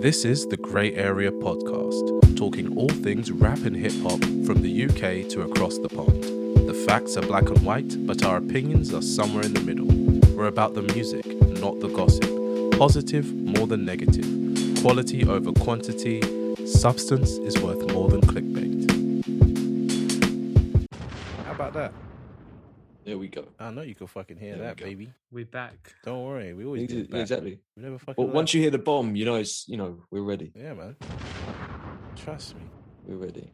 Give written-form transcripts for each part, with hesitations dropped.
This is the Grey Area Podcast, talking all things rap and hip-hop from the UK to across the pond. The facts are black and white, but our opinions are somewhere in the middle. We're about the music, not the gossip. Positive more than negative. Quality over quantity. Substance is worth more than clickbait. How about that? There we go. I know you can fucking hear that, baby. We're back. Don't worry, we always do it back. Exactly. We never fucking. But once you hear the bomb, you know we're ready. Yeah, man. Trust me. We're ready.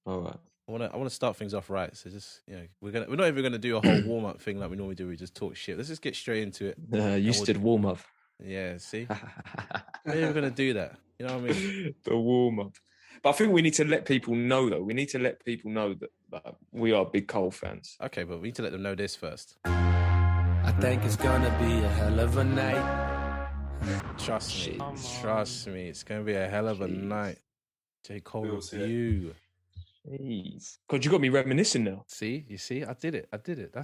All right. I want to start things off right. So just we're not even gonna do a whole warm up thing like we normally do. We just talk shit. Let's just get straight into it. You did warm up. Yeah. See, we're never gonna do that. You know what I mean? The warm up. But I think we need to let people know, though. We need to let people know that we are big Cole fans. Okay, but we need to let them know this first. I think it's gonna be a hell of a night. Trust me, it's gonna be a hell of a night. J. Cole with you. Jeez. God, you got me reminiscing now. You see, I did it.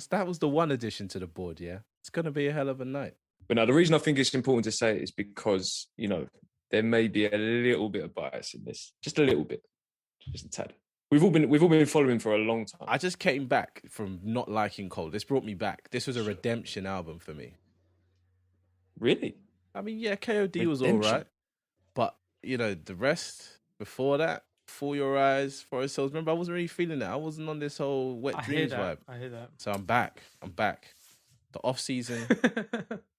That was the one addition to the board. Yeah, it's gonna be a hell of a night. But now the reason I think it's important to say it is because there may be a little bit of bias in this, just a little bit, just a tad. We've all been following for a long time. I just came back from not liking Cole. This brought me back. This was a redemption album for me. Really? I mean, yeah, KOD was all right, but the rest before that, For Your Eyes, Forest Hills. Remember, I wasn't really feeling that. I wasn't on this whole Wet Dreams vibe. I hear that. So I'm back. The off season.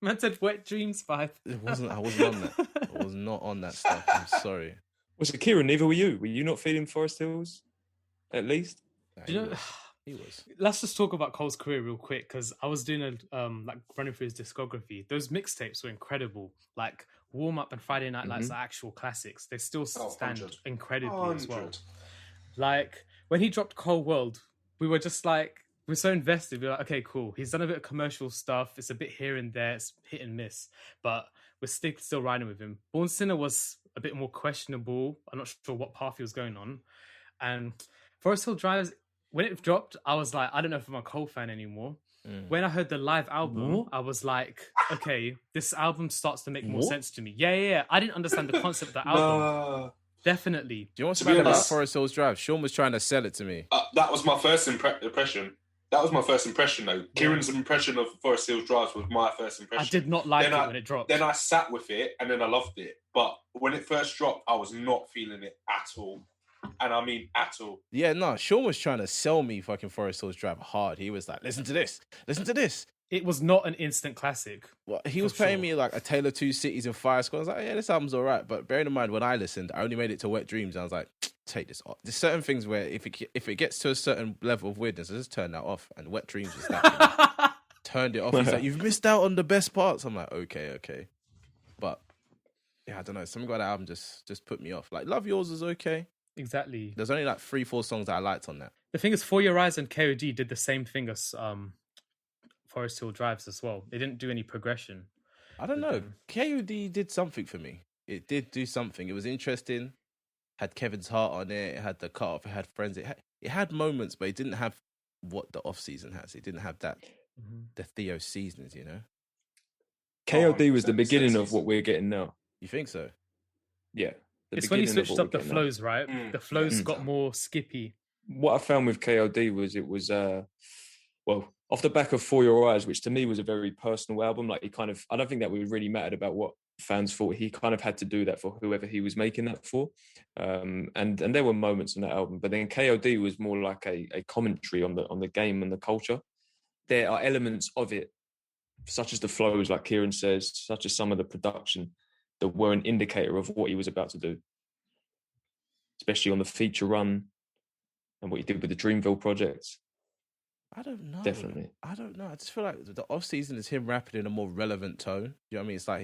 Man said Wet Dreams vibe. I wasn't on that. I was not on that stuff. I'm sorry. Was it Kieran? Neither were you. Were you not feeling Forest Hills? At least. Nah, he was. Let's just talk about Cole's career real quick because I was doing running through his discography. Those mixtapes were incredible. Like Warm Up and Friday Night Lights are actual classics. They still stand incredibly as well. Like when he dropped Cold World, we were just like. We're so invested. We're like, okay, cool. He's done a bit of commercial stuff. It's a bit here and there. It's hit and miss. But we're still riding with him. Born Sinner was a bit more questionable. I'm not sure what path he was going on. And Forest Hill Drive, when it dropped, I was like, I don't know if I'm a Cole fan anymore. When I heard the live album, I was like, okay, this album starts to make more sense to me. Yeah. I didn't understand the concept of the album. Definitely. Do you want to know about Forest Hills Drive? Sean was trying to sell it to me. That was my first impression. That was my first impression, though. Kieran's impression of Forest Hills Drive was my first impression. I did not like it when it dropped. Then I sat with it, and then I loved it. But when it first dropped, I was not feeling it at all. And I mean at all. Yeah, no, Sean was trying to sell me fucking Forest Hills Drive hard. He was like, listen to this. It was not an instant classic. Well, he was playing me like a Tale of Two Cities and Fire Squad. I was like, yeah, this album's all right. But bearing in mind, when I listened, I only made it to Wet Dreams. And I was like, take this off. There's certain things where if it gets to a certain level of weirdness, I just turn that off. And Wet Dreams was that. Turned it off. He's like, you've missed out on the best parts. I'm like, okay. But yeah, I don't know. Something about that album just put me off. Like, Love Yours is okay. Exactly. There's only like 3-4 songs that I liked on that. The thing is, For Your Eyes and KOD did the same thing as Forest Hill Drives as well. They didn't do any progression. I don't know. KOD did something for me. It did do something. It was interesting. Had Kevin's Heart on it. It had the cut off. It had Friends. It had moments, but it didn't have what the off season has. It didn't have that. The Theo seasons, KOD was the beginning of what we're getting now. You think so? Yeah. It's when he switched up the flows, right? The flows got more skippy. What I found with KOD was it was off the back of For Your Eyes, which to me was a very personal album. Like I don't think that really mattered about what fans thought. He kind of had to do that for whoever he was making that for. And there were moments in that album, but then KOD was more like a commentary on the game and the culture. There are elements of it, such as the flows, like Kieran says, such as some of the production that were an indicator of what he was about to do, especially on the feature run and what he did with the Dreamville projects. I don't know. Definitely. I don't know. I just feel like the off season is him rapping in a more relevant tone. You know what I mean? It's like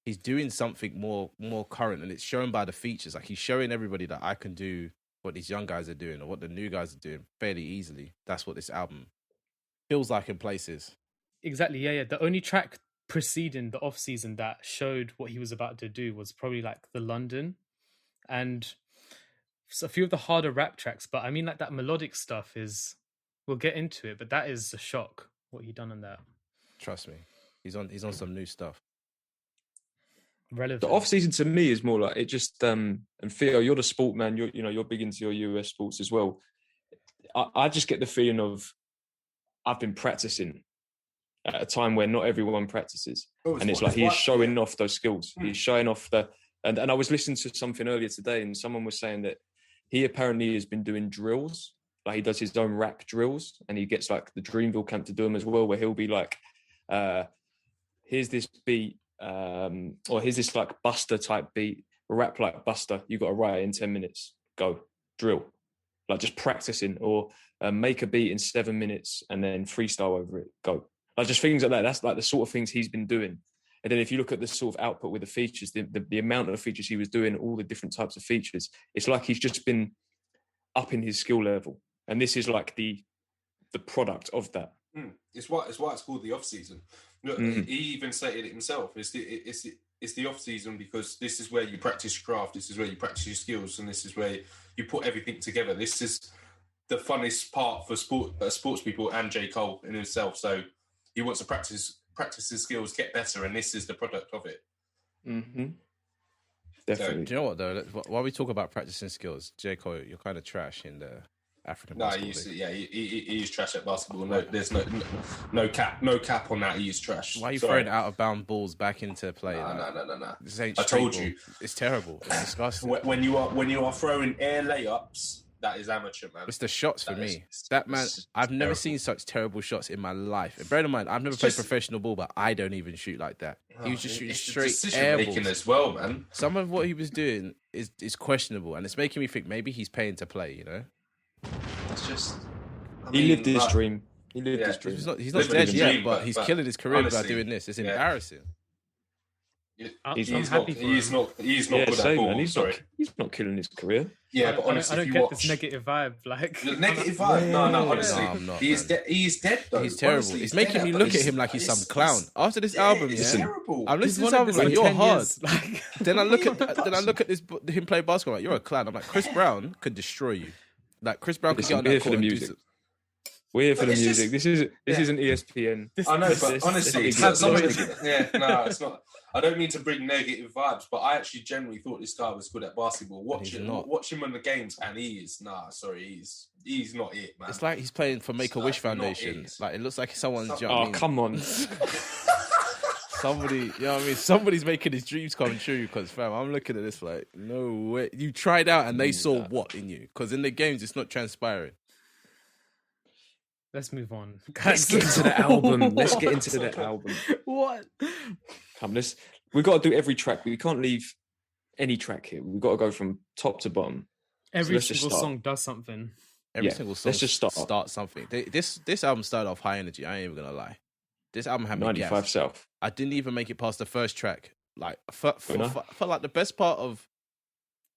he's doing something more current, and it's shown by the features. Like he's showing everybody that I can do what these young guys are doing or what the new guys are doing fairly easily. That's what this album feels like in places. Exactly. Yeah. The only track preceding the off season that showed what he was about to do was probably like the London and a few of the harder rap tracks. But I mean, like that melodic stuff is. We'll get into it, but that is a shock what he done on that. Trust me, he's on some new stuff. relevant. The off season to me is more like it just. And Theo, you're the sport man. You're big into your US sports as well. I just get the feeling of I've been practicing at a time where not everyone practices, and it's like he's showing off those skills. He's showing off and I was listening to something earlier today, and someone was saying that he apparently has been doing drills. Like he does his own rap drills, and he gets like the Dreamville camp to do them as well, where he'll be like, here's this beat, or here's this like Buster type beat, rap like Buster. You got to write it in 10 minutes. Go drill, like just practicing, or make a beat in 7 minutes and then freestyle over it. Go, like just things like that. That's like the sort of things he's been doing. And then if you look at the sort of output with the features, the amount of features he was doing, all the different types of features, it's like he's just been upping his skill level. And this is like the product of that. It's why it's called the off season. Look, he even stated it himself. It's the off season because this is where you practice your craft. This is where you practice your skills, and this is where you put everything together. This is the funnest part for sports people and J. Cole in himself. So he wants to practice his skills, get better, and this is the product of it. Definitely. So, do you know what though? While we talk about practicing skills, J. Cole, you're kind of trash in the African basketball. He is trash at basketball. No, there's no cap on that. He is trash. Why are you throwing out of bound balls back into play? No. This ain't I told you, it's terrible. It's disgusting. When you are throwing air layups, that is amateur, man. It's the shots for me. That man, I've never seen such terrible shots in my life. And bear in mind, I've never played professional ball, but I don't even shoot like that. He was just shooting straight air balls as well, man. Some of what he was doing is questionable, and it's making me think maybe he's paying to play. You know, it's just he lived his dream. He lived his dream. He's not dead yet, but he's killing his career by doing this. It's embarrassing. He's not good at ball. He's not killing his career. Yeah, but honestly, I don't get this negative vibe. Like the negative vibe. No, honestly, he's dead though. He's terrible. Honestly, it's making me look at him like he's some clown. After this album, terrible. I'm listening to this album like you're hard. Then I look at him play basketball like you're a clown. I'm like Chris Brown could destroy you. Like Chris Brown could get on that court and do some. We're here for the music. This isn't ESPN. I know, but honestly, it's not. I don't mean to bring negative vibes, but I actually genuinely thought this guy was good at basketball. Watch him on the games, and he's not it, man. It's like he's playing for Make-A-Wish Foundation. Like it looks like someone's. Come on. Somebody, you know what I mean? Somebody's making his dreams come true. Because fam, I'm looking at this like, no way. You tried out, and they saw what in you? Because in the games, it's not transpiring. Let's move on. Let's get into the album. Let's get into the album. What? Come, we've got to do every track. We can't leave any track here. We've got to go from top to bottom. Every single song does something. Every single song let's just start something. This album started off high energy. I ain't even gonna lie. This album had me 95 gassed. South. I didn't even make it past the first track. Like for like the best part of,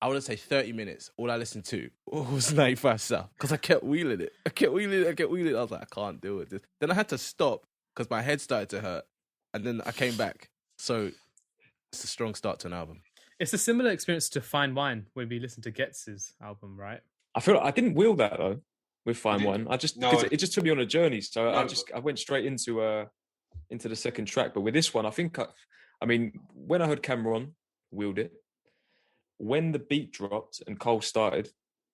I want to say 30 minutes, all I listened to was 95 South because I kept wheeling it. I was like, I can't deal with this. Then I had to stop because my head started to hurt. And then I came back. So it's a strong start to an album. It's a similar experience to Fine Wine when we listened to Getz's album, right? I feel like I didn't wheel that though with Fine Wine. It just took me on a journey. So I went straight into the second track. But with this one, I think, when I heard Cameron, wheeled it. When the beat dropped and Cole started,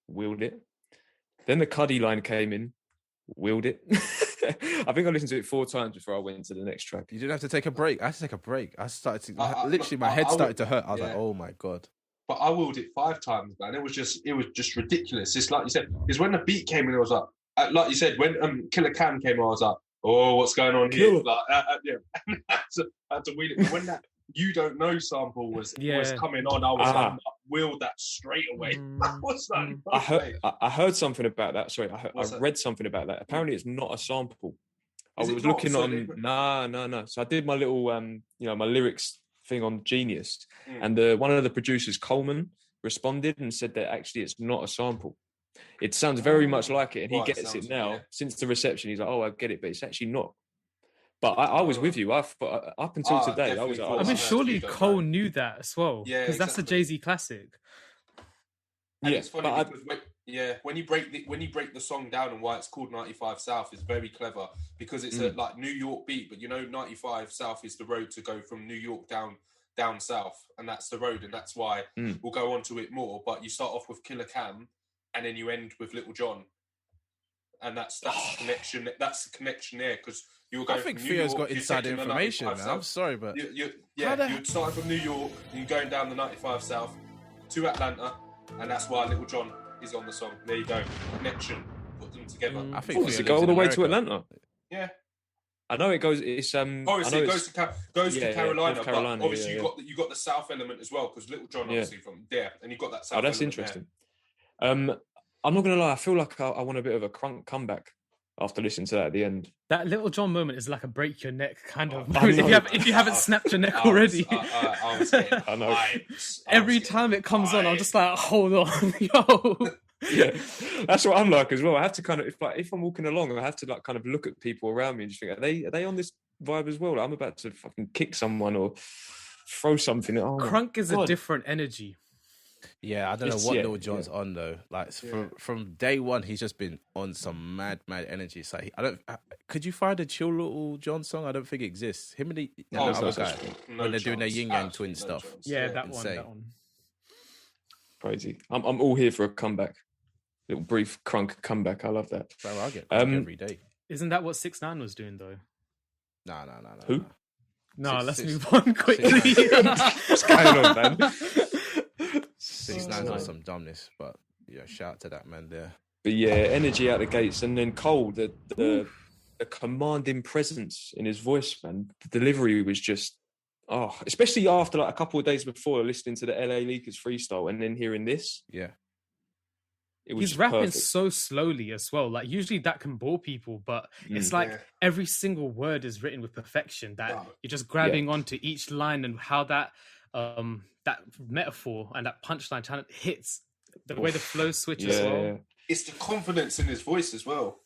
wheeled it. Then the Cuddy line came in, wheeled it. I think I listened to it 4 times before I went to the next track. You didn't have to take a break. I had to take a break. I started to literally my head started to hurt. I was like, oh my God. But I wheeled it 5 times, man. It was just ridiculous. It's like you said, because when the beat came in, I was like you said, when Killer Cam came in, I was like, oh, what's going on here? Like, I had to wheel it. But when that You Don't Know sample was coming on, I was like, I wheeled that straight away. I heard something about that. Sorry, I read something about that. Apparently, it's not a sample. I was looking on. No. So I did my little, my lyrics thing on Genius, and one of the producers, Coleman, responded and said that actually it's not a sample. It sounds very much like it, and he gets it now. Since the reception, he's like, "Oh, I get it," but it's actually not. But I was with you. Up until today, I was like, I mean, surely Cole knew that as well. Yeah, because that's a Jay-Z classic. And it's funny because when you break the song down and why it's called 95 South, it's very clever because it's a like New York beat, but 95 South is the road to go from New York down down south, and that's the road, and that's why we'll go on to it more. But you start off with Killer Cam, and then you end with Little John, and that's the connection. That's the connection there, because you're going. I think from New Theo's York, got inside you're taking the information, 95 man. south. I'm sorry, but You're starting from New York, and you're going down the 95 south to Atlanta, and that's why Little John is on the song. There you go, connection. Put them together. I think does it go all the way to Atlanta? Yeah. I know it goes. It's obviously it goes to Carolina, goes Carolina, but obviously you got the south element as well, because Little John obviously from there, and you've got that south. Oh, that's interesting. I'm not gonna lie. I feel like I want a bit of a crunk comeback after listening to that at the end. That Little John moment is like a break your neck kind of moment. If you haven't snapped your neck already. I was getting I know. Every time it comes on, I'm just like, hold on, yo. Yeah, that's what I'm like as well. I have to kind of, if I'm walking along, I have to like kind of look at people around me and just think, are they on this vibe as well? Like, I'm about to fucking kick someone or throw something. Oh, Crunk is a different energy. Yeah, I don't know what Little John's on though. Like from day one, he's just been on some mad energy. It's like could you find a chill Little John song? I don't think it exists. Him and the other guy when they're doing their yin yang twin stuff. Yeah, that one. Crazy. I'm all here for a comeback. Little brief crunk comeback. I love that. Bro, I get crunk every day. Isn't that what 6ix9ine was doing though? No. Who? No, let's move on quickly. What's going on, man? 6ix9ine's on some dumbness, but yeah, shout out to that man there. But yeah, energy out the gates, and then Cole, the commanding presence in his voice, man. The delivery was just especially after like a couple of days before listening to the LA Leakers freestyle and then hearing this. Yeah. He's rapping so slowly as well. Like usually that can bore people, but it's like every single word is written with perfection. That you're just grabbing onto each line and how that metaphor and that punchline channel hits the way the flow switches as well. It's the confidence in his voice as well.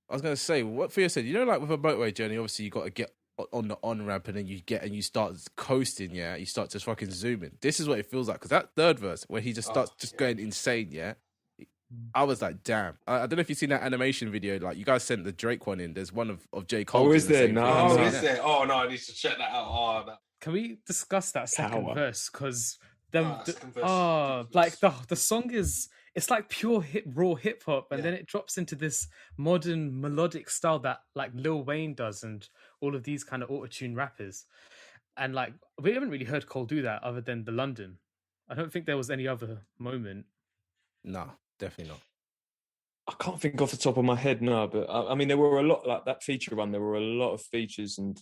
I was gonna say what Theo said. You know, like with a motorway journey, obviously you got to get on the on ramp and then you start coasting. Yeah, you start just fucking zooming. This is what it feels like, because that third verse where he just starts just going insane. Yeah. I was like, damn. I don't know if you've seen that animation video. Like, you guys sent the Drake one in. There's one of J. Cole. Oh, is there? No. Is there? Oh, no, I need to check that out. Oh, no. Can we discuss that second verse? Because the song it's like pure raw hip hop, and then it drops into this modern melodic style that like Lil Wayne does and all of these kind of auto-tune rappers. And like, we haven't really heard Cole do that other than the London. I don't think there was any other moment. No. Definitely not. I can't think off the top of my head now, but I mean, there were a lot like that feature run. There were a lot of features, and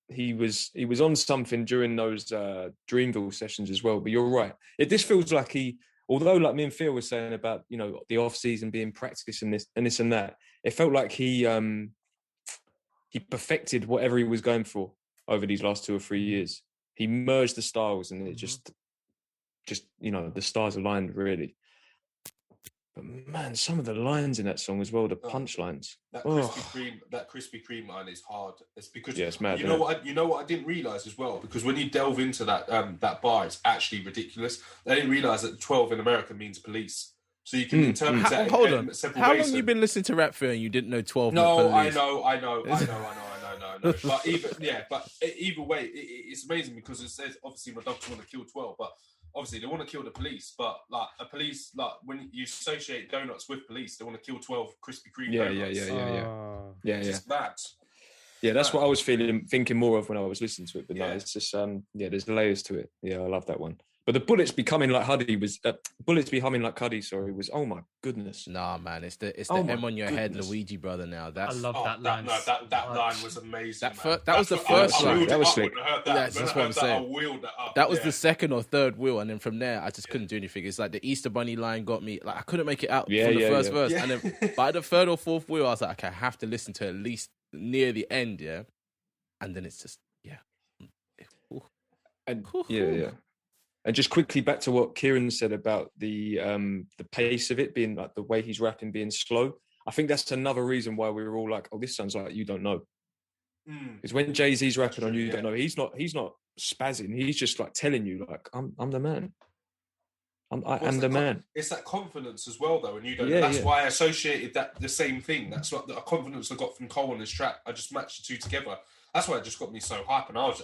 he was on something during those Dreamville sessions as well. But you're right. This feels like although like me and Phil were saying about the off season being practice and this and that, it felt like he perfected whatever he was going for over these last 2 or 3 years. He merged the styles, and it just the stars aligned really. But man, some of the lines in that song as well, the punchlines. That Krispy Kreme line is hard. It's because it's mad. You know what I didn't realize as well, because when you delve into that bar, it's actually ridiculous. I didn't realize that 12 in America means police. So you can interpret that in several ways. How long have you been listening to rap and you didn't know 12? No, I know. But either way, it's amazing, because it says obviously my dogs want to kill 12, but obviously they want to kill the police. But like a police, like when you associate donuts with police, they want to kill 12 Krispy Kreme donuts. Yeah. It's bad. Yeah, that's what I was thinking more of when I was listening to it. But no, it's just there's layers to it. Yeah, I love that one. But the bullets becoming like Huddy was bullets be humming like Cuddy. Sorry, was oh my goodness. Nah, man, it's the M on your head, Luigi brother. Now I love that line. That line was amazing. That was the first line. That was slick. That's what I'm saying. That was the second or third wheel, and then from there, I just couldn't do anything. It's like the Easter Bunny line got me. Like I couldn't make it out from the first verse, and then by the third or fourth wheel, I was like, okay, I have to listen to at least near the end, and then it's just And just quickly back to what Kieran said about the pace of it being like the way he's rapping being slow. I think that's another reason why we were all like, "Oh, this sounds like You Don't Know." Because when Jay-Z's rapping on You Don't Know, he's not spazzing. He's just like telling you, like, "I'm the man. I'm the man." It's that confidence as well, though, and You Don't Know. That's why I associated the same thing. That's what the confidence I got from Cole on this track. I just matched the two together. That's why it just got me so hype. And I was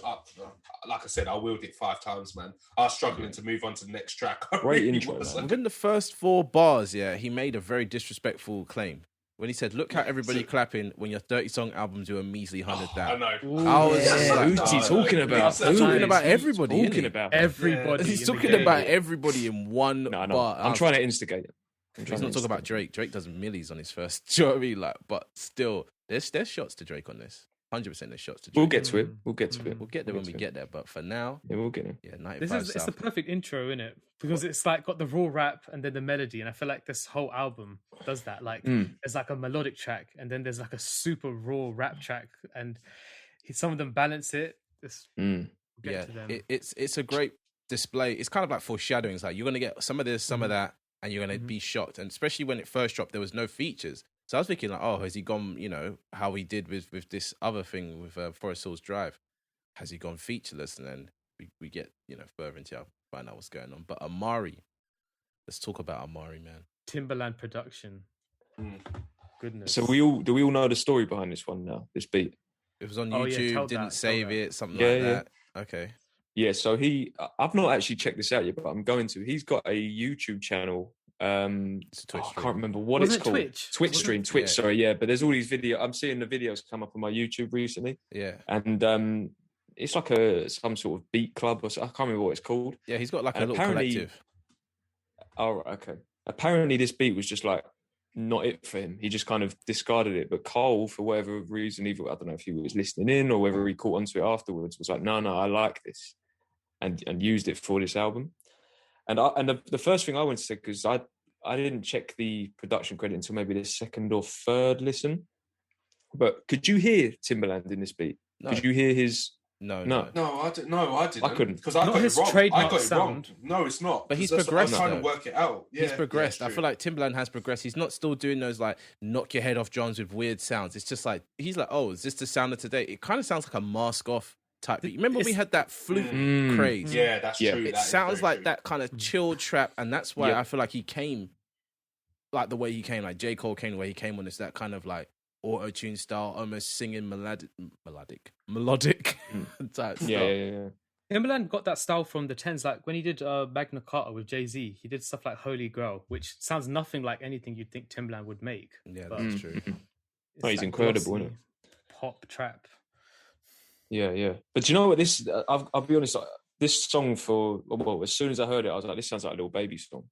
like I said, I willed it 5 times, man. I was struggling to move on to the next track. Great intro, man. Within the first 4 bars, he made a very disrespectful claim. When he said, "Look how everybody clapping when your 30-song album do a measly 100 down." I know. I was just like, who's he talking about? He's talking about everybody. Talking about everybody. He's talking about everybody in one bar. I'm trying to instigate it. He's not talking about Drake. Drake does millies on his first. Do you know what I mean? Like, but still, there's shots to Drake on this. 100% there's shots to Drake. We'll get to it. We'll get there when we get there. But for now, we'll get it. Yeah, 95 It's the perfect intro, isn't it? Because it's like got the raw rap and then the melody, and I feel like this whole album does that. Like, there's like a melodic track, and then there's like a super raw rap track, and some of them balance it. It's a great display. It's kind of like foreshadowing. It's like you're gonna get some of this, some of that, and you're gonna be shocked. And especially when it first dropped, there was no features. So I was thinking, like, oh, has he gone, how he did with this other thing with Forest Hills Drive? Has he gone featureless? And then we get, further into find out what's going on. But Amari, let's talk about Amari, man. Timbaland production. Goodness. So do we all know the story behind this one now, this beat? It was on YouTube, didn't save it, something like that. Okay. Yeah, so I've not actually checked this out yet, but I'm going to. He's got a YouTube channel. It's a Twitch I can't remember what it's called. Twitch stream. Sorry, yeah. But there's all these videos. I'm seeing the videos come up on my YouTube recently. Yeah. And it's like some sort of beat club or something. I can't remember what it's called. Yeah, he's got like a little collective. Oh, right, okay. Apparently this beat was just like not it for him. He just kind of discarded it. But Cole, for whatever reason, either I don't know if he was listening in or whether he caught onto it afterwards, was like, no, I like this, and used it for this album. And the first thing I went to say, because I didn't check the production credit until maybe the second or third listen. But could you hear Timbaland in this beat? No. Could you hear his? No, I didn't. I couldn't because I got it wrong. Trademark I got it wrong. sound. No, it's not. But he's progressed. I'm trying to work it out. Yeah, he's progressed. I feel like Timbaland has progressed. He's not still doing those like knock your head off drums with weird sounds. It's just like he's like, oh, is this the sound of today? It kind of sounds like a mask off type. But remember we had that flute craze? Yeah, that's true. It sounds like that kind of chill trap, and that's why I feel like he came like the way he came, like J. Cole came the way he came on this, that kind of like auto-tune style, almost singing melodic type stuff. Yeah. Timbaland got that style from the 10s, like when he did Magna Carta with Jay-Z, he did stuff like Holy Grail, which sounds nothing like anything you'd think Timbaland would make. Yeah, that's true. He's incredible, isn't it? Pop trap. Yeah. But do you know what? This, I'll be honest, this song as soon as I heard it, I was like, this sounds like a Lil Baby song.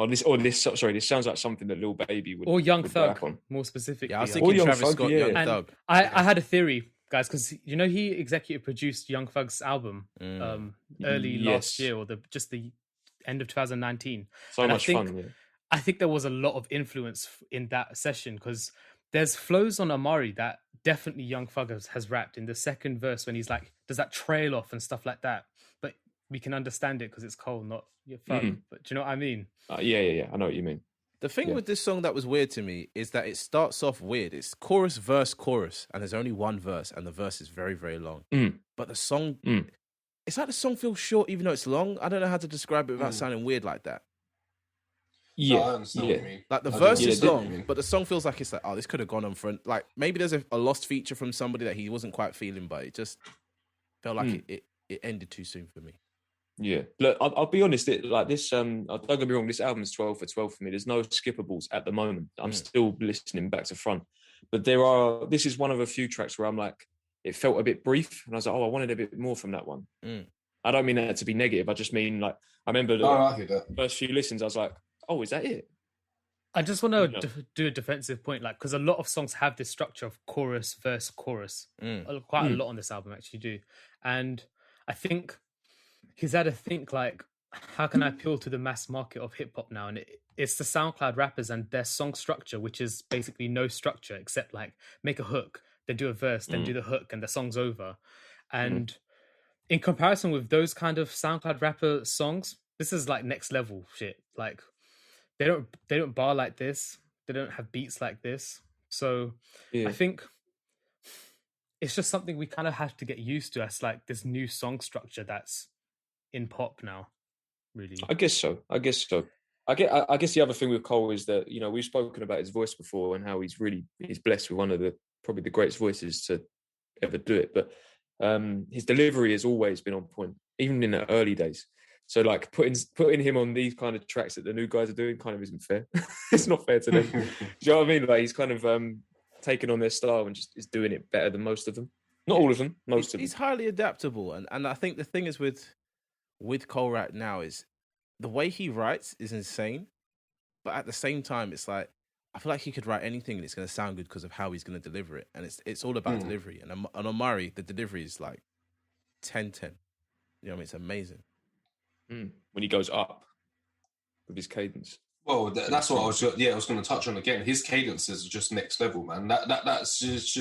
This sounds like something that Lil Baby would. Or Young would Thug, on. more specifically. Yeah, I was thinking Travis Scott, Young Thug. I had a theory, guys, because he executive produced Young Thug's album early last year, or just the end of 2019. So much fun. Yeah. I think there was a lot of influence in that session because there's flows on Amari that definitely Young Thug has rapped in the second verse when he's like, does that trail off and stuff like that. But we can understand it because it's Cole, not your Thug. But do you know what I mean? Yeah. I know what you mean. The thing with this song that was weird to me is that it starts off weird. It's chorus, verse, chorus, and there's only one verse, and the verse is very, very long. But the song, it's like the song feels short even though it's long. I don't know how to describe it without sounding weird like that. Yeah, I understand what you mean. Like the verse is long, but the song feels like it's like, oh, this could have gone on for like maybe there's a lost feature from somebody that he wasn't quite feeling, but it just felt like it ended too soon for me. Yeah, look, I'll be honest. Like this, don't get me wrong. This album's 12 for 12 for me. There's no skippables at the moment. I'm still listening back to front, but this is one of a few tracks where I'm like, it felt a bit brief, and I was like, oh, I wanted a bit more from that one. I don't mean that to be negative. I just mean like I remember the first few listens. I was like, oh, is that it? I just want to do a defensive point, like because a lot of songs have this structure of chorus, verse, chorus. Quite a lot on this album actually do, and I think he's had to think like, how can I appeal to the mass market of hip hop now? And it's the SoundCloud rappers and their song structure, which is basically no structure except like make a hook, then do a verse, then do the hook, and the song's over. And in comparison with those kind of SoundCloud rapper songs, this is like next level shit. Like they don't bar like this. They don't have beats like this. So I think it's just something we kind of have to get used to as like this new song structure that's in pop now, really. I guess so. I guess the other thing with Cole is that, we've spoken about his voice before and how he's blessed with one of probably the greatest voices to ever do it. But his delivery has always been on point, even in the early days. So like putting him on these kind of tracks that the new guys are doing kind of isn't fair. It's not fair to them. Do you know what I mean? Like he's kind of taken on their style and just is doing it better than most of them. Not all of them, most of them. He's highly adaptable, and I think the thing is with Cole right now is the way he writes is insane, but at the same time, it's like I feel like he could write anything and it's going to sound good because of how he's going to deliver it, and it's all about delivery. And Omari, the delivery is like 10-10. You know what I mean? It's amazing. When he goes up with his cadence. Well, that's what I was going to touch on again. His cadence is just next level, man. That's just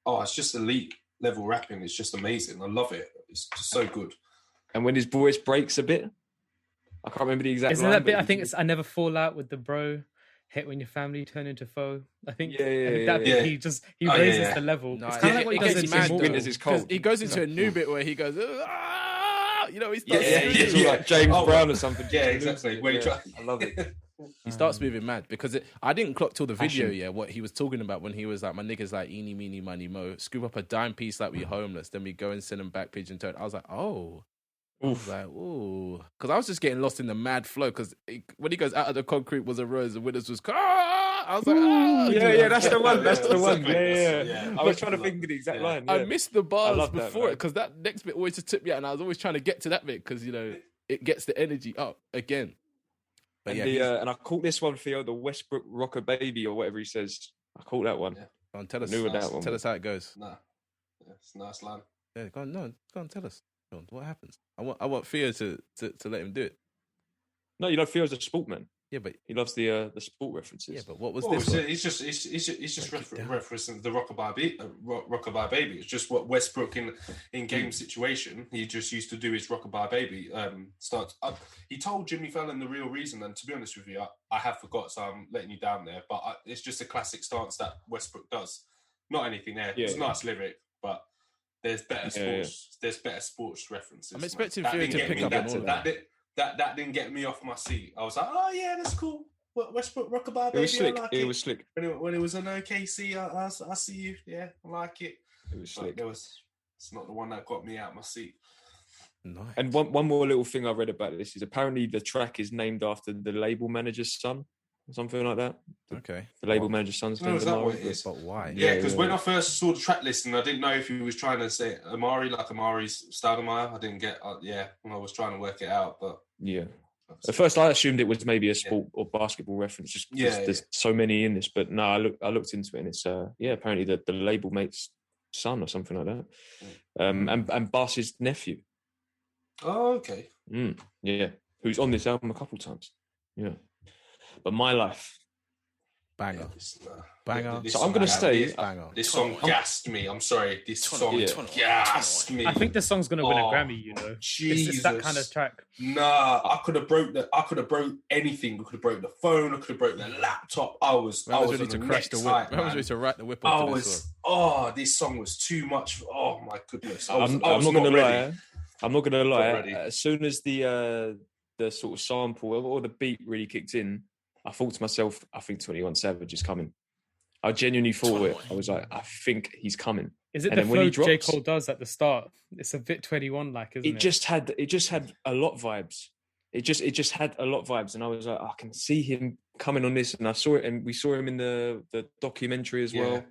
it's just elite level rapping. It's just amazing. I love it. It's just so good. And when his voice breaks a bit, I can't remember the exact Isn't line, that bit? I think it's I never fall out with the bro. Hit when your family turn into foe. I think that bit, he raises the level. No, it's kind of like what he does in mad, Winters is cold. He goes into a new bit where he goes, you know, he starts It's all like James Brown or something. Yeah, exactly. I love it. He starts moving mad because I didn't clock till the video what he was talking about when he was like, my niggas like eeny, meeny, money, mo, scoop up a dime piece like we homeless, then we go and send them back pigeon toed. I was like, oh. I was like, ooh. Because I was just getting lost in the mad flow because when he goes out of the concrete was a rose, the winners was, I was like, that's the one. That's the one. Yeah. I was trying to think of the exact line. Yeah. I missed the bars before it because that next bit always just took me out and I was always trying to get to that bit because, you know, it gets the energy up again. But and I caught this one, Theo, the Westbrook Rocker Baby or whatever he says. I caught that one. Yeah. Go on, tell us. Tell us how it goes. Nah, it's a nice line. Yeah, go on, tell us. Go on, what happens? I want Theo to let him do it. No, you know, Theo's a sportman. Yeah, but he loves the sport references. Yeah, but what was this? He's just referencing the Rockabye Baby. It's just what Westbrook in game situation. He just used to do his Rockabye Baby. He told Jimmy Fallon the real reason, and to be honest with you, I have forgot, so I'm letting you down there. But it's just a classic stance that Westbrook does. Not anything there. It's a nice lyric, but there's better sports. Yeah. There's better sports references. I'm expecting Theo to pick up on all that. That didn't get me off my seat. I was like, oh yeah, that's cool. Westbrook Rockabye Baby. It was slick. When it was an OKC, I see you. Yeah, I like it. It was slick. It's not the one that got me out of my seat. Nice. And one more little thing I read about this is apparently the track is named after the label manager's son. Something like that. Okay. The label manager's son's name. Is that what it is? But why? Yeah, because when I first saw the track listing, I didn't know if he was trying to say Amari, like Amari's Stoudemire. I didn't get, when I was trying to work it out. But yeah. At first, I assumed it was maybe a sport or basketball reference, just because there's so many in this. But no, I looked into it, and it's apparently the label mate's son or something like that, and Bass's nephew. Oh, okay. Yeah, who's on this album a couple times. Yeah, but My Life. Banger. Banger. So I'm going to say... This song gassed me. I'm sorry. This song gassed me. I think this song's going to win a Grammy, you know. Jesus. It's that kind of track. Nah, I could have broke anything. I could have broke the phone. I could have broke the laptop. I was ready to crash the whip. I was ready to write the whip onto this one. This song was too much. Oh, my goodness. I'm not going to lie. I'm not going to lie. As soon as the sort of sample or the beat really kicked in, I thought to myself, I think 21 Savage is coming. I genuinely thought it. I was like, I think he's coming. Is it the flow J. Cole does at the start? It's a bit 21-like, isn't it? It just had a lot of vibes. It just had a lot of vibes, and I was like, I can see him coming on this, and I saw it, and we saw him in the documentary as well.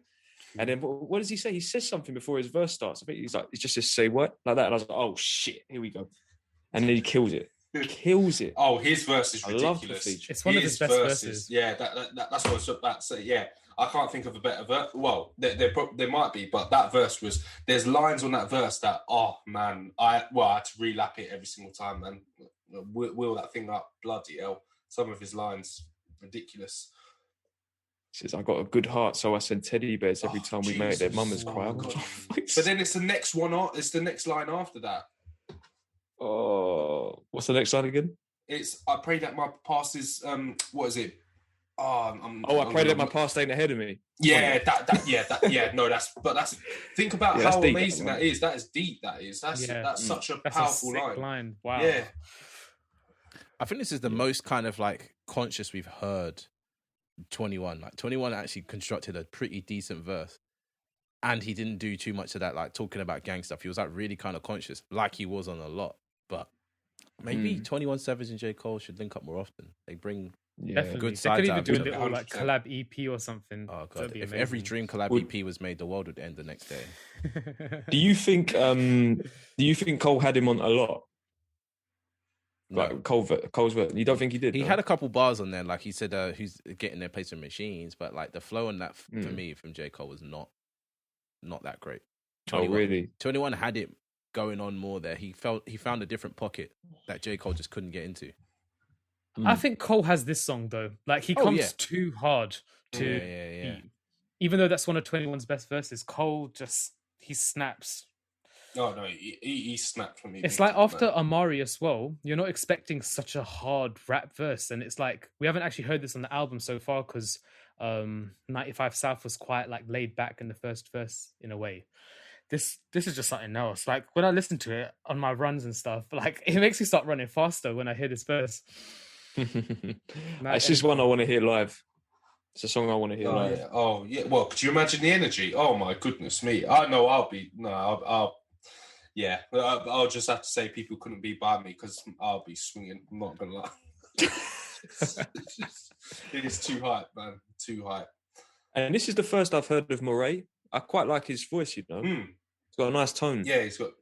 And then what does he say? He says something before his verse starts. I think he's like, it's just say what like that, and I was like, oh shit, here we go, and then he kills it. Kills it. Oh, his verse is ridiculous. It's one of his best verses. Yeah, that's what I was about to say. Yeah, I can't think of a better verse. Well, there might be, but that verse was. There's lines on that verse that, oh man, I had to relap it every single time, man. Will that thing up, bloody hell! Some of his lines, ridiculous. He says, I got a good heart, so I send teddy bears every time we make their mamas cry. But then it's the next one. It's the next line after that. Oh, what's the next line again? It's I pray that my past is what is it? I pray that my past ain't ahead of me. Yeah, that's think about how amazing that is. That is deep. That's such a powerful line. Wow. Yeah. I think this is the most kind of like conscious we've heard 21. Like 21 actually constructed a pretty decent verse. And he didn't do too much of that, like talking about gang stuff. He was like really kind of conscious, like he was on a lot. But maybe 21 Savage and J. Cole should link up more often. They bring good sides out. They could even do a of each little other. like collab EP or something. Oh god! If every Dream collab EP was made, the world would end the next day. Do you think Cole had him on a lot? No. Like Cole's verse. You don't think he did? He had a couple bars on there, like he said, who's getting their place in machines, but like the flow on that for me from J. Cole was not that great. 21, really? 21 had it going on more there. He found a different pocket that J. Cole just couldn't get into. I think Cole has this song though. Like he comes too hard to beat. Even though that's one of 21's best verses, Cole he snaps. Oh no, he snapped for me. It's like after Amari as well, you're not expecting such a hard rap verse, and it's like we haven't actually heard this on the album so far because 95 South was quite like laid back in the first verse in a way. This is just something else. Like when I listen to it on my runs and stuff, like it makes me start running faster when I hear this verse. It's just one I want to hear live. It's a song I want to hear live. Yeah. Oh yeah. Well, could you imagine the energy? Oh my goodness me! I know I'll just have to say people couldn't be by me because I'll be swinging. I'm not gonna lie. It is too hype, man. Too hype. And this is the first I've heard of Moray. I quite like his voice, you know. It's got a nice tone. Yeah, he's got.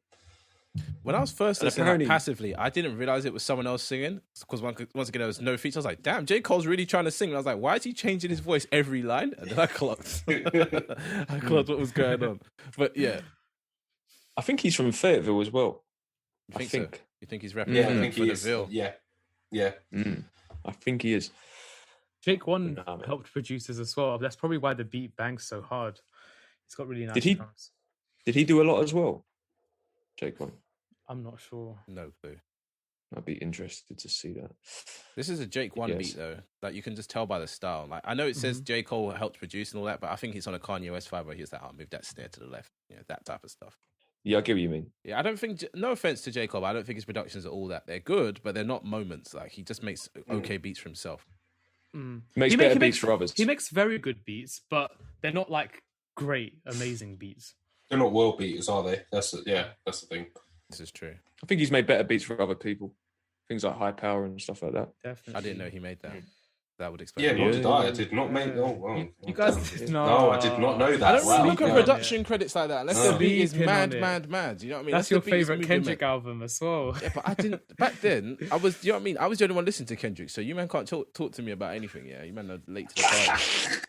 When I was first listening passively, I didn't realize it was someone else singing because once again there was no feature. I was like, "Damn, J. Cole's really trying to sing." And I was like, "Why is he changing his voice every line?" And then I clocked. I clocked what was going on. But yeah, I think he's from Fayetteville as well. I think. So? You think he's repping? Yeah, I think he is. Ville? Yeah. I think he is. Jake One helped producers as well. That's probably why the beat bangs so hard. It's got really nice drums. Did he do a lot as well? Jake One? I'm not sure. No clue. I'd be interested to see that. This is a Jake One beat though. Like you can just tell by the style. Like I know it says J. Cole helped produce and all that, but I think it's on a Kanye West vibe where he's like, "I'll move that snare to the left." You know, that type of stuff. Yeah, I get what you mean. Yeah, I don't think. No offense to J. Cole, but I don't think his productions are all that. They're good, but they're not moments. Like he just makes okay beats for himself. Makes better beats for others. He makes very good beats, but they're not like great, amazing beats. They're not world beaters, are they? That's the thing. This is true. I think he's made better beats for other people. Things like High Power and stuff like that. Definitely. I didn't know he made that. That would explain. Yeah, nor did I. I did not make. Oh, well. You guys did not. No, I did not know that. I don't really look at production credits like that unless the beat is mad. You know what I mean? That's your favorite Kendrick album as well. Yeah, but I didn't. Back then, I was. You know what I mean? I was the only one listening to Kendrick, so you man can't talk to me about anything. Yeah, you man are late to the party.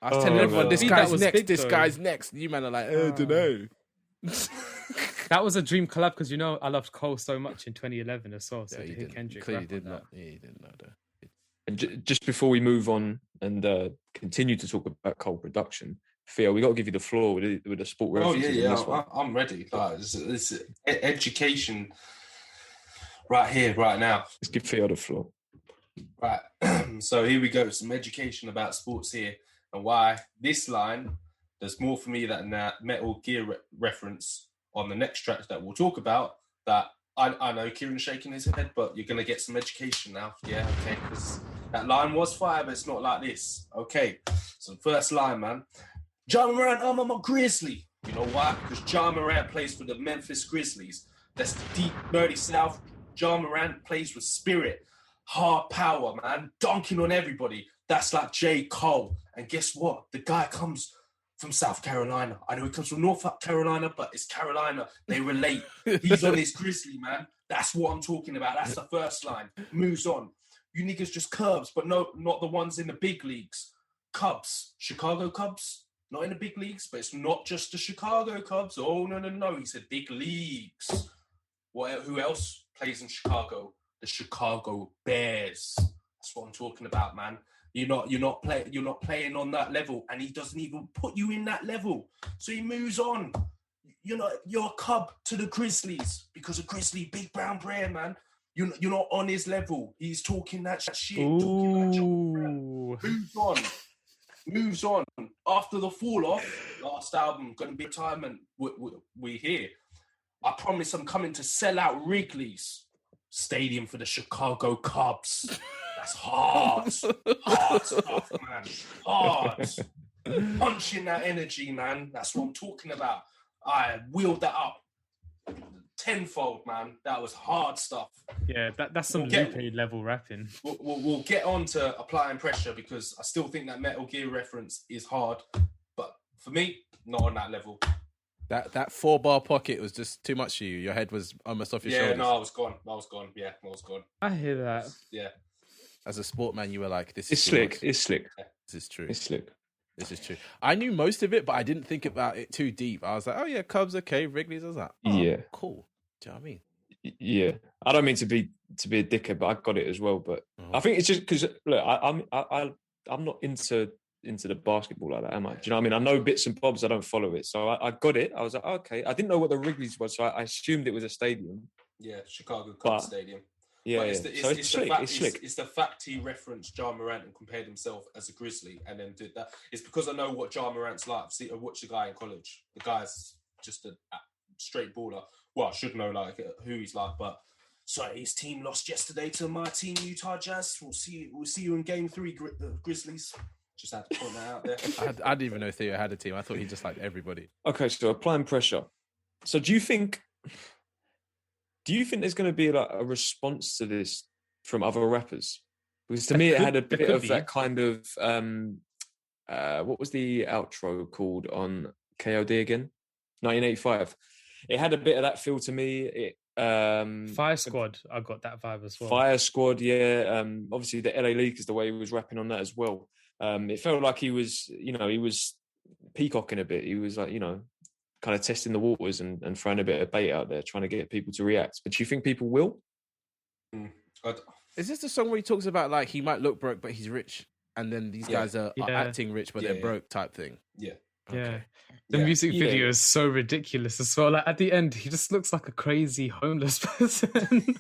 I was telling everyone, this guy's next. This guy's next. You man are like, I don't know. That was a dream collab because you know I loved Cole so much in 2011 as well. So yeah, Kendrick clearly did not. Yeah, he didn't know though. And just before we move on and continue to talk about Cole production, Theo, we got to give you the floor with the sport references. Oh yeah, I'm ready. Like, it's education right here, right now. Let's give Theo the floor. Right. So here we go. Some education about sports here and why this line does more for me than that Metal Gear reference on the next track that we'll talk about. That I know Kieran's shaking his head, but you're going to get some education now. Yeah, okay. Because that line was fire, but it's not like this. Okay. So the first line, man. Ja Morant, I'm a Grizzly. You know why? Because Ja Morant plays for the Memphis Grizzlies. That's the deep, nerdy South. Ja Morant plays with spirit. Hard power, man. Dunking on everybody. That's like J. Cole. And guess what? The guy comes from South Carolina. I know he comes from North Carolina, but it's Carolina. They relate. He's on his Grizzly, man. That's what I'm talking about. That's the first line. Moves on. You niggas just Cubs, but no, not the ones in the big leagues. Cubs. Chicago Cubs. Not in the big leagues, but it's not just the Chicago Cubs. Oh, no. He said big leagues. Who else plays in Chicago? The Chicago Bears. That's what I'm talking about, man. You're not playing on that level, and he doesn't even put you in that level. So he moves on. You're a Cub to the Grizzlies because a Grizzly, big brown bear, man. You're not on his level. He's talking that shit. Ooh. Moves on. After the fall off, last album gonna be retirement. We hear. I promise I'm coming to sell out Wrigley's Stadium for the Chicago Cubs. That's hard. Hard stuff, man. Hard. punching that energy, man. That's what I'm talking about. I wheeled that up tenfold, man. That was hard stuff. Yeah, that's some Lupe level rapping. We'll get on to applying pressure because I still think that Metal Gear reference is hard, but for me, not on that level. That 4-bar pocket was just too much for you. Your head was almost off your shoulders. Yeah, no, I was gone. Yeah, I was gone. I hear that. Yeah. As a sportman, you were like, "This is It's slick. It's slick. This is true. It's slick. This is true." I knew most of it, but I didn't think about it too deep. I was like, "Oh yeah, Cubs, okay, Wrigley's." I was like, "Oh, yeah, cool." Do you know what I mean? Yeah, I don't mean to be a dickhead, but I got it as well. But I think it's just because look, I'm not into the basketball like that, am I? Do you know what I mean? I know bits and bobs. I don't follow it, so I got it. I was like, okay. I didn't know what the Wrigley's was, so I assumed it was a stadium. Yeah, Chicago Cubs Stadium. Yeah, but it's slick. It's the fact he referenced Ja Morant and compared himself as a Grizzly and then did that. It's because I know what Ja Morant's like. I watched the guy in college. The guy's just a straight baller. Well, I should know like who he's like, but sorry, his team lost yesterday to my team, Utah Jazz. We'll see you in Game 3, Grizzlies. Just had to point that out there. I didn't even know Theo had a team. I thought he just liked everybody. Okay, so applying pressure. So do you think there's going to be like a response to this from other rappers? Because to me, it had a bit of that kind of what was the outro called on KOD again? 1985. It had a bit of that feel to me. Fire Squad, I got that vibe as well. Fire Squad, yeah. Obviously, the LA League is the way he was rapping on that as well. It felt like he was peacocking a bit. He was like, kind of testing the waters and throwing a bit of bait out there, trying to get people to react. But do you think people will? Is this the song where he talks about like he might look broke, but he's rich, and then these guys are acting rich, but they're broke type thing? Yeah. Okay. Yeah. The music video is so ridiculous as well. Like at the end, he just looks like a crazy homeless person.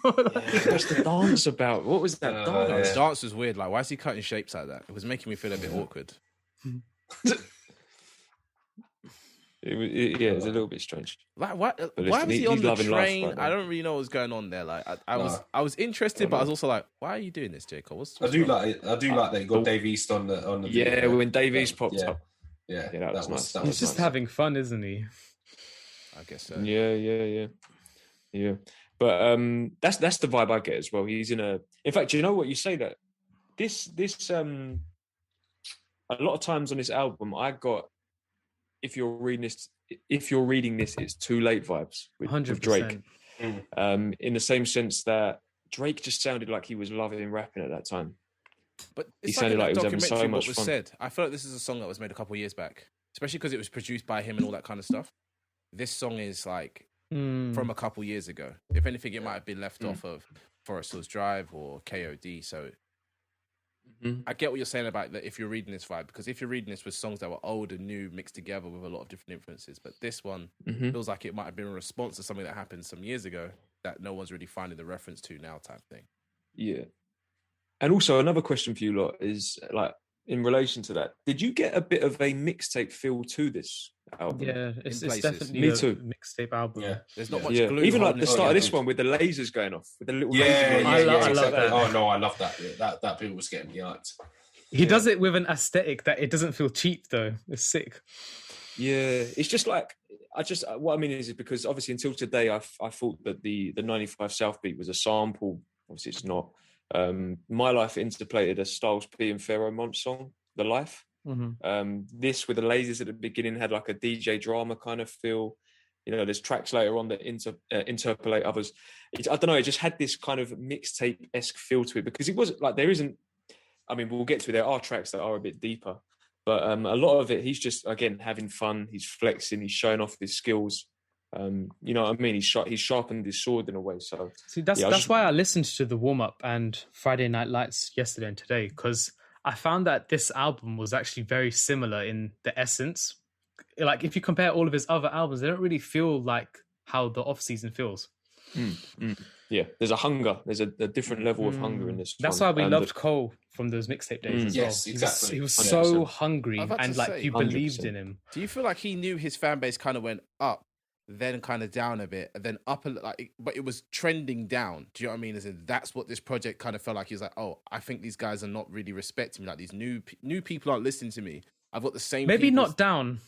What's the dance about? What was that dance? The dance was weird. Like, why is he cutting shapes like that? It was making me feel a bit awkward. It was a little bit strange. Like, why was he on the train? Right, I don't really know what was going on there. Like, I was interested, but I was also like, why are you doing this, Jacob? I do like that you got Dave East on the video. When Dave East popped up. Yeah, that was nice. He's just having fun, isn't he? I guess so. Yeah. But that's the vibe I get as well. He's in fact, you know what, you say that this a lot of times on this album I got, if you're reading this, it's too late vibes with Drake. In the same sense that Drake just sounded like he was loving rapping at that time. But he sounded like he was having so much fun. Said. I feel like this is a song that was made a couple of years back, especially because it was produced by him and all that kind of stuff. This song is like from a couple of years ago. If anything, it might have been left off of Forest Hills Drive or KOD. So I get what you're saying about that if you're reading this vibe, because if you're reading this with songs that were old and new mixed together with a lot of different influences, but this one feels like it might have been a response to something that happened some years ago that no one's really finding the reference to now type thing. Yeah. And also another question for you lot is like in relation to that, did you get a bit of a mixtape feel to this album? Yeah, it's definitely Me too. a mixtape album. Yeah. There's not much glue. Even like the start of this one with the lasers going off, with the little I love that. Oh no, I love that. That bit was getting me hyped. He does it with an aesthetic that it doesn't feel cheap though. It's sick. Yeah, it's just like what I mean is because obviously until today I thought that the 95 South beat was a sample. Obviously it's not. My Life interpolated a Styles P and Pharaoh Monch song, The Life. This with the lasers at the beginning had like a DJ drama kind of feel. There's tracks later on that interpolate others. I don't know, it just had this kind of mixtape-esque feel to it because it wasn't like we'll get to it. There are tracks that are a bit deeper, but a lot of it, he's just, again, having fun. He's flexing, he's showing off his skills. You know what I mean? He's sharpened his sword in a way. So see, that's why I listened to the warm up and Friday Night Lights yesterday and today, because I found that this album was actually very similar in the essence. Like if you compare all of his other albums, they don't really feel like how the off season feels. Yeah, there's a hunger. There's a different level of hunger in this. That's why we loved Cole from those mixtape days as well. Yes, exactly. He was 100%. so hungry and like you 100%. believed in him. Do you feel like he knew his fan base kind of went up, then kind of down a bit, and then up but it was trending down? Do you know what I mean? As in, that's what this project kind of felt like. He was like, oh, I think these guys are not really respecting me. Like these new people aren't listening to me. I've got the same. Maybe people. not down.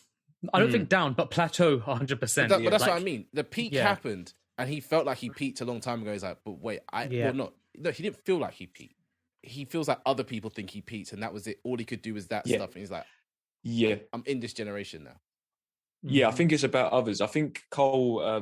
I don't think down, but plateau 100%. But that's what I mean. The peak happened, and he felt like he peaked a long time ago. He's like, but wait, no, he didn't feel like he peaked. He feels like other people think he peaked, and that was it. All he could do was that stuff, and he's like, I'm in this generation now. Yeah, I think it's about others. I think Cole,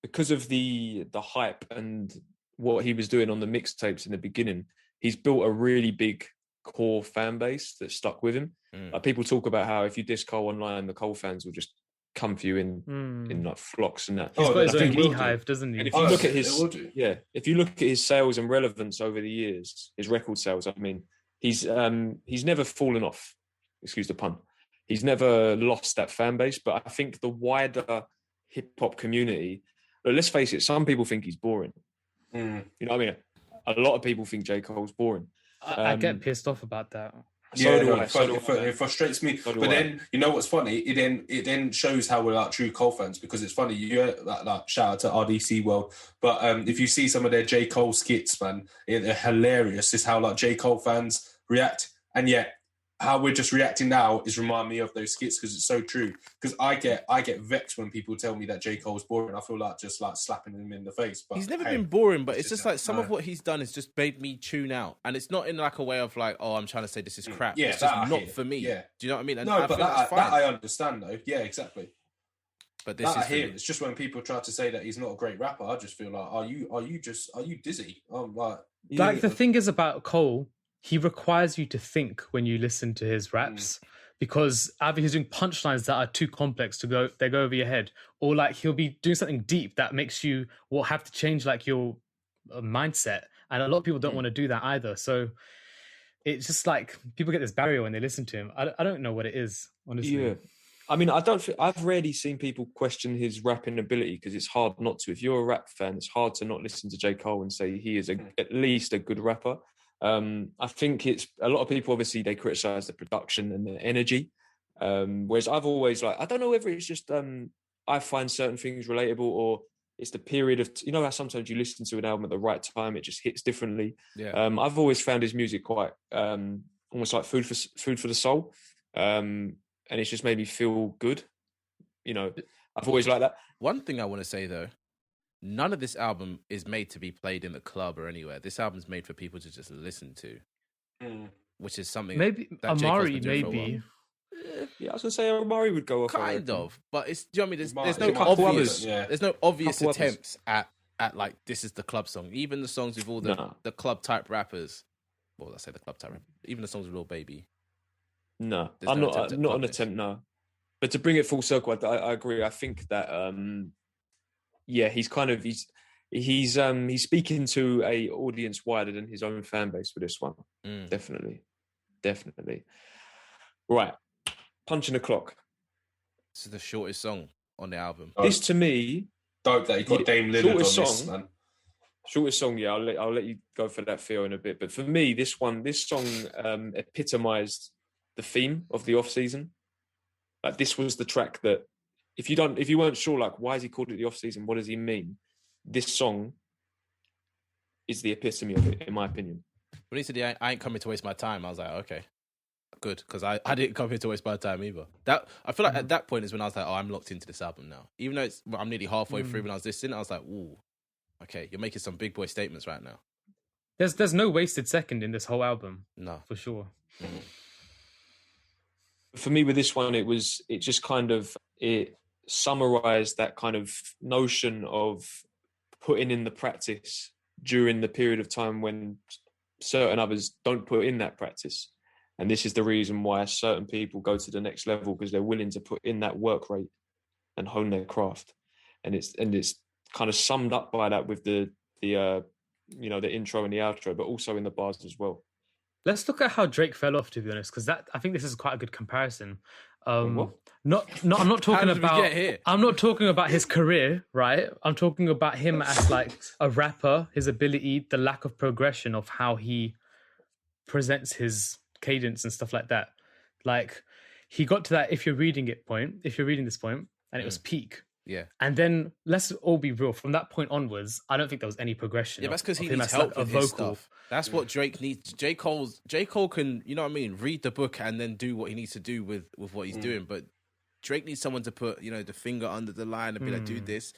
because of the hype and what he was doing on the mixtapes in the beginning, he's built a really big core fan base that stuck with him. Like, people talk about how if you diss Cole online, the Cole fans will just come for you in like flocks and that. He's got his own beehive, doesn't he? And if you look at if you look at his sales and relevance over the years, his record sales, I mean, he's never fallen off. Excuse the pun. He's never lost that fan base. But I think the wider hip hop community, let's face it, some people think he's boring. You know what I mean? A lot of people think J. Cole's boring. I get pissed off about that. It frustrates me. But then, you know what's funny? It then shows how we're like true Cole fans, because it's funny. You like shout out to RDC World, but if you see some of their J. Cole skits, man, they're hilarious. It's how like J. Cole fans react, and yet how we're just reacting now is remind me of those skits, because it's so true. Because I get vexed when people tell me that J. Cole's boring. I feel like just like slapping him in the face. But he's never been boring, but it's just like some of what he's done has just made me tune out, and it's not in like a way of like, oh, I'm trying to say this is crap. Yeah, it's just not for me. Yeah. Do you know what I mean? And no, but that I understand though. Yeah, exactly. But this is him. It's just when people try to say that he's not a great rapper, I just feel like, are you dizzy? I'm like the thing is about Cole, he requires you to think when you listen to his raps, because either he's doing punchlines that are too complex to go over your head, or like he'll be doing something deep that makes you have to change like your mindset. And a lot of people don't want to do that either. So it's just like people get this barrier when they listen to him. I don't know what it is, honestly. Yeah. I mean, I've rarely seen people question his rapping ability, because it's hard not to. If you're a rap fan, it's hard to not listen to J. Cole and say he is at least a good rapper. I think it's a lot of people, obviously, they criticize the production and the energy. Whereas I've always I don't know whether it's just I find certain things relatable, or it's the period of, you know how sometimes you listen to an album at the right time, it just hits differently. Yeah. I've always found his music quite almost like food for the soul. And it's just made me feel good. You know, I've always liked that. One thing I want to say though, none of this album is made to be played in the club or anywhere. This album's made for people to just listen to, which is something maybe that Amari maybe. Yeah, I was gonna say Amari would go off. Kind of, but it's. Do you know what I mean? There's no obvious attempts at like this is the club song. Even the songs with all the club type rappers. Well, let's say the club type. Even the songs with Lil Baby. No, I'm not an attempt. No, but to bring it full circle, I agree. I think that he's speaking to a audience wider than his own fan base for this one. Definitely. Right, punching the clock. This is the shortest song on the album. This to me, dope that he got Dame Lillard on this, man. Shortest song, yeah. I'll let you go for that feel in a bit. But for me, this song epitomised the theme of the off season. Like, this was the track that if you weren't sure, like, why has he called it the off season? What does he mean? This song is the epitome of it, in my opinion. When he said, I ain't coming to waste my time, I was like, okay, good, because I didn't come here to waste my time either. That I feel like at that point is when I was like, oh, I'm locked into this album now. Even though I'm nearly halfway through when I was listening, I was like, ooh, okay, you're making some big boy statements right now. There's no wasted second in this whole album. No, for sure. For me, with this one, it summarized that kind of notion of putting in the practice during the period of time when certain others don't put in that practice. And this is the reason why certain people go to the next level, because they're willing to put in that work rate and hone their craft. And it's kind of summed up by that with the intro and the outro, but also in the bars as well. Let's look at how Drake fell off, to be honest, because I think this is quite a good comparison. What? I'm not talking about. I'm not talking about his career, right? I'm talking about him as like a rapper, his ability, the lack of progression of how he presents his cadence and stuff like that. Like, he got to that if you're reading this point, and it was peak. Yeah. And then let's all be real. From that point onwards, I don't think there was any progression. Yeah, that's because he him needs as help like with his stuff. That's what Drake needs. J. Cole can, you know what I mean, read the book and then do what he needs to do with what he's doing. But Drake needs someone to put, you know, the finger under the line and be like, do this,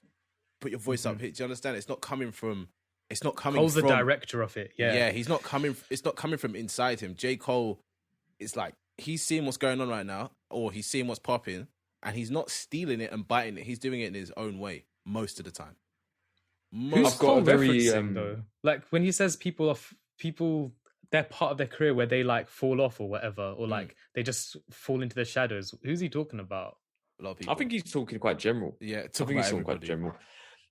put your voice up here. Do you understand? It's not coming from. Cole's the director of it. Yeah. Yeah, he's not coming. It's not coming from inside him. J. Cole is like, he's seeing what's going on right now, or he's seeing what's popping, and he's not stealing it and biting it. He's doing it in his own way most of the time. I've got a very though, like when he says people, they're part of their career where they like fall off or whatever, or like they just fall into the shadows. Who's he talking about? A lot of people. I think he's talking quite general. Yeah, I think he's talking quite general.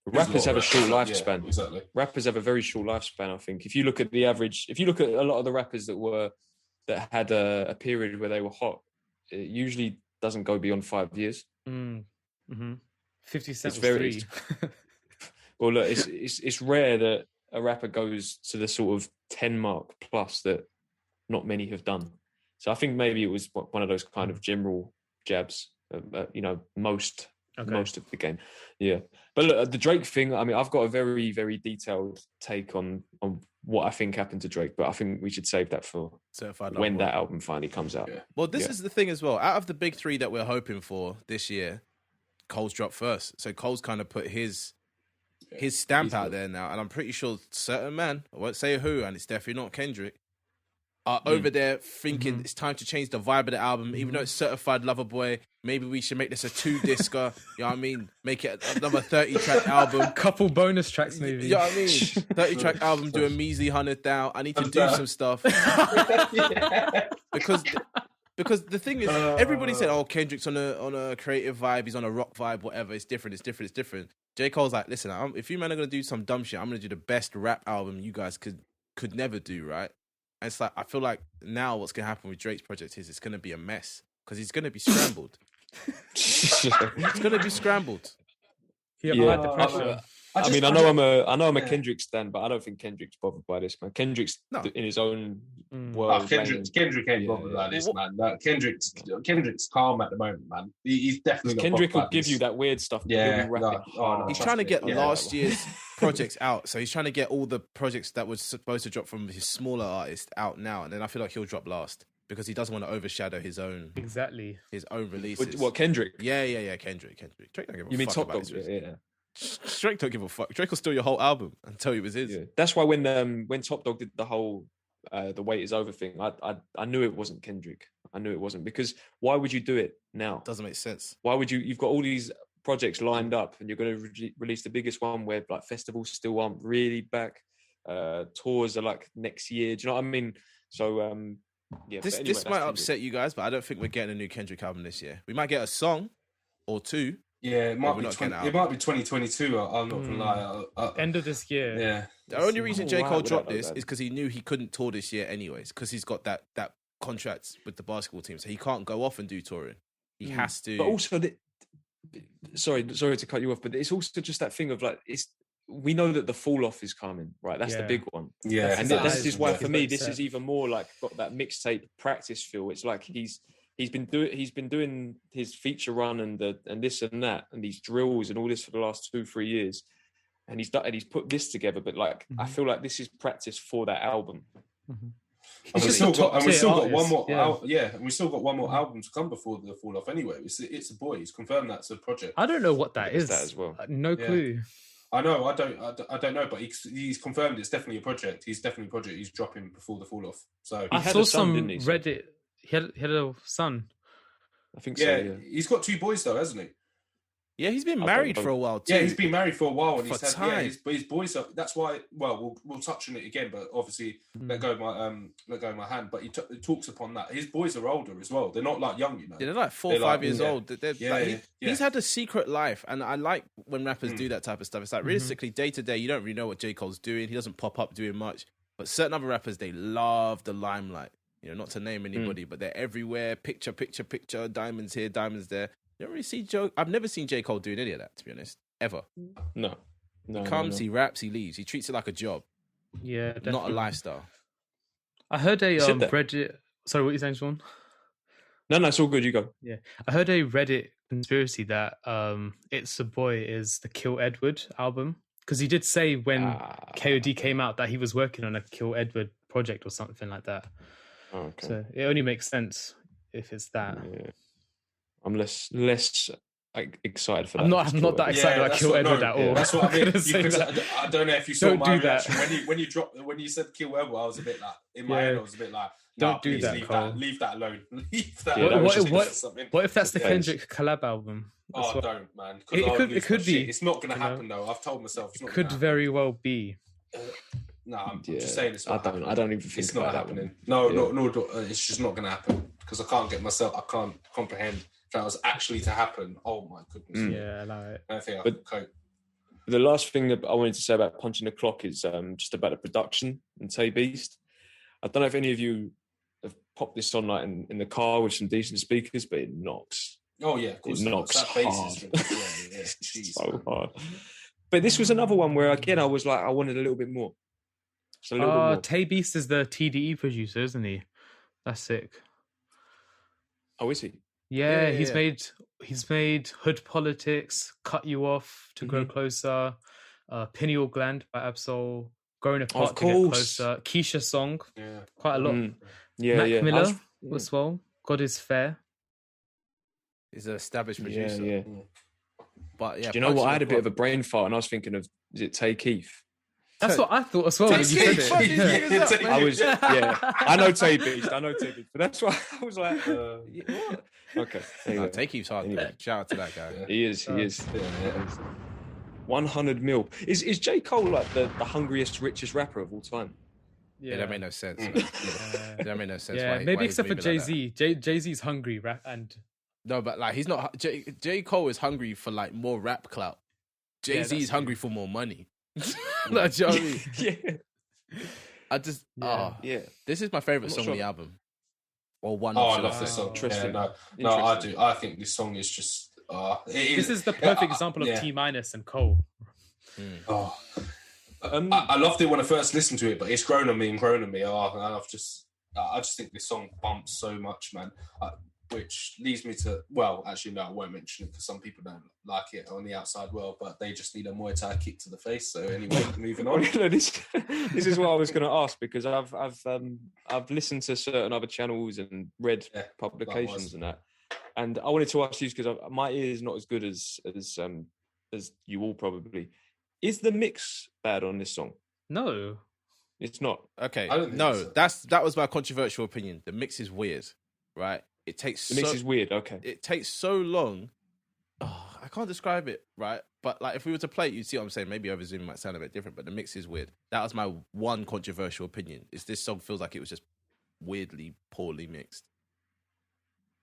Rappers have a short lifespan. Yeah, exactly. Rappers have a very short lifespan. I think if you look at the average, if you look at a lot of the rappers that had a period where they were hot, it usually doesn't go beyond 5 years. 50 Cent was very, well, look, it's rare that a rapper goes to the sort of 10 mark plus that not many have done. So I think maybe it was one of those kind of general jabs, you know, most of the game. Yeah. But look, the Drake thing, I mean, I've got a very, very detailed take on what I think happened to Drake, but I think we should save that for when that album finally comes out. Yeah. Well, this is the thing as well. Out of the big three that we're hoping for this year, Cole's dropped first. So Cole's kind of put his stamp out there now, and I'm pretty sure certain man, I won't say who, and it's definitely not Kendrick, are over there thinking it's time to change the vibe of the album, even though it's Certified Lover Boy. Maybe we should make this a 2-discer, you know what I mean? Make it another 30-track album. Couple bonus tracks, maybe. You know what I mean? 30-track album, do a measly 100 down. I need to do some stuff. Because the thing is, everybody said, "Oh, Kendrick's on a creative vibe. He's on a rock vibe. Whatever. It's different. It's different. It's different." J. Cole's like, "Listen, if you men are gonna do some dumb shit, I'm gonna do the best rap album you guys could never do, right?" And it's like, I feel like now what's gonna happen with Drake's project is it's gonna be a mess because he's gonna be scrambled. It's gonna be scrambled. He applied the pressure. I know I'm a Kendrick stan, but I don't think Kendrick's bothered by this, man. Kendrick's in his own world. Kendrick ain't bothered by this, man. Kendrick's calm at the moment, man. He's definitely. Kendrick will give you that weird stuff. Yeah, he's trying to get last year's projects out, so he's trying to get all the projects that was supposed to drop from his smaller artist out now, and then I feel like he'll drop last because he doesn't want to overshadow his own releases. What, Kendrick? Yeah, Kendrick. Drake don't give a fuck. You mean Top about Dog? Yeah. Drake don't give a fuck. Drake will steal your whole album and tell you it was his. Yeah. That's why when Top Dog did the whole the wait is over thing, I knew it wasn't Kendrick. I knew it wasn't, because why would you do it now? Doesn't make sense. Why would you? You've got all these projects lined up, and you're going to release the biggest one where like festivals still aren't really back. Tours are like next year. Do you know what I mean? So yeah. This might upset you guys, but I don't think we're getting a new Kendrick album this year. We might get a song or two. Yeah, it might be 2022. I'm not gonna lie. End of this year. Yeah. The only reason J. Cole dropped this is because he knew he couldn't tour this year anyways, because he's got that contract with the basketball team, so he can't go off and do touring. He has to. But also, sorry to cut you off, but it's also just that thing of like, we know that the fall off is coming, right? That's the big one. Yeah, and this is why for me this is even more like got that mixtape practice feel. It's like he's been doing his feature run and this and that and these drills and all this for the last 2-3 years, and he's put this together. But like, I feel like this is practice for that album. And we still got one more. And we still got one more album to come before the fall off. Anyway, it's a boy. He's confirmed that's a project. I don't know what that is. That as well. No clue. I know. I don't know. But he's confirmed it's definitely a project. He's definitely a project. He's dropping before the fall off. So I saw some Reddit. He had a son. I think so. Yeah, he's got 2 boys though, hasn't he? Yeah, he's been married for a while too. Yeah, he's been married for a while, and he's had his boys are. That's why. Well, we'll touch on it again, but obviously let go of my hand. But he talks upon that. His boys are older as well. They're not like young, you know. Yeah, they're like 4 or 5 years old. He's had a secret life, and I like when rappers do that type of stuff. It's like realistically, day to day, you don't really know what J. Cole's doing. He doesn't pop up doing much. But certain other rappers, they love the limelight. You know, not to name anybody, but they're everywhere. Picture, diamonds here, diamonds there. You don't really see I've never seen J. Cole doing any of that, to be honest, ever. No. He comes, he raps, he leaves. He treats it like a job. Yeah, definitely. Not a lifestyle. I heard a Reddit. Sorry, what are you saying, Sean? No, it's all good. You go. Yeah, I heard a Reddit conspiracy that "It's a Boy" is the Kill Edward album, because he did say when KOD came out that he was working on a Kill Edward project or something like that. Okay. So it only makes sense if it's that. Yeah. I'm less like excited for that. I'm not that excited about Kill Edward at all. That's what I mean. That. I don't know if you saw Don't my do that. reaction when you said Kill Edward. I was a bit like in my head. I was a bit like, don't do that. Leave that alone. Leave that. What if that's the Kendrick collab album? Don't, man. It could be. It's not going to happen though. I've told myself it's not. It could very well be. No, I'm just saying it's. I don't even think it's not happening. No, it's just not going to happen because I can't comprehend if that was actually to happen. Oh my goodness. Yeah, I know it. I don't think I can cope. The last thing that I wanted to say about Punching the Clock is just about the production and Tay Beast. I don't know if any of you have popped this on like in the car with some decent speakers, but it knocks. Oh yeah, of course. It knocks hard. Jeez, so hard. But this was another one where again I was like, I wanted a little bit more. Bit more. Tay Beast is the TDE producer, isn't he? That's sick. Oh, is he? Yeah, he's made Hood Politics, Cut You Off, To Grow Closer, Pineal Gland by Absol, Growing Apart to Get Closer, Keisha Song, quite a lot. Mac Miller as well. God is Fair. He's an established producer. Yeah. But yeah, do you know what? I had a bit of a brain fart, and I was thinking of, is it Tay Keith? That's what I thought as well when you said it. I was, I know Tay Beast, but that's why I was like, what? Okay. Tay Keith's hard. Anyway. Shout out to that guy. Yeah. He is. 100 mil. Is J. Cole like the hungriest, richest rapper of all time? Yeah, that made no sense. That made no sense. Yeah, maybe except for Jay-Z. Jay-Z's hungry rap and... No, but like he's not. J. Cole is hungry for like more rap clout. Jay-Z is hungry for more money. Like, do you know what I mean? Yeah. I just This is my favorite song on the album. Or one. I love this song. Interesting. No, I do. I think this song is just. This is the perfect example of T- and Cole. Oh, I loved it when I first listened to it, but it's grown on me. I just think this song bumps so much, man. Which leads me to, well, actually, no, I won't mention it because some people don't like it on the outside world, but they just need a Muay Thai kick to the face. So anyway, moving on. This is what I was going to ask, because I've listened to certain other channels and read publications and that, and I wanted to ask you because my ear is not as good as you all probably. Is the mix bad on this song? No, it's not. Okay, no, that was my controversial opinion. The mix is weird, right? The mix is weird. Okay, it takes so long. Oh, I can't describe it, right? But like, if we were to play it, you'd see what I'm saying. Maybe over Zoom it might sound a bit different, but the mix is weird. That was my one controversial opinion. Is this song feels like it was just weirdly poorly mixed.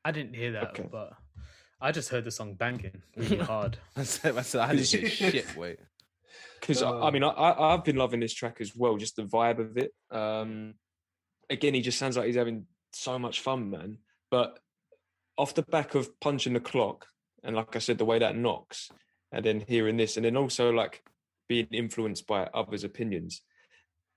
I didn't hear that, but I just heard the song banging really hard. I didn't hear shit. Wait, because I mean, I've been loving this track as well. Just the vibe of it. Again, he just sounds like he's having so much fun, man. But off the back of Punching the Clock, and like I said, the way that knocks, and then hearing this, and then also like being influenced by others' opinions,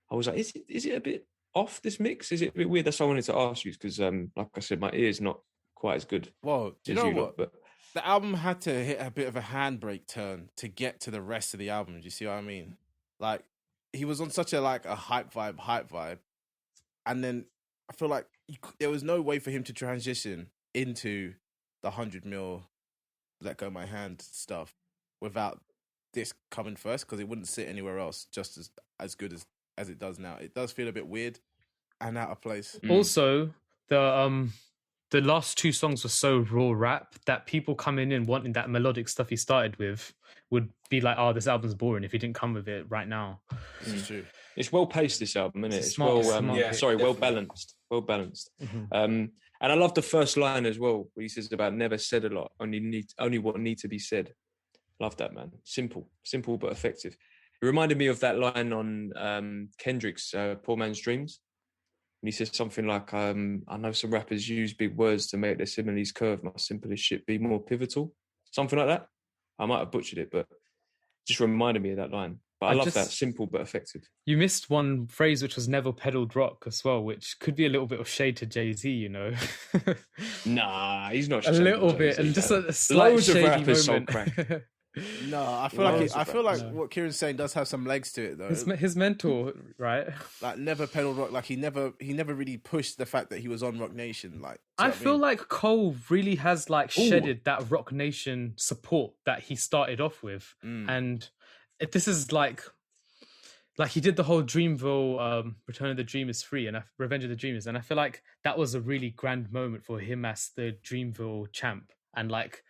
I was like, is it a bit off, this mix? Is it a bit weird? That's what I wanted to ask you, because like I said, my ear's not quite as good. Well, do you know what? But the album had to hit a bit of a handbrake turn to get to the rest of the album. Do you see what I mean? Like, he was on such a hype vibe, and then I feel like there was no way for him to transition into the 100 mil Let Go My Hand stuff without this coming first, because it wouldn't sit anywhere else just as good as it does now. It does feel a bit weird and out of place. Also, the last two songs were so raw rap that people coming in wanting that melodic stuff he started with would be like, oh, this album's boring if he didn't come with it right now. This is true. It's well paced, this album, isn't it? It's well balanced. Well balanced. And I love the first line as well, where he says about never said a lot, only what need to be said. Love that, man. Simple but effective. It reminded me of that line on Kendrick's Poor Man's Dreams. And he says something like, I know some rappers use big words to make their similes curve. My simplest shit be more pivotal. Something like that. I might have butchered it, but just reminded me of that line. But I love that, simple but effective. You missed one phrase, which was never pedalled rock as well, which could be a little bit of shade to Jay-Z, you know. Nah, he's not a little bit, and just a slight loads of shady rappers moment. sold crack. No, I feel like what Kieran's saying does have some legs to it though. His mentor, right? Like never pedal rock. Like he never really pushed the fact that he was on Rock Nation. Like I feel like Cole really has like shedded that Rock Nation support that he started off with, and this is like he did the whole Dreamville, Return of the Dreamers 3 and Revenge of the Dreamers, and I feel like that was a really grand moment for him as the Dreamville champ, and like.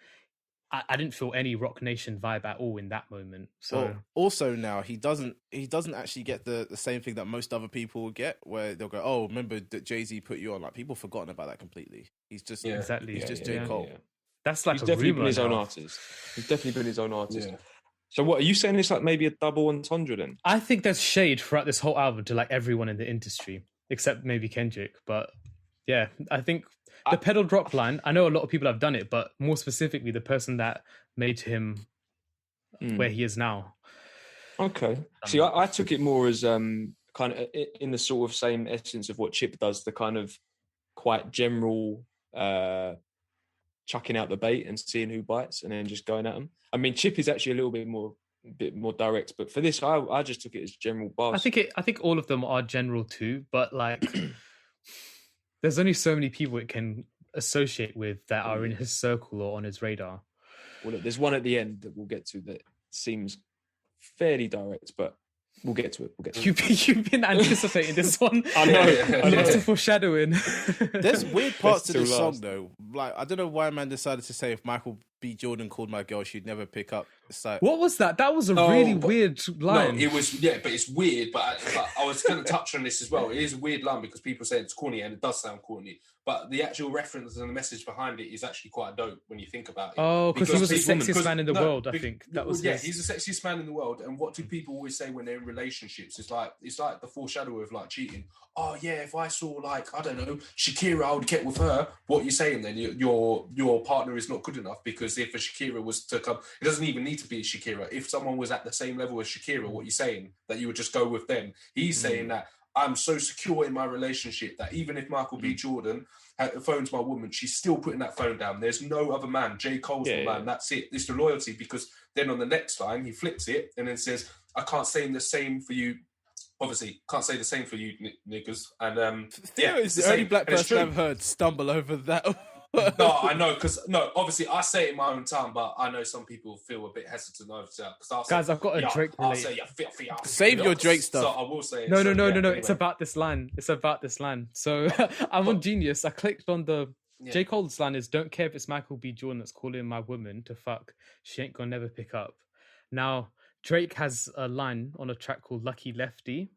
I didn't feel any Rock Nation vibe at all in that moment. So also now he doesn't actually get the same thing that most other people will get, where they'll go, "Oh, remember that Jay-Z put you on?" Like people forgotten about that completely. He's just exactly. He's just J. Cole. Yeah. That's like he's definitely been his own artist. He's definitely been his own artist. Yeah. So what are you saying? It's like maybe a double entendre then? I think there's shade throughout this whole album to like everyone in the industry, except maybe Kendrick. But yeah, I think. The pedal drop line, I know a lot of people have done it, but more specifically, the person that made him where he is now. Okay. See, I took it more as kind of in the sort of same essence of what Chip does, the kind of quite general chucking out the bait and seeing who bites and then just going at them. I mean, Chip is actually a little bit more direct, but for this, I just took it as general bars. I think all of them are general too, but like... There's only so many people it can associate with that are in his circle or on his radar. Well, look, there's one at the end that we'll get to that seems fairly direct, but we'll get to it. You've been anticipating this one. I know. Lots of foreshadowing. There's weird parts to this song though. Like I don't know why man decided to say if Michael B. Jordan called my girl, she'd never pick up. It's like, what was that? That was a really weird line. No, it was but it's weird. But I was going to touch on this as well. It is a weird line because people say it's corny and it does sound corny. But the actual reference and the message behind it is actually quite dope when you think about it. Oh, because he was the sexiest man in the world, I think. That was he's the sexiest man in the world. And what do people always say when they're in relationships? It's like the foreshadow of like cheating. Oh yeah, if I saw like, I don't know, Shakira, I would get with her. What are you saying then? Your partner is not good enough because if a Shakira was to come, it doesn't even need to be Shakira. If someone was at the same level as Shakira, what are you saying? That you would just go with them. He's saying that I'm so secure in my relationship that even if Michael B. Jordan phones my woman, she's still putting that phone down. There's no other man. J. Cole's the man. That's it. It's the loyalty. Because then on the next line, he flips it and then says, I can't say the same for you. Obviously, can't say the same for you, niggas. And Theo is the only black person I've heard stumble over that. No, I know, obviously I say it in my own time, but I know some people feel a bit hesitant over that. Guys, I've got a Drake I'll say, filthy ass. Save your Drake stuff. So I will say it. No. Anyway. It's about this line. So I'm on Genius. I clicked on the J. Cole's line is, don't care if it's Michael B. Jordan that's calling my woman to fuck. She ain't gonna never pick up. Now, Drake has a line on a track called Lucky Lefty,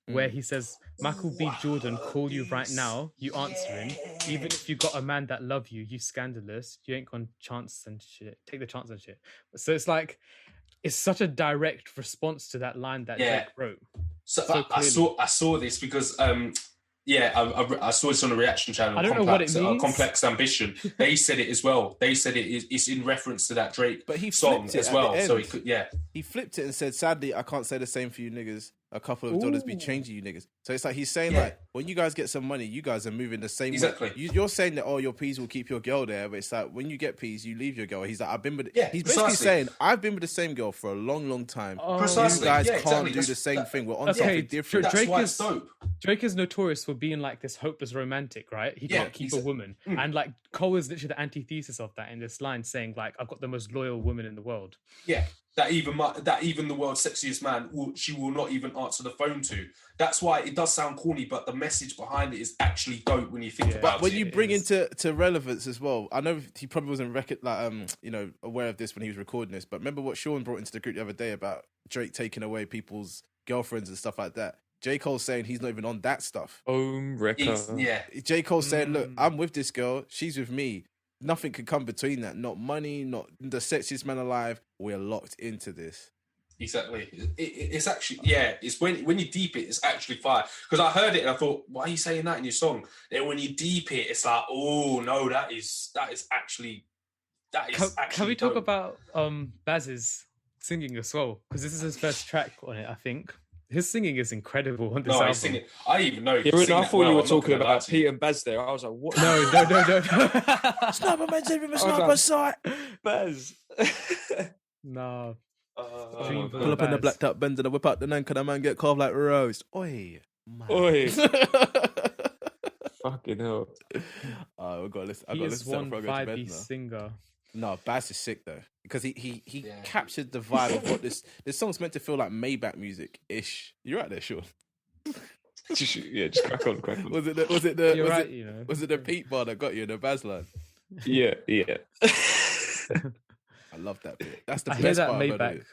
where he says, Michael B. Jordan call you right now, you answering. Even if you got a man that love you, you scandalous. You ain't gonna chance and shit. Take the chance and shit. So it's like, it's such a direct response to that line that Drake wrote. So I saw this because I saw this on a reaction channel. I don't know what it means. Complex Ambition. They said it as well. They said it's in reference to that Drake song as well. So he flipped it and said, sadly, I can't say the same for you niggas. A couple of dollars be changing you niggas. So it's like he's saying like, when you guys get some money, you guys are moving the same way. You're saying that, your peas will keep your girl there, but it's like when you get peas, you leave your girl. He's like, I've been with he's basically saying, I've been with the same girl for a long, long time. Precisely. You guys can't do the same thing. We're on something different. Drake is notorious for being like this hopeless romantic, right? He can't keep a woman. And like Cole is literally the antithesis of that in this line, saying like, I've got the most loyal woman in the world. Yeah. That even the world's sexiest man, she will not even answer the phone to. That's why it does sound corny, but the message behind it is actually dope when you think about it. But when you bring into relevance as well, I know he probably wasn't aware of this when he was recording this, but remember what Sean brought into the group the other day about Drake taking away people's girlfriends and stuff like that. J. Cole's saying he's not even on that stuff. J. Cole saying, look, I'm with this girl, she's with me. Nothing can come between that. Not money, not the sexiest man alive. We're locked into this. Exactly. It's actually, it's when you deep it, it's actually fire. Because I heard it and I thought, why are you saying that in your song? Then when you deep it, it's like, oh no, that is actually Can we talk about Baz's singing as well, because this is his first track on it, I think. His singing is incredible on this No, album. he's singing. I even know. Yeah, I thought you were talking about Pete and Baz there. I was like, what? No. Sniper man's in with a sniper sight. Baz. No. Pull up in the blacked out Benz and I whip out the nank and the man get carved like roast. Oi, man. Oi. Fucking hell. We've got to listen. He is one vibey singer. No, Baz is sick though, because he captured the vibe of what this song's meant to feel like Maybach music ish. You're right there, Sean. just crack on. Was it the Pete bar that got you in the Baz line? Yeah. I love that bit. That's the I best hear that part Maybach. about it.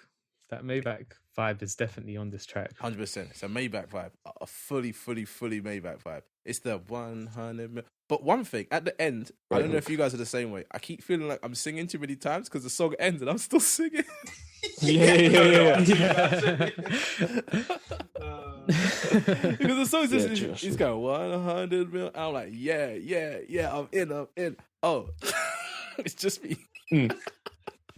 That Maybach vibe is definitely on this track. 100%. It's a Maybach vibe, a fully Maybach vibe. It's the 100 mil. But one thing, at the end, I don't know if you guys are the same way. I keep feeling like I'm singing too many times because the song ends and I'm still singing. Yeah. Because the song's just, he's going 100 mil. I'm like, yeah, I'm in. Oh, it's just me.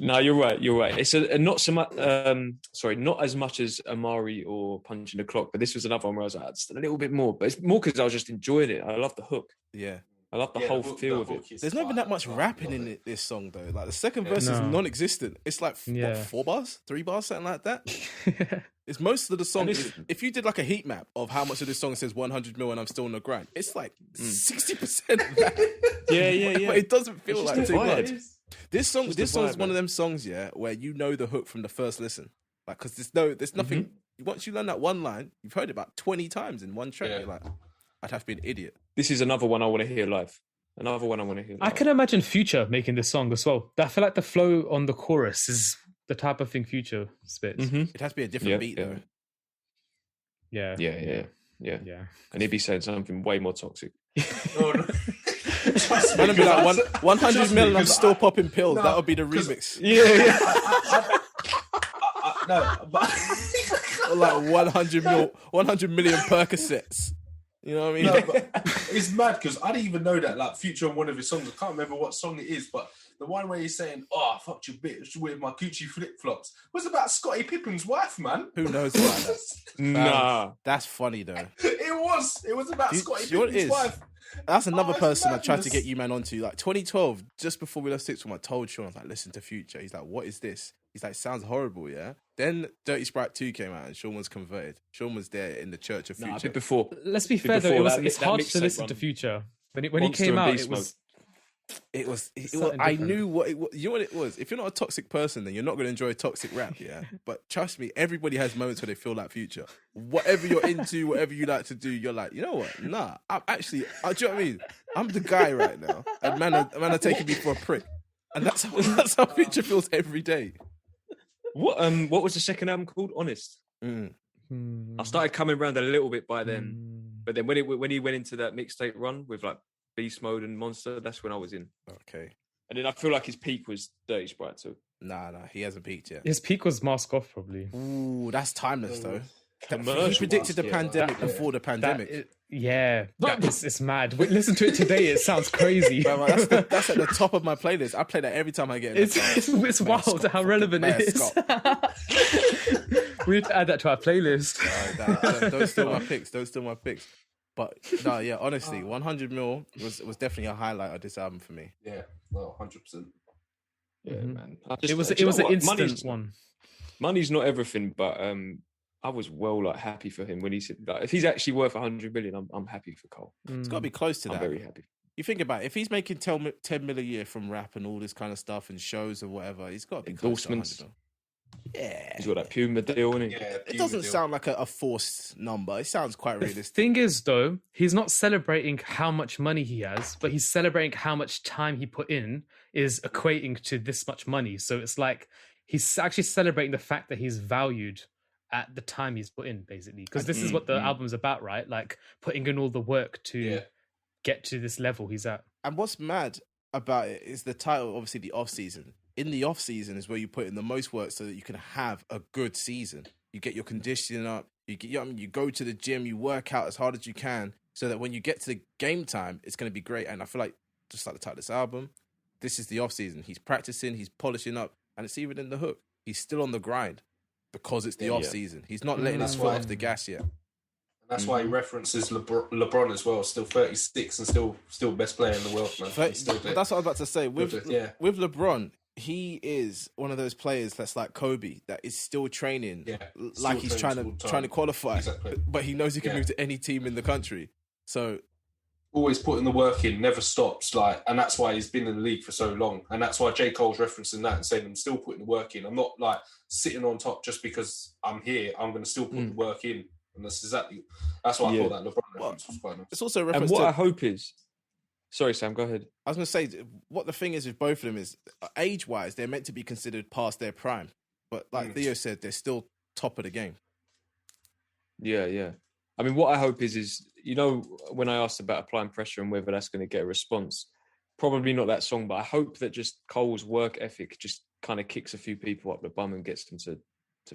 No, you're right. It's not so much. Not as much as Amari or Punching the Clock, but this was another one where I was like, just a little bit more. But it's more because I was just enjoying it. I love the hook. Yeah, I love the whole feel of it. There's not even that much rapping in this song though. Like the second verse is non-existent. It's like what, 4 bars, 3 bars, something like that. It's most of the song. If you did like a heat map of how much of this song says 100 mil and I'm still on the grind, it's like 60% of that. Yeah. But it doesn't feel like too much. This song is one of them songs, where you know the hook from the first listen. Like, because there's nothing. Mm-hmm. Once you learn that one line, you've heard it about 20 times in one track. You're like, I'd have to be an idiot. This is another one I want to hear live. I can imagine Future making this song as well. I feel like the flow on the chorus is the type of thing Future spits. Mm-hmm. It has to be a different beat, though. Yeah. And he'd be saying something way more toxic. Oh, no. Man, be like 100 mil and I'm still popping pills. That would be the remix. Yeah. No, but or like 100 million Percocets. You know what I mean? No, but it's mad because I didn't even know that. Like Future on one of his songs, I can't remember what song it is, but the one where he's saying, "Oh, I fucked your bitch with my Gucci flip flops," was about Scottie Pippen's wife, man. Who knows about that? Nah, that's funny though. It was about Scottie Pippen's wife. That's another person I tried to get you man onto. Like 2012, just before we left sixth form, I told Sean, I was like, listen to Future. He's like, what is this? He's like, sounds horrible, yeah? Then Dirty Sprite 2 came out and Sean was converted. Sean was there in the Church of Future. A bit before. Let's be fair though, it's hard to listen to Future. When he came out, it was I knew what it was. You know what it was? If you're not a toxic person, then you're not going to enjoy toxic rap, yeah? But trust me, everybody has moments where they feel like Future. Whatever you're into, whatever you like to do, you're like, you know what? Nah, I'm actually, do you know what I mean? I'm the guy right now. And man are taking me for a prick. And that's how Future feels every day. What was the second album called? Honest. Mm. I started coming around a little bit by then. But then when he went into that mixtape run with like Beast Mode and Monster, that's when I was in. Okay. And then I feel like his peak was Dirty Sprite too. Nah, he hasn't peaked yet. His peak was Mask Off, probably. Ooh, that's timeless though. He predicted the pandemic before the pandemic. It's mad. Listen to it today; it sounds crazy. That's at the top of my playlist. I play that every time I get in. It's wild how relevant it is. We need to add that to our playlist. Don't steal my picks. But no, yeah, honestly, 100 mil was definitely a highlight of this album for me. Yeah, well, 100%. Yeah, man. It was an instant one. Money's not everything, but I was happy for him when he said that if he's actually worth 100 million, I'm happy for Cole. It's got to be close to that. I'm very happy. You think about it, if he's making 10 mil a year from rap and all this kind of stuff and shows or whatever, he's got to be endorsements. Close to 100 mil. Yeah, he's got that Puma deal, isn't he? Yeah, it doesn't sound like a forced number. It sounds quite realistic. The thing is, though, he's not celebrating how much money he has, but he's celebrating how much time he put in is equating to this much money. So it's like he's actually celebrating the fact that he's valued at the time he's put in, basically. Because this is what the album's about, right? Like putting in all the work to get to this level he's at. And what's mad about it is the title, obviously, the off season. In the off season is where you put in the most work so that you can have a good season. You get your conditioning up. You go to the gym. You work out as hard as you can so that when you get to the game time, it's going to be great. And I feel like just like the title of this album, this is the off season. He's practicing. He's polishing up, and it's even in the hook. He's still on the grind because it's the off season. He's not letting his foot off the gas yet. That's why he references LeBron as well. Still 36 and still best player in the world, man. That's what I was about to say. With LeBron, he is one of those players that's like Kobe, that is still training, like he's trying to qualify, but he knows he can move to any team in the country. So always putting the work in, never stops. And that's why he's been in the league for so long. And that's why J. Cole's referencing that and saying, I'm still putting the work in. I'm not like sitting on top just because I'm here. I'm going to still put the work in. And that's why I thought that LeBron reference was quite nice. It's also a reference. And what I hope is, sorry, Sam, go ahead. I was going to say, what the thing is with both of them is, age-wise, they're meant to be considered past their prime. But like Theo said, they're still top of the game. Yeah. I mean, what I hope is, when I asked about applying pressure and whether that's going to get a response, probably not that song, but I hope that just Cole's work ethic just kind of kicks a few people up the bum and gets them to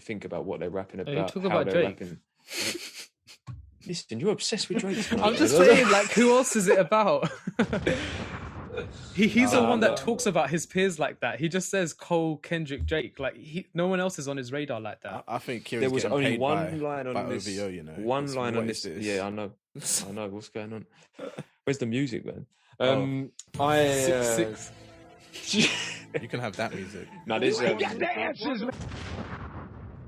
think about what they're rapping about, how they're rapping. Listen, you're obsessed with Drake. I'm just saying, like, who else is it about? He's the one that talks about his peers like that. He just says Cole, Kendrick, Drake. Like, no one else is on his radar like that. I think there was only one line on this. OVO, one line on this. Yeah, I know. What's going on. Where's the music, man? 6 You can have that music. No,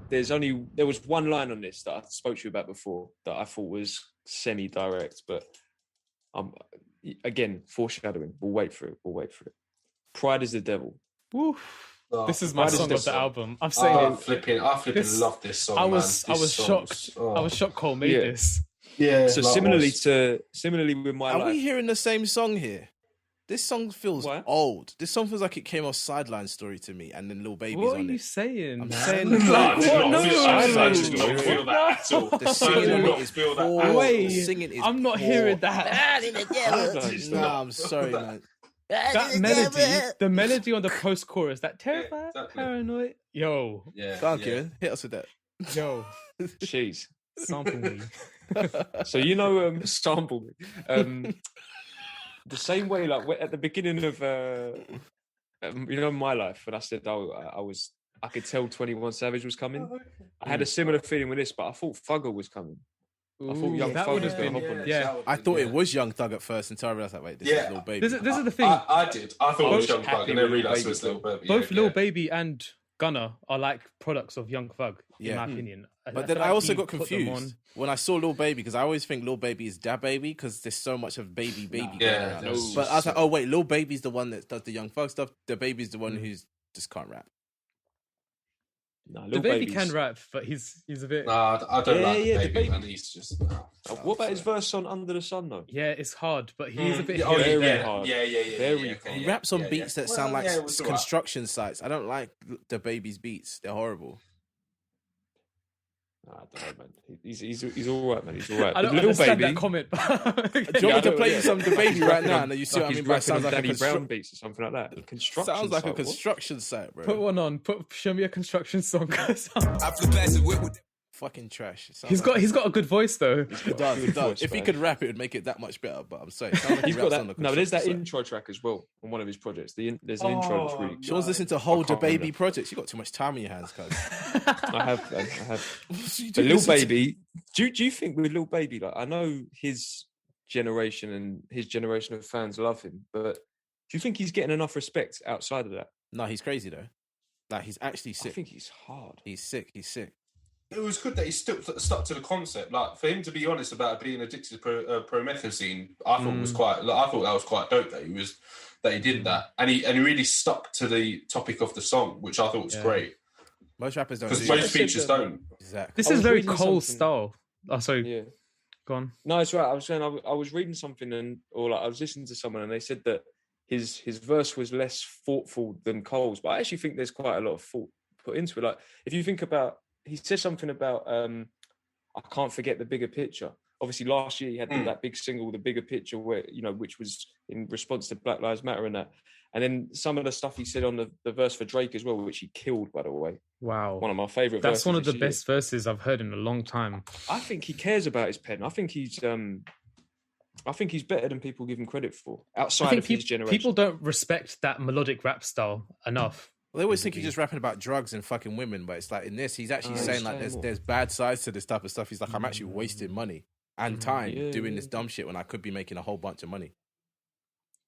there was one line on this that I spoke to you about before that I thought was semi-direct, but again, foreshadowing. We'll wait for it. Pride is the devil. Woo. This is my song of the album. I'm saying I flipping love this song. I was shocked. I was shocked Cole made this. Yeah. So similarly with my life. Are we hearing the same song here? This song feels old. This song feels like it came off Sideline Story to me, and then Lil Baby's on it. What are you saying? I'm saying I did not feel that at all. The singing is poor. Wait, the singing is I'm not poor. hearing that. Nah, I'm sorry, man. That melody, the melody on the post-chorus, that terrified, paranoid. Yo. Yeah. Go on, Kieran. Hit us with that. Yo. Jeez. Sample me. So, sample me. The same way, like at the beginning of, my life, when I said I could tell 21 Savage was coming. I had a similar feeling with this, but I thought Thugger was coming. I thought Young Thug was going to hop on this. Yeah, I thought it was Young Thug at first until I realised, like, wait, this is Lil Baby. This is the thing. I did. I thought it was Young Thug, and then realised it was Lil Baby. Both Lil Baby and Gunna are like products of Young Thug, in my opinion. But then I also got confused when I saw Lil Baby, because I always think Lil Baby is Da Baby because there's so much of baby going around. But I was like, oh wait, Lil Baby's the one that does the Young Thug stuff. Da Baby's the one who's just can't rap. Nah, the Baby can rap, but he's a bit. Nah, I don't like the Baby, man. He's just. What about his verse on Under the Sun, though? Yeah, it's hard, but he's a bit. Very hard. Yeah. He raps on beats that sound like construction sites. I don't like the Baby's beats. They're horrible. I don't know, man. He's all right, man. He's all right. I don't understand that comment. Do you want me to play you some The Baby right now? And you see what I mean? By sounds like Danny Brown beats or something like that. Construction sounds like a construction site, bro. Put one on. Show me a construction song. Fucking trash. He's got a good voice though. It does. If he could rap, it would make it that much better. But I'm saying he's got that. No, there's that intro track as well on one of his projects. There's an intro that's really. Sean's listening to whole The Baby projects. You got too much time in your hands, cuz. I have. But Lil Baby, do you think with Lil Baby, like, I know his generation and his generation of fans love him, but do you think he's getting enough respect outside of that? No, he's crazy though. Like, he's actually sick. I think he's hard. He's sick. It was good that he stuck to the concept. Like, for him to be honest about being addicted to promethazine, I thought was quite. I thought that was quite dope that he did that, and he really stuck to the topic of the song, which I thought was great. Most rappers don't. Because most features don't. Exactly. This is very Cole style. Oh, sorry. Yeah. Go on. No, it's right. I was saying I was reading something I was listening to someone and they said that his verse was less thoughtful than Cole's, but I actually think there's quite a lot of thought put into it. Like, if you think about. He says something about, I can't forget the bigger picture. Obviously, last year he had that big single, The Bigger Picture, where which was in response to Black Lives Matter and that. And then some of the stuff he said on the verse for Drake as well, which he killed, by the way. Wow. One of my favourite verses. That's one of the best verses I've heard in a long time. I think he cares about his pen. I think he's better than people give him credit for, outside of his generation. People don't respect that melodic rap style enough. Well, they always think he's just rapping about drugs and fucking women, but it's like in this, he's actually saying like there's bad sides to this type of stuff. He's like, I'm actually wasting money and time doing this dumb shit when I could be making a whole bunch of money.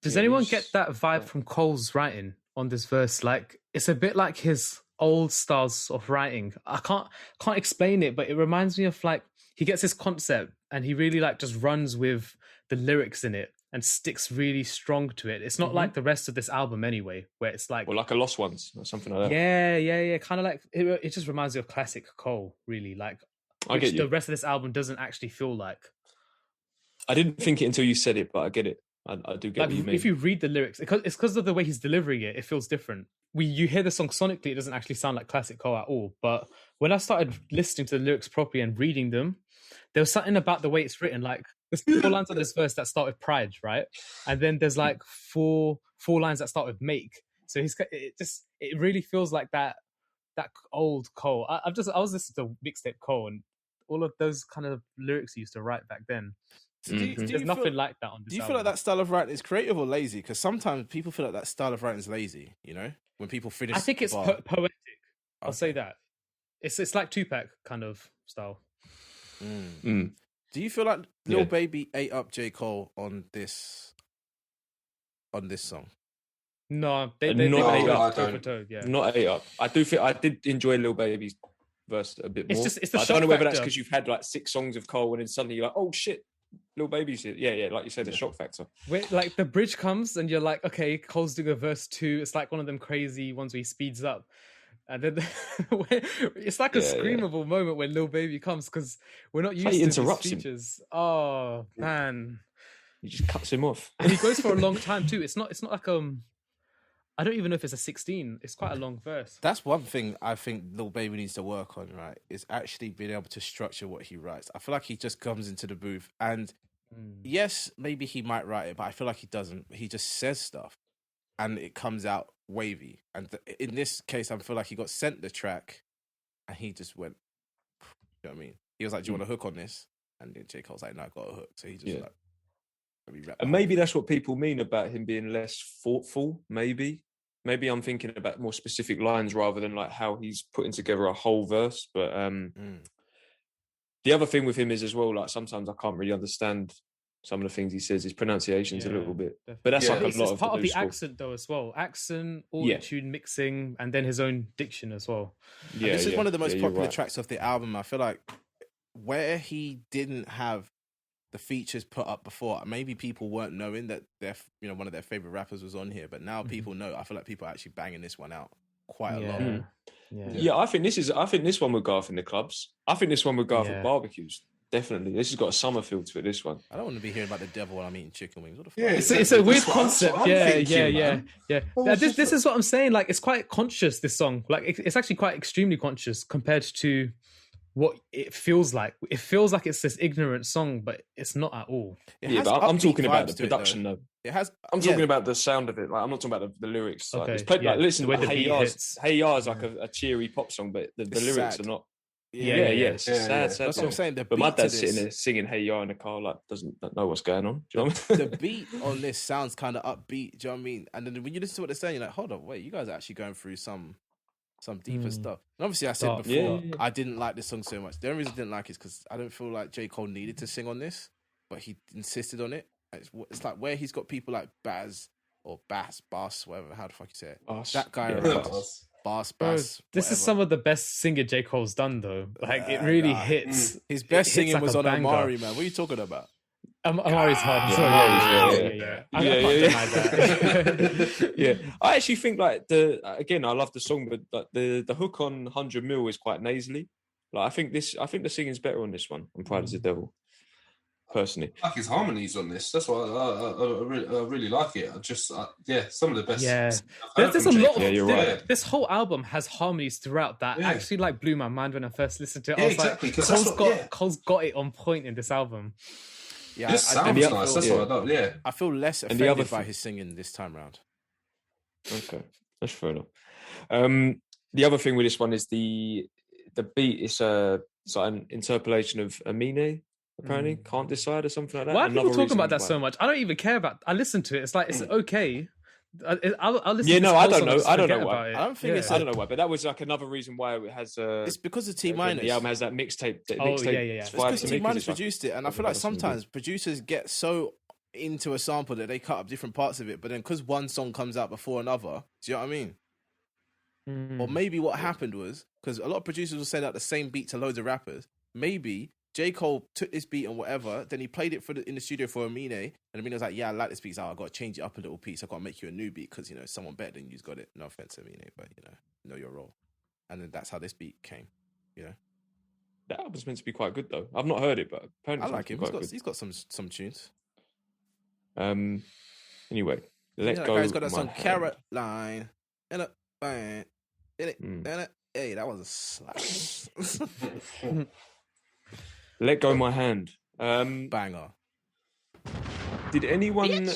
Does anyone get that vibe from Cole's writing on this verse? Like, it's a bit like his old styles of writing. I can't explain it, but it reminds me of like he gets this concept and he really like just runs with the lyrics in it and sticks really strong to it. It's not like the rest of this album anyway, where it's like... Or like a Lost Ones or something like that. Yeah. Kind of like... It just reminds me of classic Cole, really. Like, I get you. The rest of this album doesn't actually feel like. I didn't think it until you said it, but I get it. I do get like, what you mean. If you read the lyrics, it's because of the way he's delivering it, it feels different. You hear the song sonically, it doesn't actually sound like classic Cole at all. But when I started listening to the lyrics properly and reading them, there was something about the way it's written. Like, there's 4 lines on this verse that start with pride, right? And then there's like four lines that start with make. So it really feels like that old Cole. I was listening to mixtape Cole, and all of those kind of lyrics he used to write back then. So there's nothing like that on this. Do you album. feel like that style of writing is creative or lazy? Because sometimes people feel like that style of writing is lazy. You know, when people finish. I think it's poetic. I'll say that. It's like Tupac kind of style. Do you feel like Lil Baby ate up J. Cole on this song? No, they not ate up I toe don't. for toe. Yeah, Not ate up. I do feel I did enjoy Lil Baby's verse a bit more. It's the I shock don't know whether that's factor. because you've had like 6 songs of Cole and then suddenly you're like, oh shit, Lil Baby's here. Yeah, like you said, the shock factor. Where, like the bridge comes and you're like, okay, Cole's doing a verse 2. It's like one of them crazy ones where he speeds up. And then it's like a screamable moment when Lil Baby comes because we're not used to these features. Oh man, He just cuts him off, and he goes for a long time too. It's not like I don't even know if it's a 16. It's quite a long verse. That's one thing I think Lil Baby needs to work on, right? Is actually being able to structure what he writes. I feel like he just comes into the booth and yes, maybe he might write it, but I feel like he doesn't. He just says stuff and it comes out wavy. And in this case, I feel like he got sent the track and he just went, you know what I mean? He was like, do you want a hook on this? And then J. Cole's like, no, I got a hook. So he just like, let me rap. And maybe that's what people mean about him being less thoughtful, maybe. Maybe I'm thinking about more specific lines rather than like how he's putting together a whole verse. But the other thing with him is as well, like sometimes I can't really understand some of the things he says. His pronunciation's a little bit, but that's like a lot it's part of the school. accent though as well. Accent, auto-tune mixing, and then his own diction as well. Yeah, this is one of the most popular tracks of the album. I feel like where he didn't have the features put up before, maybe people weren't knowing that one of their favorite rappers was on here, but now people know. I feel like people are actually banging this one out quite a lot. Yeah, I think this one would go off in the clubs. I think this one would go off at barbecues. Definitely, this has got a summer feel to it. This one. I don't want to be hearing about the devil while I'm eating chicken wings. What the fuck? Yeah, it's a weird concept. Yeah. Oh, This is what I'm saying. Like, it's quite conscious. This song, like, it's actually quite extremely conscious compared to what it feels like. It feels like it's this ignorant song, but it's not at all. But I'm talking about the production though. It has. I'm talking about the sound of it. Like, I'm not talking about the lyrics. Like, it's played, like, listen, the Hey beat Ya's. Hey Ya's like a cheery pop song, but the lyrics sad. are not. It's sad. That's what I'm saying. But my dad's sitting there singing "Hey Ya" in the car, like doesn't know what's going on. Do you know what I mean? The beat on this sounds kind of upbeat. Do you know what I mean? And then when you listen to what they're saying, you're like, hold on, wait, you guys are actually going through some deeper stuff. And obviously, I said before, I didn't like this song so much. The only reason I didn't like it is because I don't feel like J. Cole needed to sing on this, but he insisted on it. It's like where he's got people like Baz or Bass, whatever, how the fuck you say it. That guy around. Bass. This is some of the best singing J. Cole's done, though. Like, it really hits. His best singing like was a on banger. Amari, man. What are you talking about? Amari's hard. I I actually think like I love the song, but like the hook on 100 Mil is quite nasally. Like I think the singing's better on this one. I'm Proud as the Devil. Personally, I like his harmonies on this. That's why I really like it. Some of the best. Yeah, I've heard there's a from lot J. of Cole. this whole album has harmonies throughout that actually like blew my mind when I first listened to it. I was exactly, like, Cole's got it on point in this album. Yeah, this sounds nice. That's what I love. Yeah, I feel less offended by his singing this time round. Okay, that's fair enough. The other thing with this one is the beat is an interpolation of Amine. Apparently, Can't Decide or something like that. Why are people talking about that so much? I don't even care about. I listen to it. It's like it's okay, I'll listen. Yeah, to no, this I whole don't song know. and just I don't know forget why. about it. I don't think it's. I don't know why, but that was like another reason why it has a. It's because of T The minus. album has that mixtape. Yeah. It's It's because T minus like, produced it, and I feel like sometimes producers get so into a sample that they cut up different parts of it, but then because one song comes out before another, do you know what I mean? Or maybe what happened was, because a lot of producers will send out the same beat to loads of rappers, maybe J. Cole took this beat and whatever, then he played it in the studio for Amine, and Amine was like, yeah, I like this beat, so I got to change it up a little piece, I got to make you a new beat, because, someone better than you's got it. No offense, Amine, but, know your role. And then that's how this beat came, That album's meant to be quite good, though. I've not heard it, but apparently I like him. He's got some tunes. Anyway, let go. Guy's got that my song, hand. Carrot Line, and a bang. Hey, that was a slap. Let go my hand. Banger. Did anyone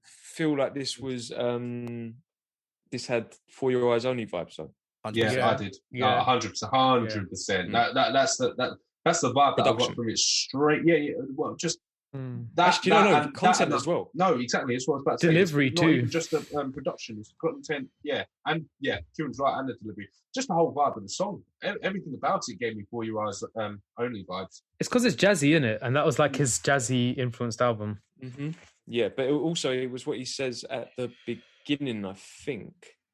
feel like this was this had For Your Eyes Only vibes though? Yeah, I did. Yeah. 100%. That's the vibe that I got from it straight. Yeah. Well, just that content as well. No, exactly. It's what I was about to Delivery say. It's too. Not even just the production. It's content. Yeah, and Kieran's right, and the delivery. Just the whole vibe of the song. Everything about it gave me For Your Eyes Only vibes. It's because it's jazzy, isn't it? And that was like his jazzy influenced album. Mm-hmm. Yeah, but it was what he says at the beginning. I think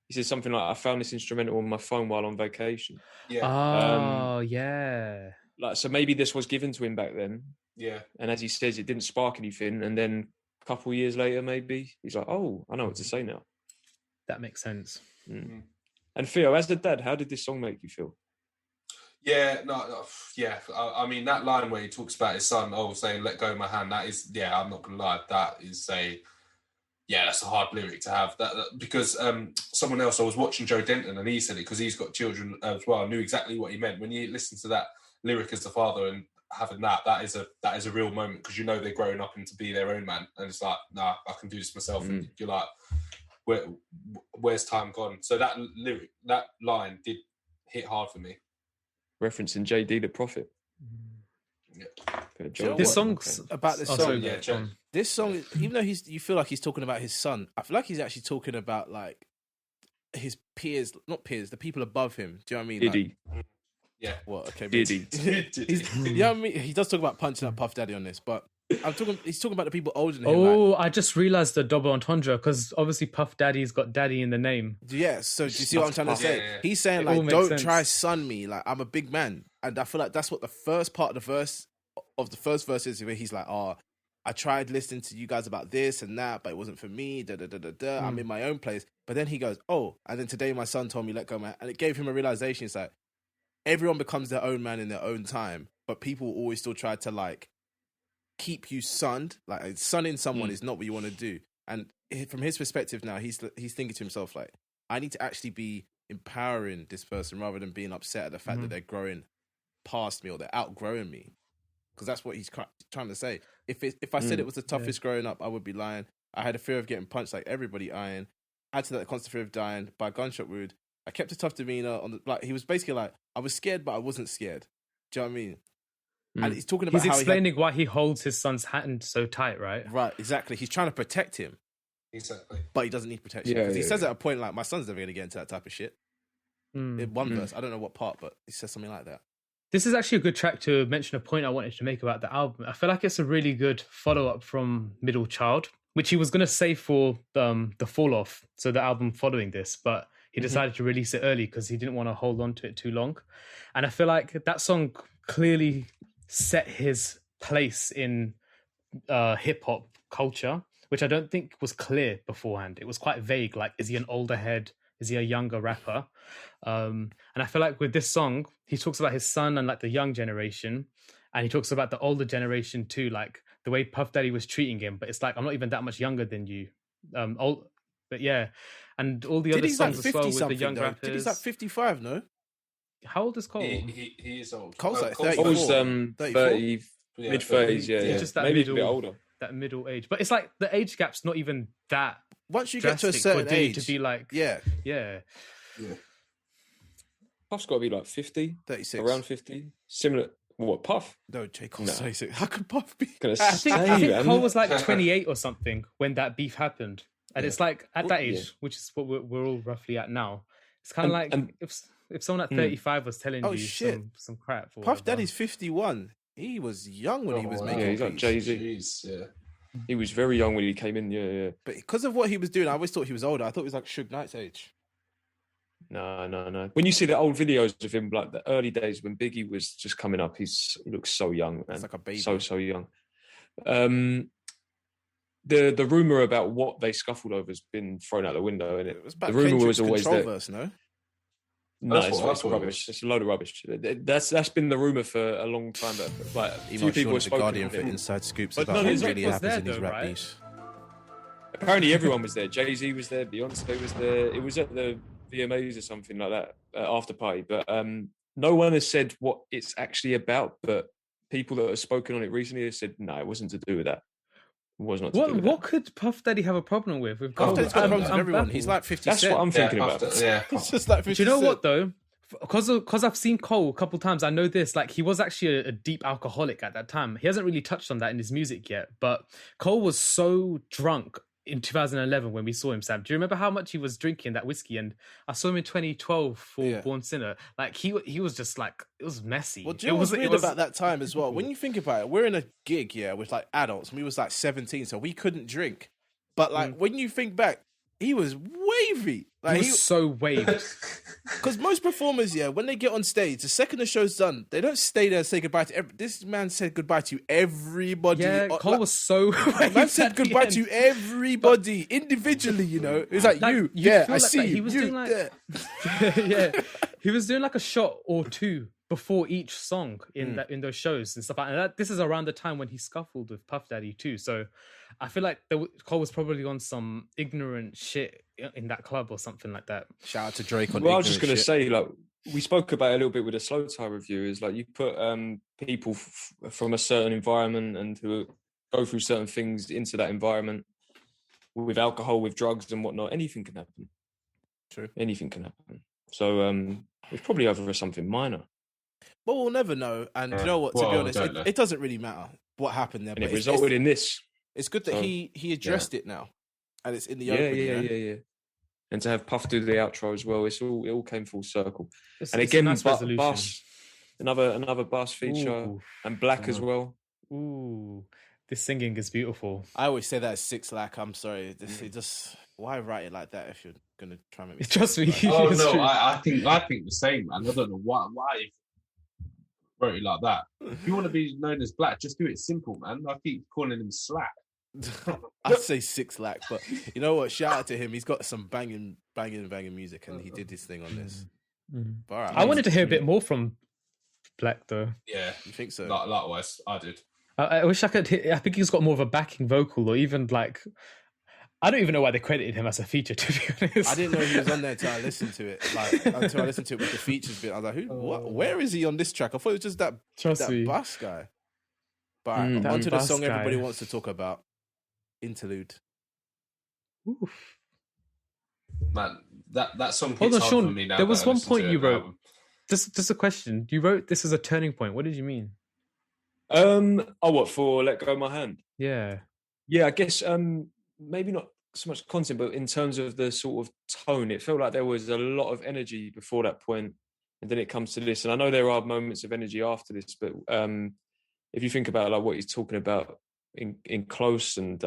he says something like, "I found this instrumental on my phone while on vacation." Yeah. Oh, yeah. Like, so maybe this was given to him back then. Yeah. And as he says, it didn't spark anything. And then a couple of years later, maybe he's like, "Oh, I know what to say now." That makes sense. Mm. And Theo, as the dad, how did this song make you feel? Yeah, I mean, that line where he talks about his son, saying, "Let go of my hand," that is, I'm not going to lie, that is that's a hard lyric to have. That because someone else, I was watching Joe Denton, and he said it because he's got children as well, knew exactly what he meant. When you listen to that lyric as the father and having that is a real moment, because they're growing up and to be their own man, and it's like, nah, I can do this myself. And you're like, where's time gone? So that line did hit hard for me. Referencing JD the Prophet. Yeah. This song's about this song. This song, even though you feel like he's talking about his son, I feel like he's actually talking about like his peers, not peers, the people above him. Do you know what I mean? Diddy. Like, yeah. What? Okay. Diddy. You know what I mean? He does talk about punching up Puff Daddy on this, but he's talking about the people older than him. Oh, I just realised the double entendre, because obviously Puff Daddy's got daddy in the name. Yeah, so do you see what I'm trying to say? Yeah. He's saying, like, don't try son me, like, I'm a big man. And I feel like that's what the first part of the first verse is, where he's like, oh, I tried listening to you guys about this and that, but it wasn't for me, I'm in my own place. But then he goes, oh, and then today my son told me, let go, man. And it gave him a realization. It's like, everyone becomes their own man in their own time, but people always still try to, like, keep you sunned. Like, sunning someone is not what you want to do. And from his perspective now, he's thinking to himself, like, I need to actually be empowering this person rather than being upset at the fact that they're growing past me or they're outgrowing me. Because that's what he's trying to say. If I said it was the toughest growing up, I would be lying. I had a fear of getting punched like everybody iron. Add to that the constant fear of dying by a gunshot wound. I kept a tough demeanor he was basically like, I was scared, but I wasn't scared. Do you know what I mean? And he's talking about explaining why he holds his son's hand so tight, right? Right, exactly. He's trying to protect him. Exactly. But he doesn't need protection. Because he says at a point, like, my son's never going to get into that type of shit. In one verse, I don't know what part, but he says something like that. This is actually a good track to mention a point I wanted to make about the album. I feel like it's a really good follow-up from Middle Child, which he was going to save for the Fall Off, so the album following this, but he decided to release it early because he didn't want to hold on to it too long. And I feel like that song clearly set his place in hip-hop culture, which I don't think was clear beforehand. It was quite vague, like, is he an older head? Is he a younger rapper? And I feel like with this song, he talks about his son and, like, the young generation, and he talks about the older generation too, like the way Puff Daddy was treating him, but it's like, I'm not even that much younger than you. But yeah, and all the other songs as well with the young rappers. Diddy's like 55, no? How old is Cole? He is old. Cole's like 34. Cole's 30, mid-30s, yeah. Just that maybe a bit older. That middle age. But it's like the age gap's not even that once you get to a certain age to be like... Yeah. Puff's got to be like 50. 36. Around 50. Similar... What, Puff? No, J. Cole's 36. How could Puff be? I think Cole was like 28 or something when that beef happened. And it's like at that age, which is what we're all roughly at now. It's kind of like if someone at 35 was telling you some crap. Puff Daddy's 51. He was young when he was making. He's like Jay-Z. Yeah. He was very young when he came in. Yeah. But because of what he was doing, I always thought he was older. I thought he was like Suge Knight's age. No. When you see the old videos of him, like the early days when Biggie was just coming up, he looks so young, man. It's like a baby. So young. The rumor about what they scuffled over has been thrown out the window, and the rumor was always that. No, it's rubbish. It's a load of rubbish. That's been the rumor for a long time. But like, a few people have spoken. Guardian for inside scoops but about what really happens in these rap beefs. Apparently, everyone was there. Jay-Z was there. Beyonce was there. It was at the VMAs or something like that after party. But no one has said what it's actually about. But people that have spoken on it recently have said, no, it wasn't to do with that. What could Puff Daddy have a problem with? Puff Daddy's got problems with everyone. He's like 50 Cent. That's what I'm thinking about. It's just like 50 Do you know what though? Because I've seen Cole a couple times, I know this. Like he was actually a deep alcoholic at that time. He hasn't really touched on that in his music yet. But Cole was so drunk in 2011 when we saw him, Sam. Do you remember how much he was drinking that whiskey? And I saw him in 2012 for Born Sinner. Like he was just like, it was messy. Well, do you know what's weird about that time as well? When you think about it, we're in a gig, with like adults, and we was like 17, so we couldn't drink. But like when you think back, he was wavy. Like he was so waved. Because most performers, when they get on stage, the second the show's done, they don't stay there and say goodbye to this man said goodbye to everybody. Yeah, Cole was so waved. Man said goodbye to everybody individally, It was like you I see like you. He was you doing like, he was doing like a shot or two before each song in those shows and stuff like that. This is around the time when he scuffled with Puff Daddy too. So I feel like Cole was probably on some ignorant shit in that club or something like that. Shout out to Drake on. Well, I was just going to say, like we spoke about it a little bit with the Slow Tie review. Is like you put people from a certain environment and who go through certain things into that environment with alcohol, with drugs and whatnot. Anything can happen. True. Anything can happen. So it's probably over something minor. But we'll never know. And you know what? To be honest, it doesn't really matter what happened there. And it resulted in this. It's good that he addressed it now, and it's in the open. Yeah. And to have Puff do the outro as well, it all came full circle. It's again, nice Bass, another Bass feature, and Black as well. Ooh, this singing is beautiful. I always say that as 6 Lack. I'm sorry, why write it like that if you're gonna try and make me? Trust me. Oh no, I think the same, man. I don't know why wrote it like that. If you want to be known as Black, just do it simple, man. I keep calling him Slack. I'd say 6 Lack, but you know what? Shout out to him. He's got some banging music, and he did his thing on this. But right, I wanted to hear a bit more from Black, though. Yeah, you think so? Likewise, I did. I wish I could. I think he's got more of a backing vocal, or even like. I don't even know why they credited him as a feature. To be honest, I didn't know he was on there until I listened to it. Until I listened to it with the features bit, I was like, "Who? What? Where is he on this track?" I thought it was just that Bass guy. But onto the song everybody wants to talk about. Interlude. Oof. Man, that song Hold hits on, hard Sean, for me now. There was one point you wrote. Just a question. You wrote this as a turning point. What did you mean? What for? Let Go of My Hand. Yeah. I guess maybe not so much content, but in terms of the sort of tone, it felt like there was a lot of energy before that point, and then it comes to this. And I know there are moments of energy after this, but if you think about like what he's talking about in Close and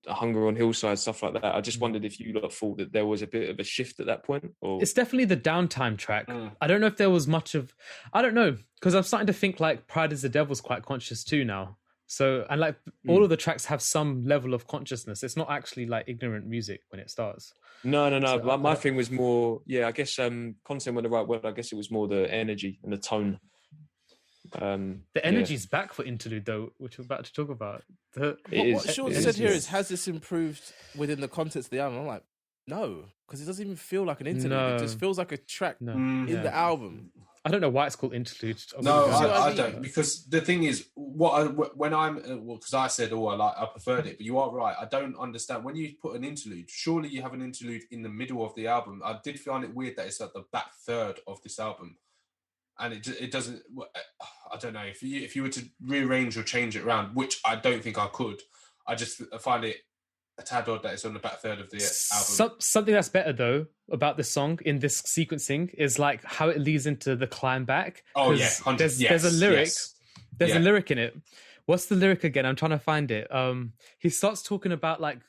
Hunger on Hillside, stuff like that, I just wondered if you thought that there was a bit of a shift at that point. Or it's definitely the downtime track. I don't know if there was much of. I don't know, because I'm starting to think like Pride is the Devil's quite conscious too now. So, and like all of the tracks have some level of consciousness. It's not actually like ignorant music when it starts. No. So, my thing was more, I guess content went the right word. I guess it was more the energy and the tone. The energy's back for Interlude though, which we're about to talk about. What Sean said here is, has this improved within the context of the album? I'm like, no, because it doesn't even feel like an interlude. No. It just feels like a track in the album. I don't know why it's called Interlude. No, I don't, because the thing is, because I said, I preferred it, but you are right. I don't understand when you put an interlude. Surely you have an interlude in the middle of the album. I did find it weird that it's at the back third of this album, and it doesn't. I don't know if you were to rearrange or change it around, which I don't think I could. I just find it a tad odd that it's on the back third of the album. Something that's better though about the song in this sequencing is like how it leads into the climb back. Oh yeah, there's a lyric. Yes. There's a lyric in it. What's the lyric again? I'm trying to find it. He starts talking about like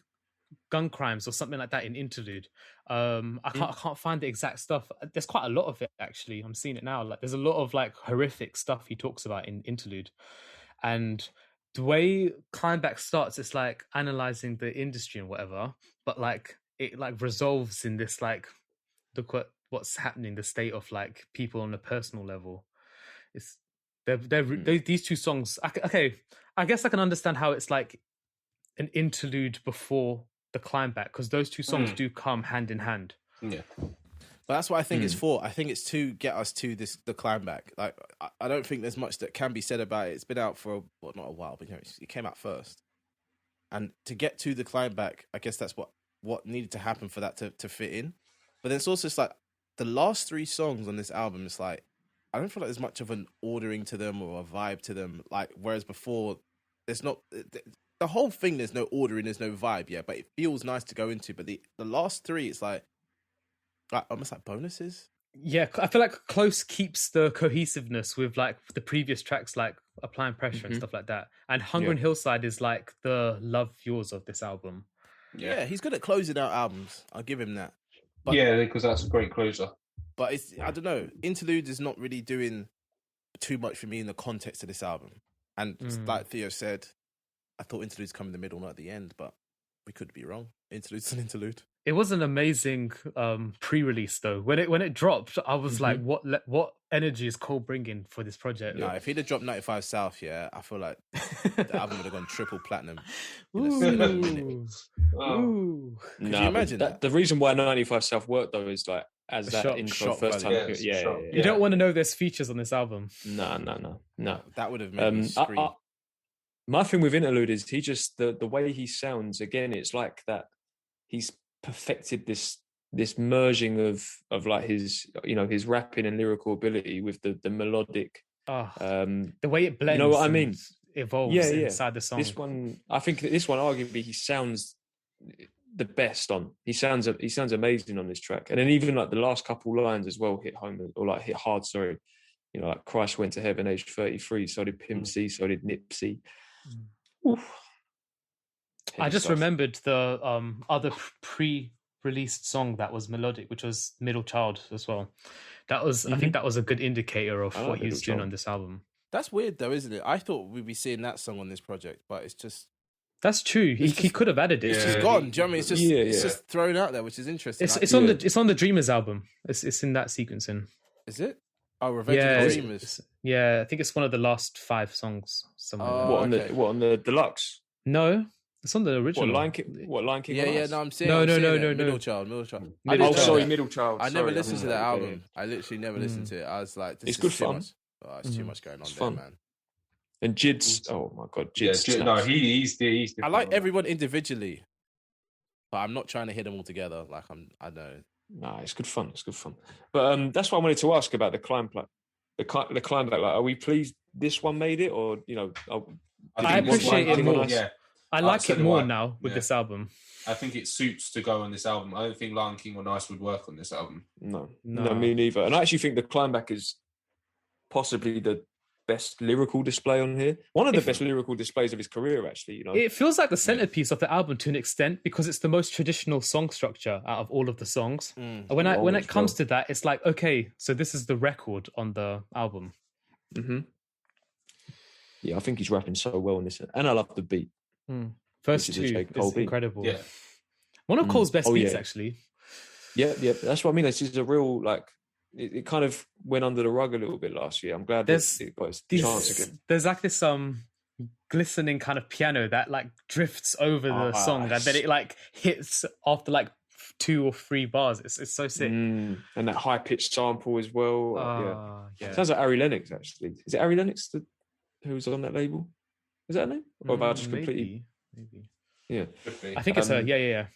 gun crimes or something like that in Interlude. I can't find the exact stuff. There's quite a lot of it actually. I'm seeing it now. Like there's a lot of like horrific stuff he talks about in Interlude, and the way Climbback starts, it's like analyzing the industry and whatever, but like it like resolves in this like look what's happening, the state of like people on a personal level. It's these two songs. Okay, I guess I can understand how it's like an interlude before the Climbback, because those two songs do come hand in hand. Yeah. But that's what I think it's for. I think it's to get us to the Climbback. Like, I don't think there's much that can be said about it. It's been out for, not a while, but it came out first. And to get to the Climbback, I guess that's what needed to happen for that to fit in. But then it's also just like, the last 3 songs on this album, it's like, I don't feel like there's much of an ordering to them or a vibe to them. Like, whereas before, there's not... The whole thing, there's no ordering, there's no vibe, yeah, but it feels nice to go into. But the last 3, it's like almost like bonuses. Yeah, I feel like Close keeps the cohesiveness with like the previous tracks, like Applying Pressure and stuff like that. And Hunger and Hillside is like the love yours of this album. Yeah, he's good at closing out albums. I'll give him that. But, yeah, because that's a great closer. But it's, I don't know, Interlude is not really doing too much for me in the context of this album. And like Theo said, I thought Interludes come in the middle, not at the end, but we could be wrong. Interlude's an interlude. It was an amazing pre-release though. When it dropped, I was like, what energy is Cole bringing for this project? No, if he'd have dropped 95 South, yeah, I feel like the album would have gone triple platinum. Ooh. Could you imagine that? The reason why 95 South worked though is like as that intro first time. You don't want to know there's features on this album. No. That would have made me scream. My thing with Interlude is he just the way he sounds again. It's like that he's perfected this merging of like his his rapping and lyrical ability with the melodic. The way it blends. You know what I mean? Evolves inside the song. I think this one arguably he sounds the best on. He sounds amazing on this track, and then even like the last couple lines as well hit home or like hit hard. Sorry, like Christ went to heaven aged 33. So did Pimp C. So did Nipsey. I just remembered the other pre-released song that was melodic, which was Middle Child as well. That was I think that was a good indicator of what he was doing on this album. That's weird though, isn't it? I thought we'd be seeing that song on this project, but it's just... That's true. He could have added it. It's just gone. Do you know what I mean? It's just it's just thrown out there, which is interesting. It's on the Dreamers album. It's in that sequencing. Is it? Oh, Revenge of the Dreamers. I think it's one of the last 5 songs. What on the deluxe? No, it's on the original. What Lion King? Yeah. No, I'm saying no. Middle Child. Middle Child. I never listened to that album. I literally never listened to it. I was like, this it's good fun. It's too much going on there, man. And Jid's, oh my god, Jid's. Yeah, no, he's the. I like everyone individually, but I'm not trying to hit them all together. Like I know. Nah, it's good fun. But that's what I wanted to ask about the Climbback. The Climbback. Like, are we pleased this one made it, or I appreciate it more. Yeah. I like it more now with this album. I think it suits to go on this album. I don't think Lion King or Nice would work on this album. No, me neither. And I actually think the Climbback is possibly the best lyrical display on here. One of the best lyrical displays of his career, actually. It feels like the centerpiece of the album to an extent because it's the most traditional song structure out of all of the songs. And when it comes to that, it's like, okay, so this is the record on the album. Yeah, I think he's rapping so well on this, and I love the beat. First 2 is incredible. Yeah. One of Cole's best beats, actually. Yeah, that's what I mean. This is a real It kind of went under the rug a little bit last year. I'm glad that it got its chance again. There's like this glistening kind of piano that like drifts over the song and then it like hits after like 2 or 3 bars. It's so sick. And that high pitched sample as well. Yeah. Sounds like Ari Lennox actually. Is it Ari Lennox who's on that label? Is that her name? Or have I just completely? Maybe. Yeah. I think it's her. Yeah.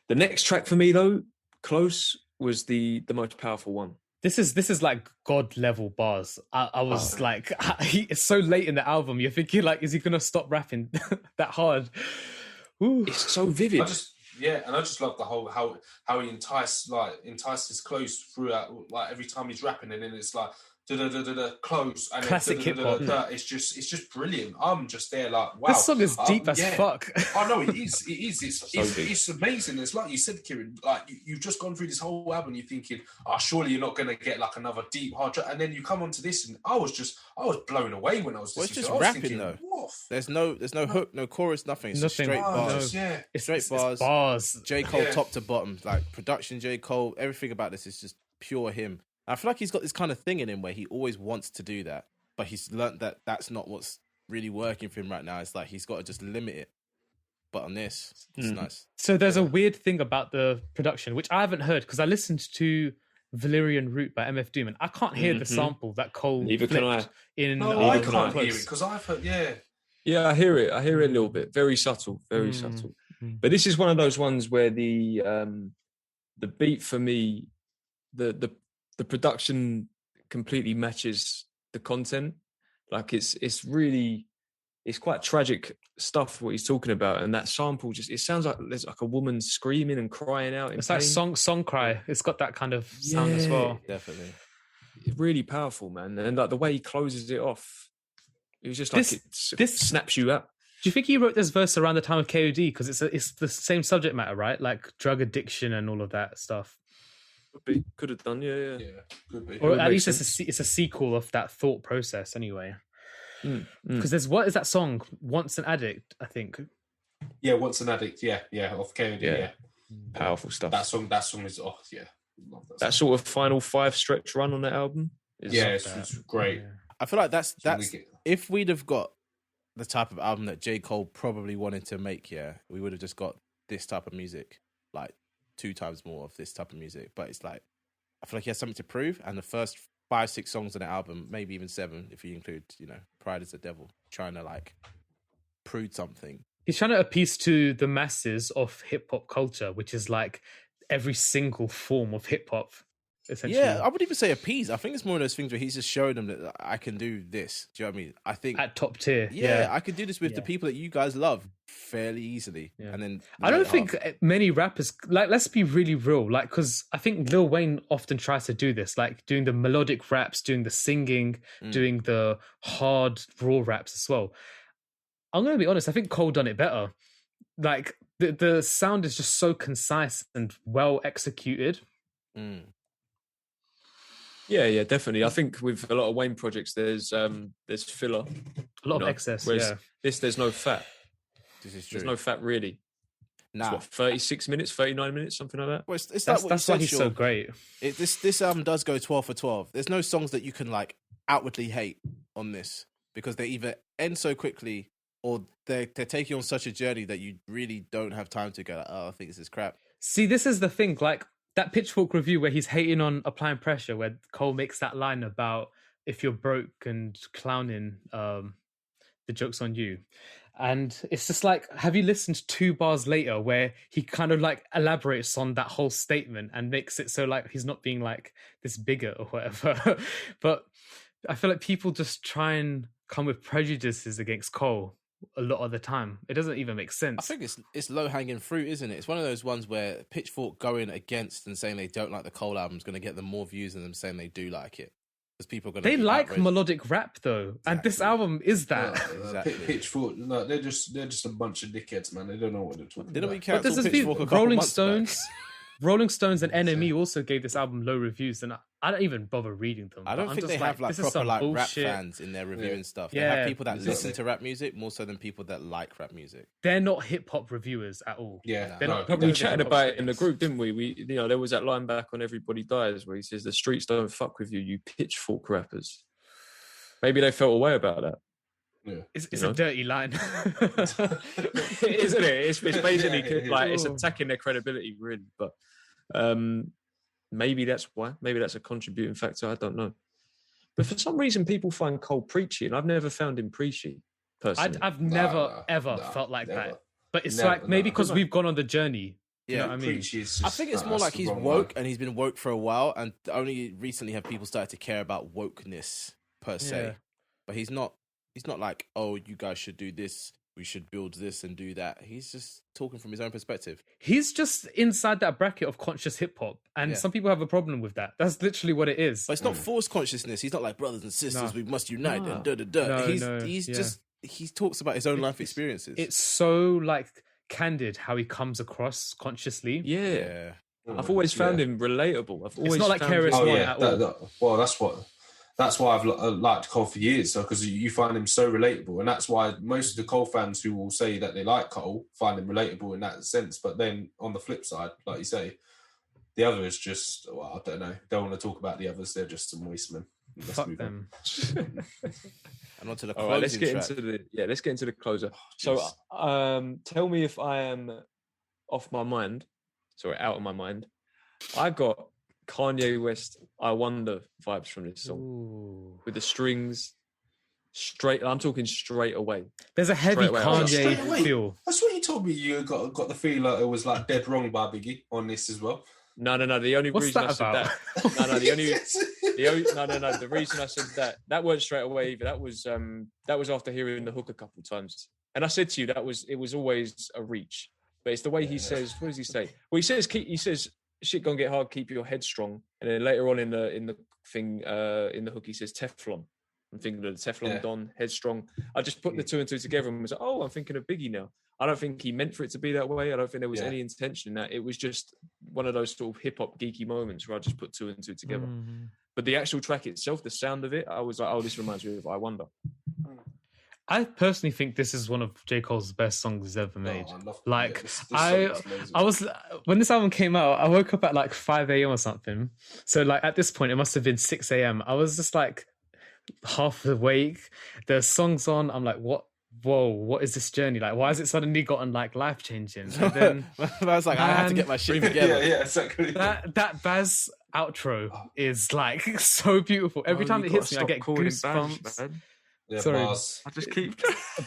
The next track for me though, Close, was the most powerful one This is like God level bars. I was like, it's so late in the album. You're thinking like, is he gonna stop rapping that hard? Ooh. It's so vivid. I just love the whole how he entices close throughout. Like every time he's rapping, and then it's like close and classic hip hop. It's just brilliant. I'm just there like, wow. This song is deep as fuck. I know it is. It is. It's amazing. It's like you said, Kieran. Like you've just gone through this whole album. You're thinking, surely you're not going to get like another deep hard track. And then you come onto this, and I was blown away when I was. Well, it's just rapping thinking, though. Woof. There's no hook, no chorus, nothing. It's just straight bars. Yeah, it's straight bars. Bars. J. Cole top to bottom, like production. J. Cole. Everything about this is just pure him. I feel like he's got this kind of thing in him where he always wants to do that, but he's learnt that that's not what's really working for him right now. It's like he's got to just limit it. But on this, it's nice. So there's a weird thing about the production, which I haven't heard because I listened to Valerian Root by MF Doom, and I can't hear the sample that Cole Neither can I. in. No, I can't hear it because I've heard. Yeah, I hear it. I hear it a little bit. Very subtle. Very subtle. But this is one of those ones where the beat for me, the production completely matches the content. Like it's quite tragic stuff what he's talking about, and that sample it sounds like there's like a woman screaming and crying out. It's like song cry. It's got that kind of sound as well. Definitely, really powerful, man. And like the way he closes it off, it was just like this snaps you up. Do you think he wrote this verse around the time of KOD because it's the same subject matter, right? Like drug addiction and all of that stuff. Could have done, yeah, could be. Or at least it's a sequel of that thought process, anyway. Because there's what is that song? Once an Addict, I think. Yeah, Once an Addict. Yeah, off KOD. Yeah, powerful stuff. That song is love that sort of final 5 stretch run on that album. It's great. Yeah. I feel like that's if we'd have got the type of album that J. Cole probably wanted to make, we would have just got this type of music, like 2 times more of this type of music. But it's like I feel like he has something to prove, and the first 5-6 songs on the album, maybe even 7 if you include Pride is the Devil, trying to like prove something. He's trying to appease to the masses of hip hop culture, which is like every single form of hip hop. Essentially. Yeah, I wouldn't even say appease. I think it's more of those things where he's just showing them that I can do this. Do you know what I mean? I think at top tier. Yeah, I could do this with the people that you guys love fairly easily. Yeah. And then I don't think many rappers, like, let's be really real, like, because I think Lil Wayne often tries to do this, like doing the melodic raps, doing the singing, doing the hard raw raps as well. I'm going to be honest, I think Cole done it better. Like the sound is just so concise and well executed. Yeah, definitely. I think with a lot of Wayne projects, there's filler, a lot of excess. There's no fat. This is true. There's no fat really. Nah. It's what, 36 minutes, 39 minutes, something like that. Well, that's why he's so great. This album does go 12 for 12. There's no songs that you can like outwardly hate on this because they either end so quickly or they're taking you on such a journey that you really don't have time to go like, I think this is crap. See, this is the thing, like that Pitchfork review where he's hating on Applying Pressure, where Cole makes that line about if you're broke and clowning, the joke's on you. And it's just like, have you listened 2 bars later where he kind of like elaborates on that whole statement and makes it so like he's not being like this bigot or whatever. But I feel like people just try and come with prejudices against Cole a lot of the time. It doesn't even make sense. I think it's low-hanging fruit, isn't it? It's one of those ones where Pitchfork going against and saying they don't like the Cole album is going to get them more views than them saying they do like it. Because people are going to they like outraged. Melodic rap though, and this album is that. Exactly. Pitchfork, no, they're just a bunch of dickheads, man. They don't know what they're talking about. But this is Rolling Stones. Rolling Stones and NME also gave this album low reviews, and I don't even bother reading them. I don't think they have like proper like rap fans in their reviewing stuff. They have people that listen to rap music more so than people that like rap music. They're not hip hop reviewers at all. Yeah, we chatted about it in the group, didn't we? There was that line back on Everybody Dies where he says, "The streets don't fuck with you, you pitchfork rappers." Maybe they felt a way about that. Yeah. It's a dirty line, isn't it? It's basically like it's attacking their credibility, really. But maybe that's why. Maybe that's a contributing factor. I don't know. But for some reason, people find Cole preachy, and I've never found him preachy. Personally, I've never felt like that. But it's like maybe because we've gone on the journey You know what I mean? I think it's more like he's woke and he's been woke for a while, and only recently have people started to care about wokeness per se. But he's not like, oh, you guys should do this, we should build this and do that. He's just talking from his own perspective. He's just inside that bracket of conscious hip hop, and some people have a problem with that. That's literally what it is. But it's not forced consciousness. He's not like brothers and sisters, we must unite and da-da-da. He's just, he talks about his own life experiences. It's so like candid how he comes across consciously. Yeah. I've always found him relatable. It's not like KRS-One at all. Well, that's why I've liked Cole for years, because you find him so relatable, and that's why most of the Cole fans who will say that they like Cole find him relatable in that sense. But then on the flip side, like you say, the other is just, well, I don't know. Don't want to talk about the others. They're just some waste men. Fuck them. And on to the closing. All right, let's get into the closer. So, tell me if I am out of my mind. I got Kanye West, I Wonder vibes from this song. With the strings I'm talking straight away. There's a heavy Kanye feel. That's what you told me. You got the feel like it was like Dead Wrong by Biggie on this as well. No. The only reason I said that. The reason I said that weren't straight away either. That was after hearing the hook a couple of times. And I said to you it was always a reach. But it's the way he says. What does he say? Well, he says shit gonna get hard. Keep your head strong. And then later on in the thing in the hook he says Teflon. I'm thinking of the Teflon Don, headstrong. I just put the two and two together and was like, oh, I'm thinking of Biggie now. I don't think he meant for it to be that way. I don't think there was any intention in that. It was just one of those sort of hip-hop geeky moments where I just put two and two together. Mm-hmm. But the actual track itself, the sound of it, I was like, oh, this reminds me of I Wonder. I personally think this is one of J. Cole's best songs he's ever made. I was when this album came out, I woke up at like 5 a.m. or something. So like at this point, it must have been 6 a.m. I was just like half awake. The song's on. I'm like, what? Whoa, what is this journey? Like, why has it suddenly gotten like life changing? And then I was like, I had to get my shit together. Yeah, exactly. That Baz outro is like so beautiful. Every time it hits me, I get goosebumps. Yeah, sorry, bars. I just keep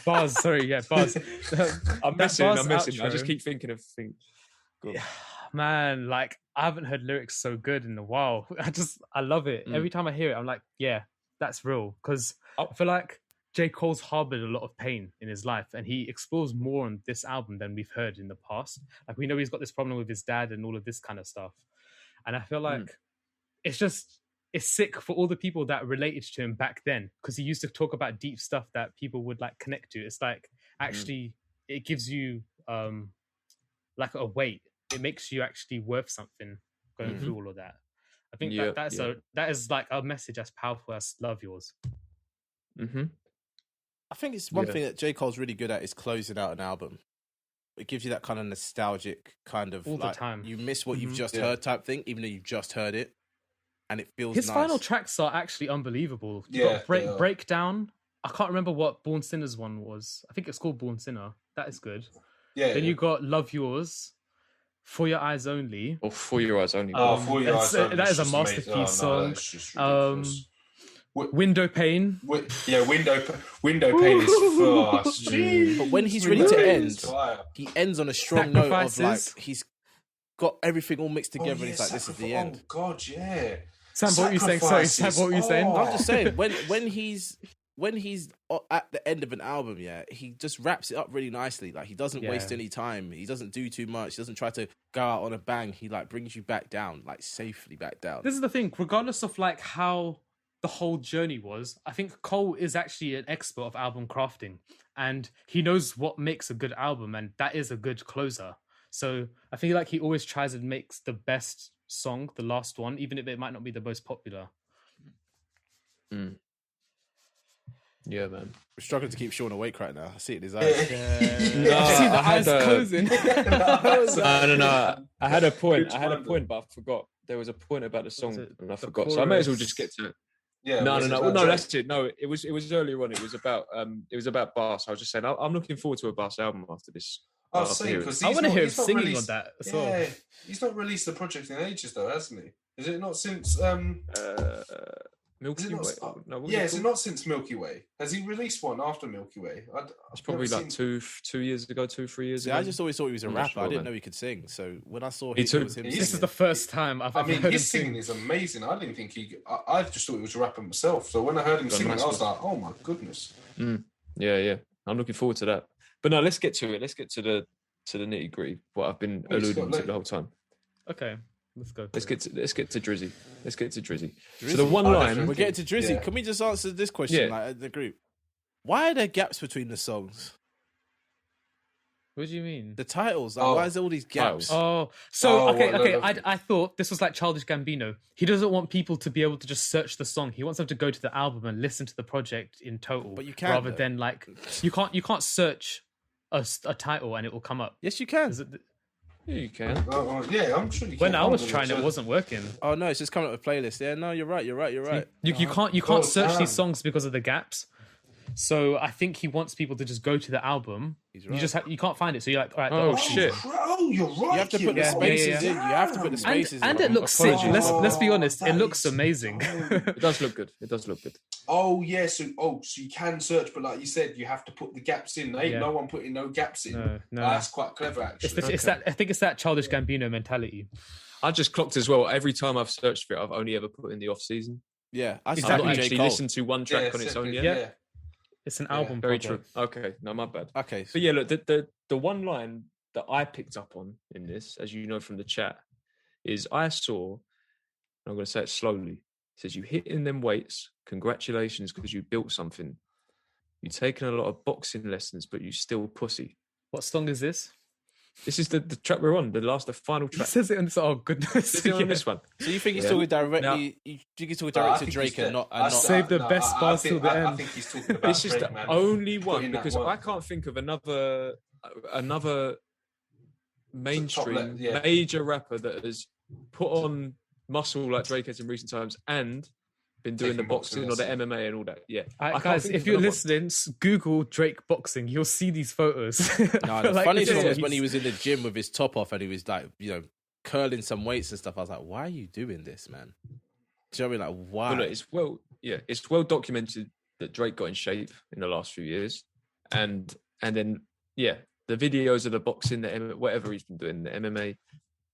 bars. Sorry, yeah, bars. I'm missing. Outro, I just keep thinking of things. Man, like I haven't heard lyrics so good in a while. I love it. Every time I hear it, I'm like, yeah, that's real. Because I feel like J. Cole's harbored a lot of pain in his life, and he explores more on this album than we've heard in the past. Like we know he's got this problem with his dad and all of this kind of stuff, and I feel like it's sick for all the people that related to him back then, because he used to talk about deep stuff that people would like connect to. It's like actually it gives you like a weight. It makes you actually worth something going through all of that. I think that is like a message as powerful as Love Yours. Mm-hmm. I think it's one thing that J. Cole's really good at is closing out an album. It gives you that kind of nostalgic kind of all the time. You miss what you've just heard type thing, even though you've just heard it. And it feels his nice. final tracks are actually unbelievable. You got Breakdown. I can't remember what Born Sinner's one was. I think it's called Born Sinner. That is good. Yeah. Then you got Love Yours, For Your Eyes Only. Or For Your Eyes Only. Oh, For Your Eyes Only. That is a masterpiece song. Window Pane. Window Pane is fast. But when he's ready to end, he ends on a strong note of like he's got everything all mixed together, and it's like this is the end. Oh God, yeah. Sam, what were you saying? Sorry, Sam, what were you saying? I'm just saying when he's at the end of an album, he just wraps it up really nicely. Like he doesn't waste any time. He doesn't do too much. He doesn't try to go out on a bang. He like brings you back down, like safely back down. This is the thing. Regardless of like how the whole journey was, I think Cole is actually an expert of album crafting, and he knows what makes a good album, and that is a good closer. So I feel like he always tries and makes the best song, the last one, even if it might not be the most popular. Yeah, man. We're struggling to keep Sean awake right now. I see it in his eyes. See the eyes closing. No. I had a point, but I forgot. There was a point about the song, and I forgot. Chorus. So I may as well just get to it. Yeah. No. That's it. No, it was earlier on. It was about Bass. I was just saying, I'm looking forward to a Bass album after this. I want to hear him singing on that as well. He's not released a project in ages though, hasn't he? Is it not since Milky Way. No, is it not since Milky Way? Has he released one after Milky Way? It's probably like 3 years ago. I just always thought he was a rapper. I didn't know he could sing. So when I saw him, this is the first time I've ever heard him his singing is amazing. I didn't think I just thought he was a rapper myself. So when I heard him singing, I was like, oh my goodness. Yeah. I'm looking forward to that. But no, let's get to it. Let's get to the nitty gritty. What I've been alluding to the whole time. Okay. Let's go. Let's get to Drizzy. So the one line we're getting to Drizzy. Can we just answer this question, like the group? Why are there gaps between the songs? What do you mean? The titles. Like, why is there all these gaps? I thought this was like Childish Gambino. He doesn't want people to be able to just search the song. He wants them to go to the album and listen to the project in total. But you can't, rather than like you can't search a title and it will come up. Yes, you can. Yeah, you can. I'm sure you can. When I was trying, it wasn't working. Oh no, it's just coming up with playlist. Yeah, no, you're right. You can't search these songs because of the gaps. So I think he wants people to just go to the album. Right. You can't find it. So you're like, all right. Oh shit! Oh, you're right. You have to put the spaces in. You have to put the spaces in. And it looks sick. Let's be honest. It looks amazing. It does look good. Oh yeah. So you can search, but like you said, you have to put the gaps in. Ain't no one putting no gaps in. No. That's quite clever, actually. It's that. I think it's that Childish Gambino mentality. I just clocked as well. Every time I've searched for it, I've only ever put in the off season. Yeah, I've not actually listened to one track on its own yet. Yeah. It's an album. Very true. Okay, no, my bad. Okay, but yeah, look, the one line that I picked up on in this, as you know from the chat, is I saw. I'm going to say it slowly. It says, "You hitting them weights. Congratulations, because you built something. You've taken a lot of boxing lessons, but you still pussy." What song is this? This is the track we're on, the final track. He says it on this. Oh goodness! On this one. So you think he's talking directly? You think he's talking directly to Drake and not? Save the best bars till the end. I think he's talking about. This is the only one because I can't think of another mainstream major rapper that has put on muscle like Drake has in recent times and been doing the boxing or the MMA and all that. Yeah. Guys, if you're listening, Google Drake boxing. You'll see these photos. No, the funniest one was when he was in the gym with his top off and he was like, curling some weights and stuff. I was like, why are you doing this, man? Do you know what I mean? Like, why? Well, it's well documented that Drake got in shape in the last few years. And then, the videos of the boxing, whatever he's been doing, the MMA,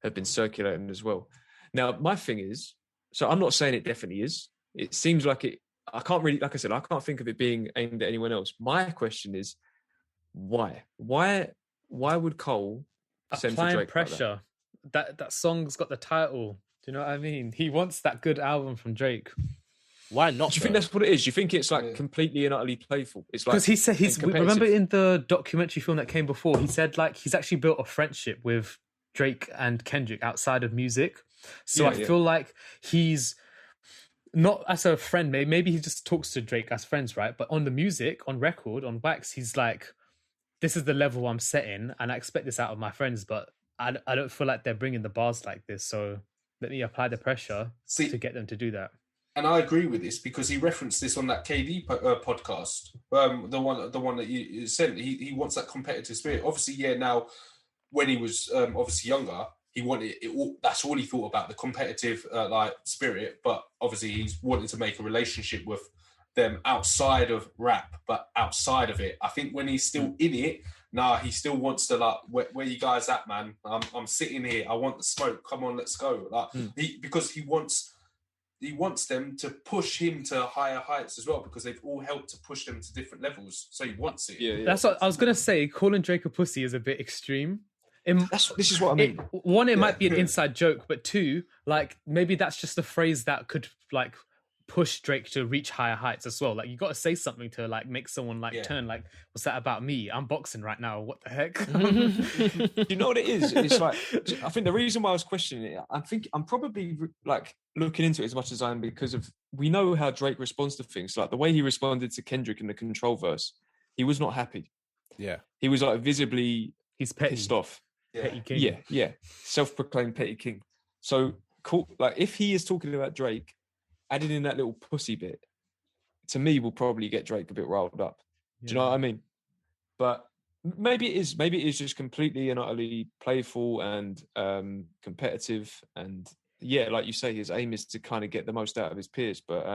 have been circulating as well. Now, my thing is, so I'm not saying it definitely is. It seems like it. I can't really, like I said, I can't think of it being aimed at anyone else. My question is, why? Why would Cole send for Drake pressure? Like that song's got the title. Do you know what I mean? He wants that good album from Drake. Why not? Do you think that's what it is? Do you think it's like completely and utterly playful? It's like because he said remember in the documentary film that came before, he said like he's actually built a friendship with Drake and Kendrick outside of music. So I feel like he's not as a friend, maybe he just talks to Drake as friends, right? But on the music, on record, on wax, he's like, this is the level I'm setting, and I expect this out of my friends, but I don't feel like they're bringing the bars like this, so let me apply the pressure to get them to do that. And I agree with this because he referenced this on that KD podcast, the one that you sent. He wants that competitive spirit. Obviously, now when he was obviously younger, he wanted it. That's all he thought about, the competitive spirit. But obviously, he's wanting to make a relationship with them outside of rap, but outside of it, I think when he's still in it, he still wants to where you guys at, man? I'm sitting here. I want the smoke. Come on, let's go. Because he wants them to push him to higher heights as well, because they've all helped to push them to different levels. So he wants it. Yeah. That's what I was gonna say. Calling Drake a pussy is a bit extreme. This is what I mean. One, might be an inside joke, but two, like maybe that's just a phrase that could like push Drake to reach higher heights as well. Like you got to say something to like make someone turn like, what's that about me? I'm boxing right now. What the heck? You know what it is? It's like, I think the reason why I was questioning it, I think I'm probably like looking into it as much as I am because of, we know how Drake responds to things. Like the way he responded to Kendrick in the Control verse, he was not happy. Yeah. He was like visibly pissed off. Petty king. Yeah. Self-proclaimed petty king. So cool. Like if he is talking about Drake, adding in that little pussy bit, to me, will probably get Drake a bit riled up. Do you know what I mean? But maybe it is just completely and utterly playful and competitive. And like you say, his aim is to kind of get the most out of his peers. But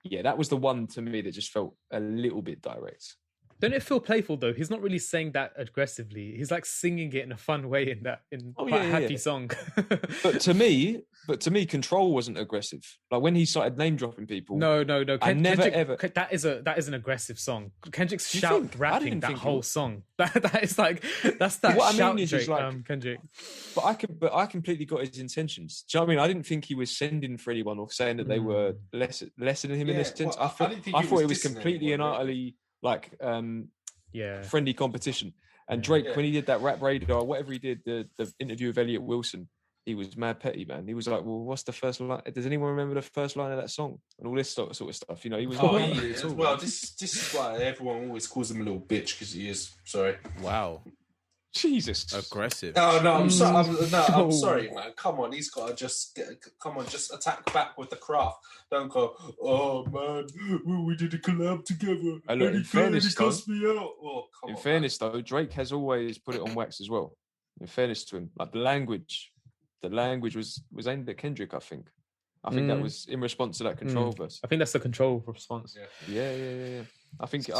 yeah, that was the one to me that just felt a little bit direct. Don't it feel playful though? He's not really saying that aggressively. He's like singing it in a fun way quite a happy song. But to me, Control wasn't aggressive. Like when he started name dropping people. No. Kendrick, That is an aggressive song. Kendrick's rapping that whole song. That is like that's that what shout I mean is Drake, like, Kendrick. But I completely got his intentions. Do you know what I mean? I didn't think he was sending for anyone or saying that they were lesser than him in this sense. Well, I thought it was completely and utterly like friendly competition. And Drake, when he did that Rap Radar or whatever he did, the interview with Elliot Wilson, he was mad petty, man. He was like, well, what's the first line? Does anyone remember the first line of that song? And all this sort of stuff. You know, he was well, this is why everyone always calls him a little bitch, because he is. Sorry. Wow. Jesus. Aggressive. Oh, no, I'm sorry, man. Come on, he's got to just attack back with the craft. Don't go, oh, man, we did a collab together. And look, in fairness, though, Drake has always put it on wax as well. In fairness to him, like the language was aimed at Kendrick, I think. That was in response to that Control verse. I think that's the Control response. Yeah. I think you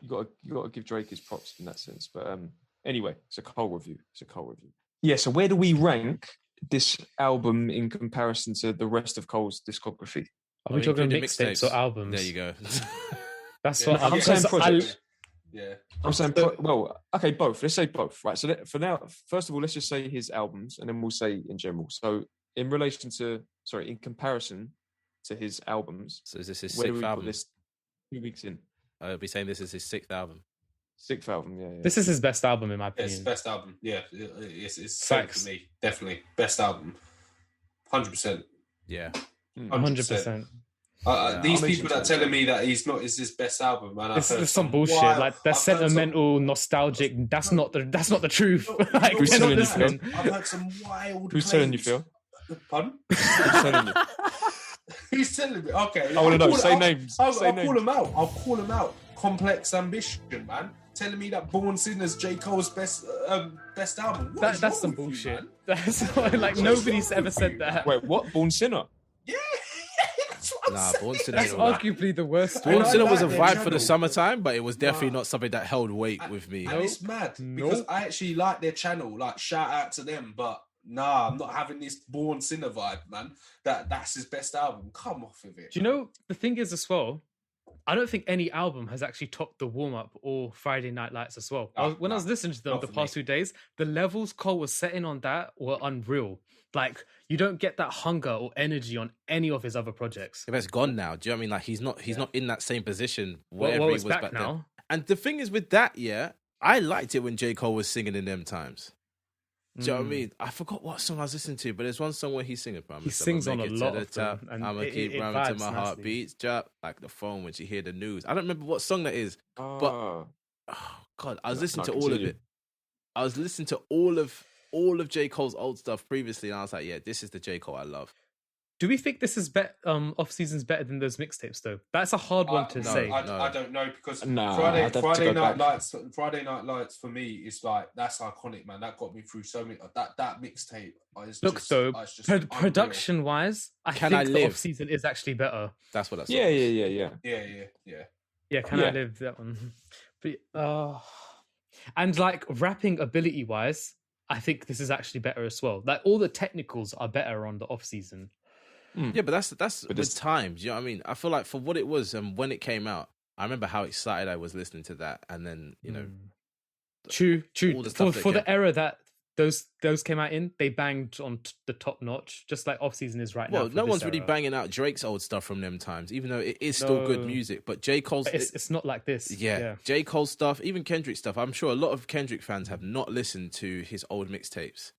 got to give Drake his props in that sense. But anyway, it's a Cole review. Yeah. So where do we rank this album in comparison to the rest of Cole's discography? Are we talking mixtapes or albums? There you go. That's what I'm saying. Projects. Yeah, I'm saying. Okay, both. Let's say both. Right. So for now, first of all, let's just say his albums, and then we'll say in general. So in comparison to his albums. So is this his where do sixth we album? Put this 2 weeks in. I'll be saying this is his sixth album. Sixth album, yeah. This is his best album, in my opinion. It's his best album. Yeah, it's same for me. Definitely best album. 100%. Yeah, 100%. These people that are telling me that is his best album, man. This is some bullshit. Like that's sentimental, nostalgic. That's not the truth. Like, Who's telling you, Phil? I've heard some wild. Who's telling you, Phil? Pardon? Who's telling you? Who's telling me? Okay, I want to know. Say names. I'll call him out. I'll call him out. Complex Ambition, man. Telling me that Born Sinner's J. Cole's best album. That's some bullshit. That's like nobody's ever said that. Wait, what? Born Sinner? Yeah. Born Sinner. That's arguably the worst. Born Sinner was a vibe for the summertime, but it was definitely not something that held weight with me. And it's mad because I actually like their channel. Like, shout out to them, but nah, I'm not having this Born Sinner vibe, man. That's his best album. Come off of it. Do you know the thing is as well? I don't think any album has actually topped the warm up or Friday Night Lights as well. When I was listening to them the past 2 days, the levels Cole was setting on that were unreal. Like, you don't get that hunger or energy on any of his other projects. It's gone now. Do you know what I mean? Like, he's not in that same position wherever he was back now. Then. And the thing is with that, I liked it when J. Cole was singing in them times. Do you know what I mean? I forgot what song I was listening to, but there's one song where he's singing. He sings on a lot of them. I'm going to keep running till my heart beats. Like the phone when you hear the news. I don't remember what song that is. But, oh, God, I was listening to all of it. I was listening to all of J. Cole's old stuff previously, and I was like, yeah, this is the J. Cole I love. Do we think this is off season's better than those mixtapes though? That's a hard one to say. I don't know because Friday Night Lights for me is like that's iconic, man. That got me through so many. That mixtape. Production wise, I think the off season is actually better. That's what I said. Yeah. Can I live that one? But and like rapping ability wise, I think this is actually better as well. Like all the technicals are better on the off season. Yeah, but that's with time. Do you know what I mean? I feel like for what it was and when it came out, I remember how excited I was listening to that, and then true. For the era that those came out in, they banged on the top notch, just like off season is right now. Well, no one's really banging out Drake's old stuff from them times, even though it is still good music. But J. Cole's, it's not like this. Yeah, J. Cole's stuff, even Kendrick stuff. I'm sure a lot of Kendrick fans have not listened to his old mixtapes.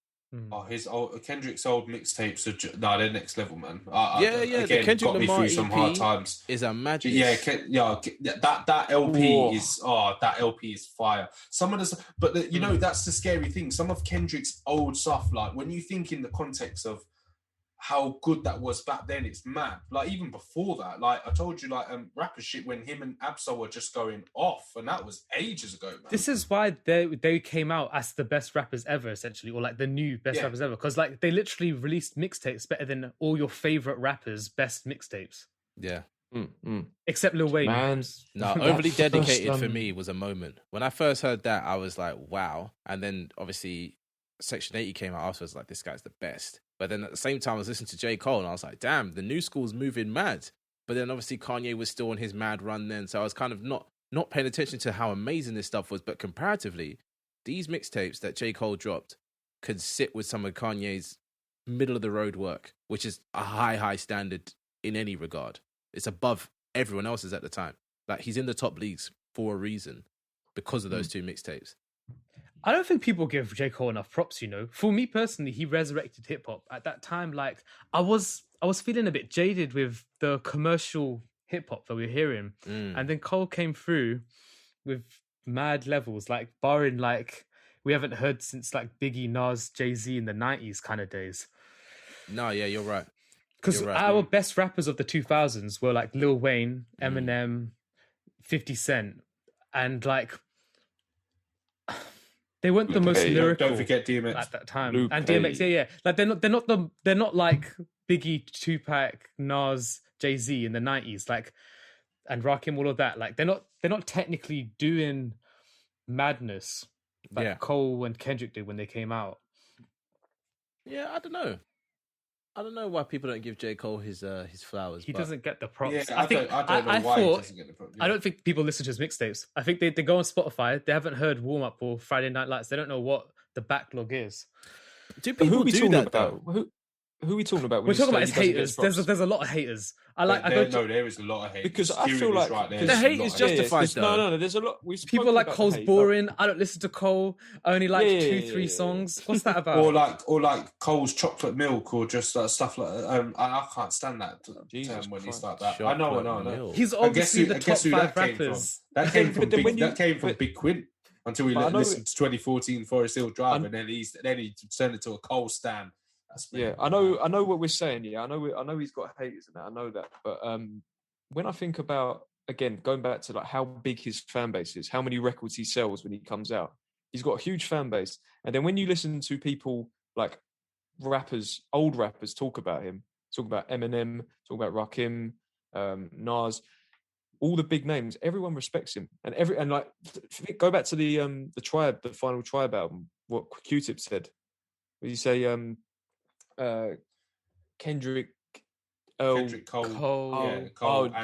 Oh, Kendrick's old mixtapes are they're next level, man. Again, the Kendrick got me Lamar through some hard times. Is a magic. That LP that LP is fire. Some of the, but that's the scary thing. Some of Kendrick's old stuff, like when you think in the context of how good that was back then, it's mad. Like even before that, like I told you, like rapper shit when him and Absol were just going off, and that was ages ago, man. This is why they came out as the best rappers ever, essentially, or like the new best rappers ever, because like they literally released mixtapes better than all your favorite rappers' best mixtapes. Yeah. Except Lil Wayne. Man, No, That overly first, dedicated for me was a moment. When I first heard that, I was like, wow. And then obviously Section 80 came out afterwards, like, this guy's the best. But then at the same time, I was listening to J. Cole and I was like, damn, the new school's moving mad. But then obviously Kanye was still on his mad run then. So I was kind of not paying attention to how amazing this stuff was. But comparatively, these mixtapes that J. Cole dropped could sit with some of Kanye's middle of the road work, which is a high standard in any regard. It's above everyone else's at the time. Like, he's in the top leagues for a reason because of those two mixtapes. I don't think people give J. Cole enough props, you know. For me personally, he resurrected hip hop. At that time, like, I was feeling a bit jaded with the commercial hip hop that we were hearing. And then Cole came through with mad levels, like barring like we haven't heard since like Biggie, Nas, Jay-Z in the 90s kind of days. No, yeah, you're right. Because our best rappers of the 2000s were like Lil Wayne, Eminem, 50 Cent, and like they weren't the most lyrical. Don't forget DMX at that time. And DMX, yeah. Like they're not like Biggie, Tupac, Nas, Jay-Z in the 90s, like, and Rakim, all of that. Like they're not technically doing madness like Cole and Kendrick did when they came out. Yeah, I don't know why people don't give J. Cole his flowers. He doesn't get the props. Yeah, I think I don't know why he doesn't get the props. Yeah. I don't think people listen to his mixtapes. I think they go on Spotify. They haven't heard Warm Up or Friday Night Lights. They don't know what the backlog is. Do people do that about? Who are we talking about? We're talking about his haters. There's a lot of haters. There is a lot of haters. Because I feel like the hate is justified. No. There's a lot. People are like Cole's boring. I don't listen to Cole. I only like 2-3 songs. What's that about? Or like Cole's chocolate milk, or just stuff like that. I can't stand that term when you start that. I know. He's obviously the top 5 rappers. That came from Big Quint. Until we listened to 2014 Forest Hill Drive, and then he turned it to a Cole stan. I know what we're saying. Yeah, I know he's got haters and that. I know that, but when I think about, again, going back to like how big his fan base is, how many records he sells when he comes out, he's got a huge fan base. And then when you listen to people like old rappers talk about him, talk about Eminem, talk about Rakim, Nas, all the big names, everyone respects him. And like, go back to the Tribe, the final Tribe album, what Q-Tip said. You say Kendrick Cole,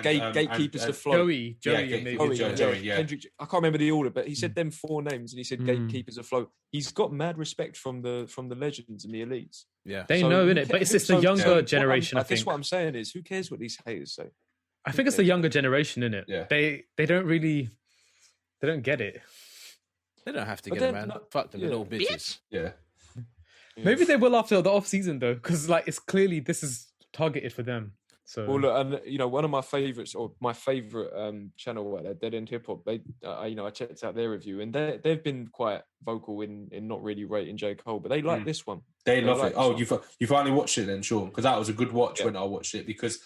gatekeepers to flow. Joey, yeah. Kendrick, I can't remember the order, but he said them 4 names, and he said gatekeepers afloat. He's got mad respect from the legends and the elites. Yeah, they know, innit? But it's the younger generation. I think. That's what I'm saying is, who cares what these haters say? I think it's the younger generation, innit? Yeah. They don't get it. They don't have to get it, man. Fuck them, little bitches. Yeah. Maybe they will after the off season though, because like it's clearly this is targeted for them. So well, look, and you know, one of my favorites, or my favorite channel, Dead End Hip Hop, they I checked out their review, and they've been quite vocal in not really rating J. Cole, but they like this one. They love it. Oh, you finally watched it then, Sean? Because that was a good watch when I watched it. Because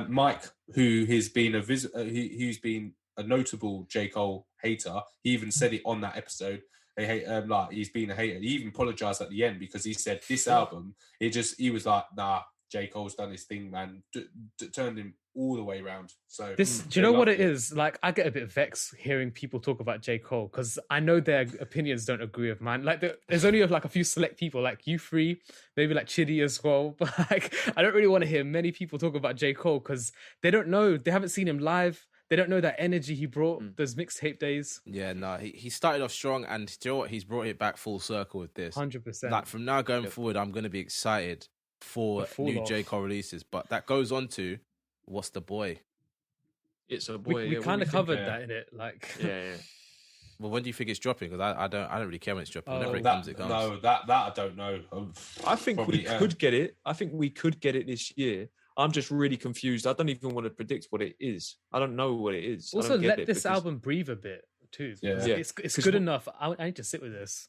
Mike, who has been who's been a notable J. Cole hater, he even said it on that episode. They hate like he's been a hater. He even apologized at the end because he said this album, he was like, nah, J. Cole's done his thing, man. Turned him all the way around. So do you know what it is? Like, I get a bit vexed hearing people talk about J. Cole because I know their opinions don't agree with mine. Like, there's only like a few select people, like you three, maybe like Chidi as well. But like, I don't really want to hear many people talk about J. Cole because they don't know, they haven't seen him live. They don't know that energy he brought those mixtape days. Yeah, no, he started off strong, and do you know what? He's brought it back full circle with this. 100%. Like, from now going forward, I'm going to be excited for new J. Cole releases. But that goes on to, what's the boy? It's a boy. We kind of covered that in it. Like, yeah. Well, when do you think it's dropping? Because I don't really care when it's dropping. Whenever it comes, it comes. No, that I don't know. I think we could get it. I think we could get it this year. I'm just really confused. I don't even want to predict what it is. I don't know what it is. Also, let this album breathe a bit too. Yeah. It's good enough. I need to sit with this.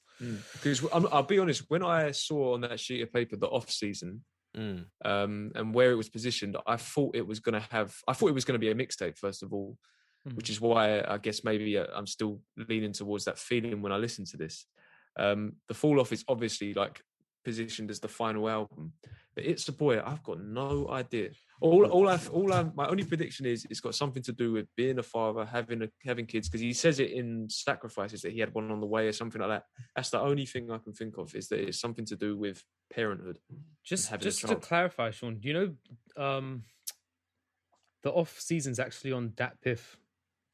Because I'll be honest, when I saw on that sheet of paper the off season and where it was positioned, I thought it was going to be a mixtape first of all, which is why I guess maybe I'm still leaning towards that feeling when I listen to this. The fall off is obviously like positioned as the final album. But It's a Boy, I've got no idea. My only prediction is it's got something to do with being a father, having kids, because he says it in Sacrifices that he had one on the way or something like that. That's the only thing I can think of, is that it's something to do with parenthood. Just to clarify, Sean, do you know the off season's actually on Dat Piff?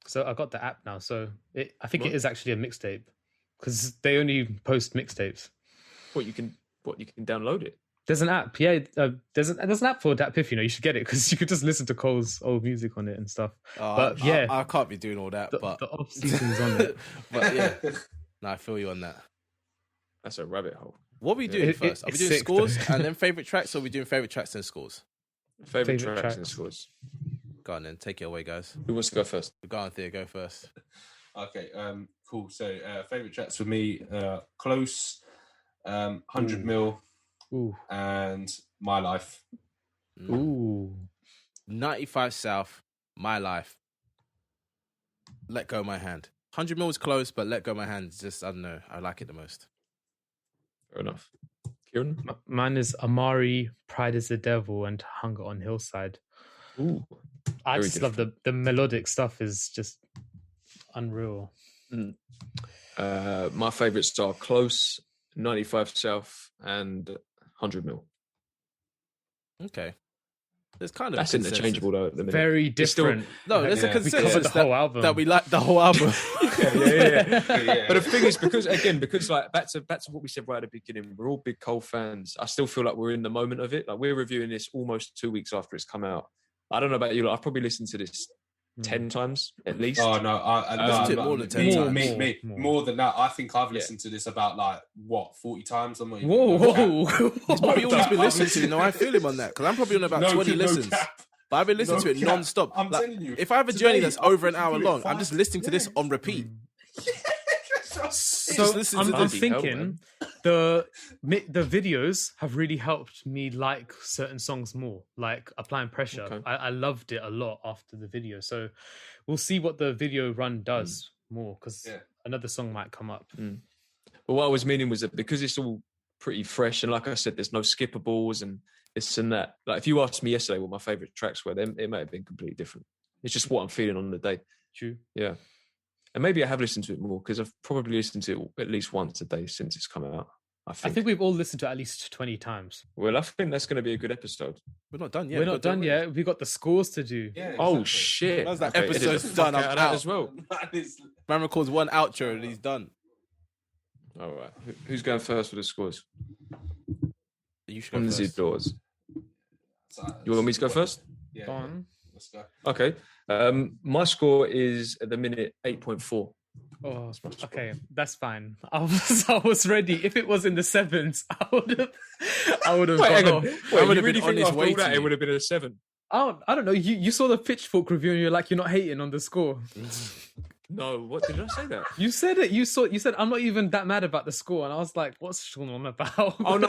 So I got the app now, so I think it is actually a mixtape because they only post mixtapes. You can download it. There's an app, yeah. There's an app for Dat Piff. You should get it because you could just listen to Cole's old music on it and stuff. But yeah, I can't be doing all that. But the off season's on it. But yeah, no, I feel you on that. That's a rabbit hole. What are we doing first? Are we doing scores and then favorite tracks, or are we doing favorite tracks and scores? Favorite tracks and scores. Go on then, take it away, guys. Who wants to go first? Go on, Thea, go first. Okay, cool. So, favorite tracks for me: Close, 100 Mil, and My Life. Ooh, 95 South, My Life. Let Go My Hand. 100 Mil is close, but Let Go My Hand is just, I don't know, I like it the most. Fair enough. Kieran? Mine is Amari, Pride is the Devil, and Hunger on Hillside. Ooh. I just love the melodic stuff is just unreal. My favourites are Close, 95 South, and 100 Mil. Okay. There's kind of that's interchangeable though. At the minute. Very different. There's a consensus the whole album. that we like the whole album. yeah. But the thing is, because like back to what we said right at the beginning, we're all big Cole fans. I still feel like we're in the moment of it. Like we're reviewing this almost 2 weeks after it's come out. I don't know about you, I've probably listened to this 10 times at least. Oh no, I listened to it more than 10 times. More than that. I think I've listened to this about 40 times. I'm not even whoa. He's probably always been listening to it. No, I feel him on that because I'm probably on about 20 listens. But I've been listening to it non-stop. I'm telling you. If I have a journey that's over an hour long, I'm just listening to this on repeat. So I'm thinking the videos have really helped me like certain songs more, like Applying Pressure. Okay. I loved it a lot after the video. So we'll see what the video run does more because another song might come up. But what I was meaning was that because it's all pretty fresh and like I said, there's no skippables and this and that. Like if you asked me yesterday what my favourite tracks were, then it might have been completely different. It's just what I'm feeling on the day. True. Yeah. And maybe I have listened to it more because I've probably listened to it at least once a day since it's come out. I think we've all listened to it at least 20 times. Well, I think that's going to be a good episode. We're not done yet. We're not done yet. We've got the scores to do. Yeah, exactly. Oh, shit. That's that episode's done. I'm out as well. Man records one outro and he's done. All right. Who's going first for the scores? You should go first. Doors. You want me to go first? Yeah. Go on. Let's go. Okay. My score is at the minute 8.4. Oh, okay, that's fine. I was ready. If it was in the sevens, I would have. I would have. You really think after all that it would have been a 7? Oh, I don't know. You saw the Pitchfork review and you're like, you're not hating on the score. No, what did I say that? You said it. You said I'm not even that mad about the score, and I was like, "What's Sean on about?" Oh no.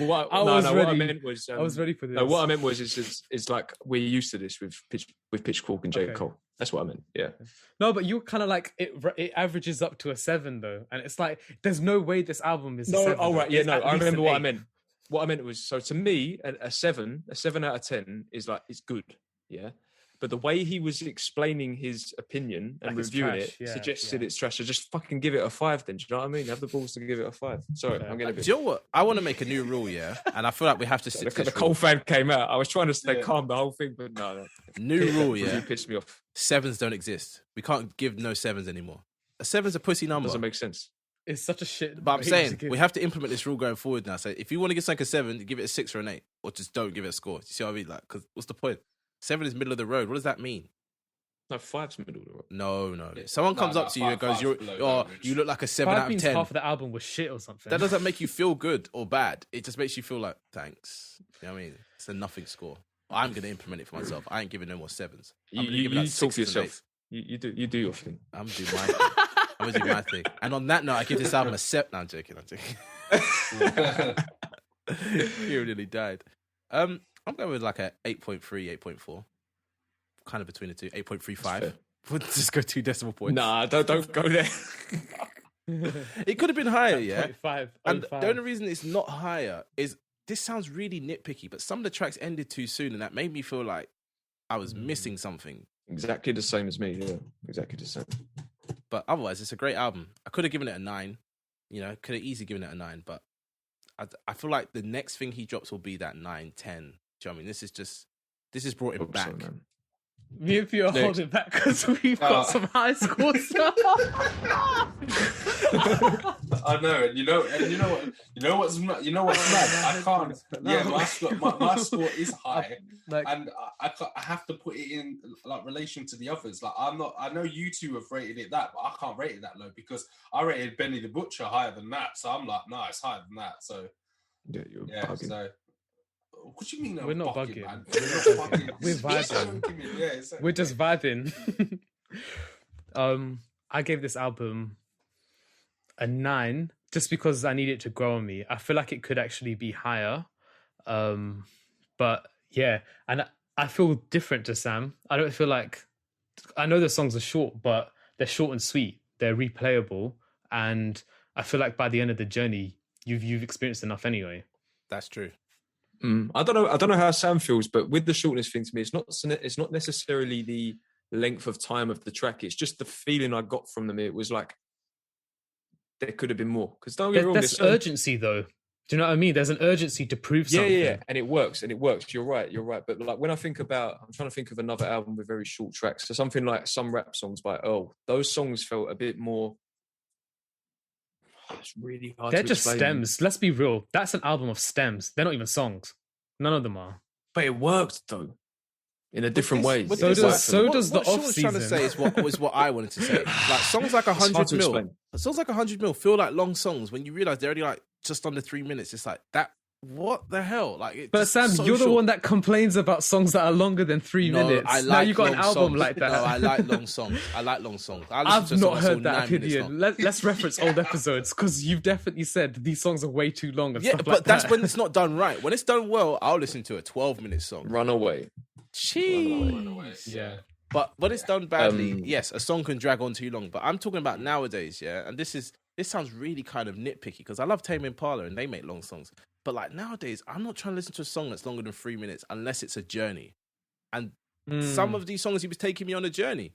What I meant was I was ready for this. No, what I meant was it's like we're used to this with Pitchfork and J. Cole. That's what I meant. Yeah. No, but you're kind of like it averages up to a 7 though, and it's like there's no way this album is. No, a 7, oh right, yeah, no. I remember what 8. I meant. What I meant was so to me a 7 out of 10 is like it's good. Yeah. But the way he was explaining his opinion and like reviewing it suggested it's trash. So just fucking give it a 5 then. Do you know what I mean? Have the balls to give it a 5. Sorry, I'm getting a bit... Do you know what? I want to make a new rule, yeah? And I feel like we have to stick to this. The Cole fan came out. I was trying to stay calm the whole thing, but no. New rule, yeah? You pissed me off. 7s don't exist. We can't give no 7s anymore. A 7's a pussy number. Doesn't make sense. It's such a shit. But I'm saying, we have to implement this rule going forward now. So if you want to give something a 7, give it a 6 or an 8. Or just don't give it a score. You see what I mean? Like, because what's the point? 7 is middle of the road. What does that mean? No, 5's middle of the road. No. Someone comes up to you and goes, you look like a 7 out of 10. Half of the album was shit or something. That doesn't make you feel good or bad. It just makes you feel like, thanks. You know what I mean? It's a nothing score. I'm going to implement it for myself. I ain't giving no more 7s. You talk for yourself. You do your thing. I'm going to do my thing. I'm going to do my thing. And on that note, I give this album a 7. No, I'm joking. He really died. I'm going with like a 8.3, 8.4. Kind of between the two, 8.35. We'll just go 2 decimal points. Nah, don't go there. It could have been higher, yeah. 0.5, And 0.5. the only reason it's not higher is this sounds really nitpicky, but some of the tracks ended too soon, and that made me feel like I was missing something. Exactly the same as me. Yeah, exactly the same. But otherwise, it's a great album. I could have given it a 9. You know, could have easily given it a 9, but I feel like the next thing he drops will be that 9, 10. Do you know what I mean? This has brought him Hope back. so, man. Me and Theo are Next. holding back because we've got some high scores. I know, and you know what's mad? I can't. Yeah, my score is high, Like, and I have to put it in like relation to the others. Like I know you two have rated it that, but I can't rate it that low because I rated Benny the Butcher higher than that. So I'm like, no, it's higher than that. So Yeah, you're yeah, bugging. so. What do you mean? We're not bugging, bugging. man? We're not bugging. We're vibing. Yeah, exactly. we're just vibing. I gave this album a 9 just because I need it to grow on me. I feel like it could actually be higher. But yeah, and I feel different to Sam. I don't feel like, I know the songs are short, but they're short and sweet. They're replayable. And I feel like by the end of the journey, you've experienced enough anyway. That's true. I don't know how Sam feels, but with the shortness thing, to me, it's not necessarily the length of time of the track. It's just the feeling I got from them. It was like there could have been more. Because don't get me wrong, There's urgency though. Do you know what I mean? There's an urgency to prove something. Yeah, and it works. You're right. But like when I think about, I'm trying to think of another album with very short tracks. So something like some rap songs by Earl. Those songs felt a bit more. It's really hard. They're to just explain. stems. Let's be real. That's an album of stems. They're not even songs. None of them are. But it worked though, in a different way. What So does the what Sean off was trying to season. say was what I wanted to say. Like songs like It's hard 100 to mil. explain. Songs like 100 mil feel like long songs when you realize they're only like just under 3 minutes. It's like that. What the hell? Like, it's But just Sam, so you're the short. one that complains about songs that are longer than 3 No, minutes. I like now you got an long album songs. like that. No, I like long songs. I like long songs. I listen I've to a song not that's all heard that 9 minutes opinion. long. Let's reference old episodes because you've definitely said these songs are way too long and Yeah, stuff but like that's that. when it's not done right. When it's done well, I'll listen to a 12-minute song. Runaway. Jeez. Yeah. But when it's done badly, yes, a song can drag on too long. But I'm talking about nowadays, yeah. And this sounds really kind of nitpicky because I love Tame Impala and they make long songs. But like nowadays, I'm not trying to listen to a song that's longer than 3 minutes unless it's a journey. And some of these songs, he was taking me on a journey,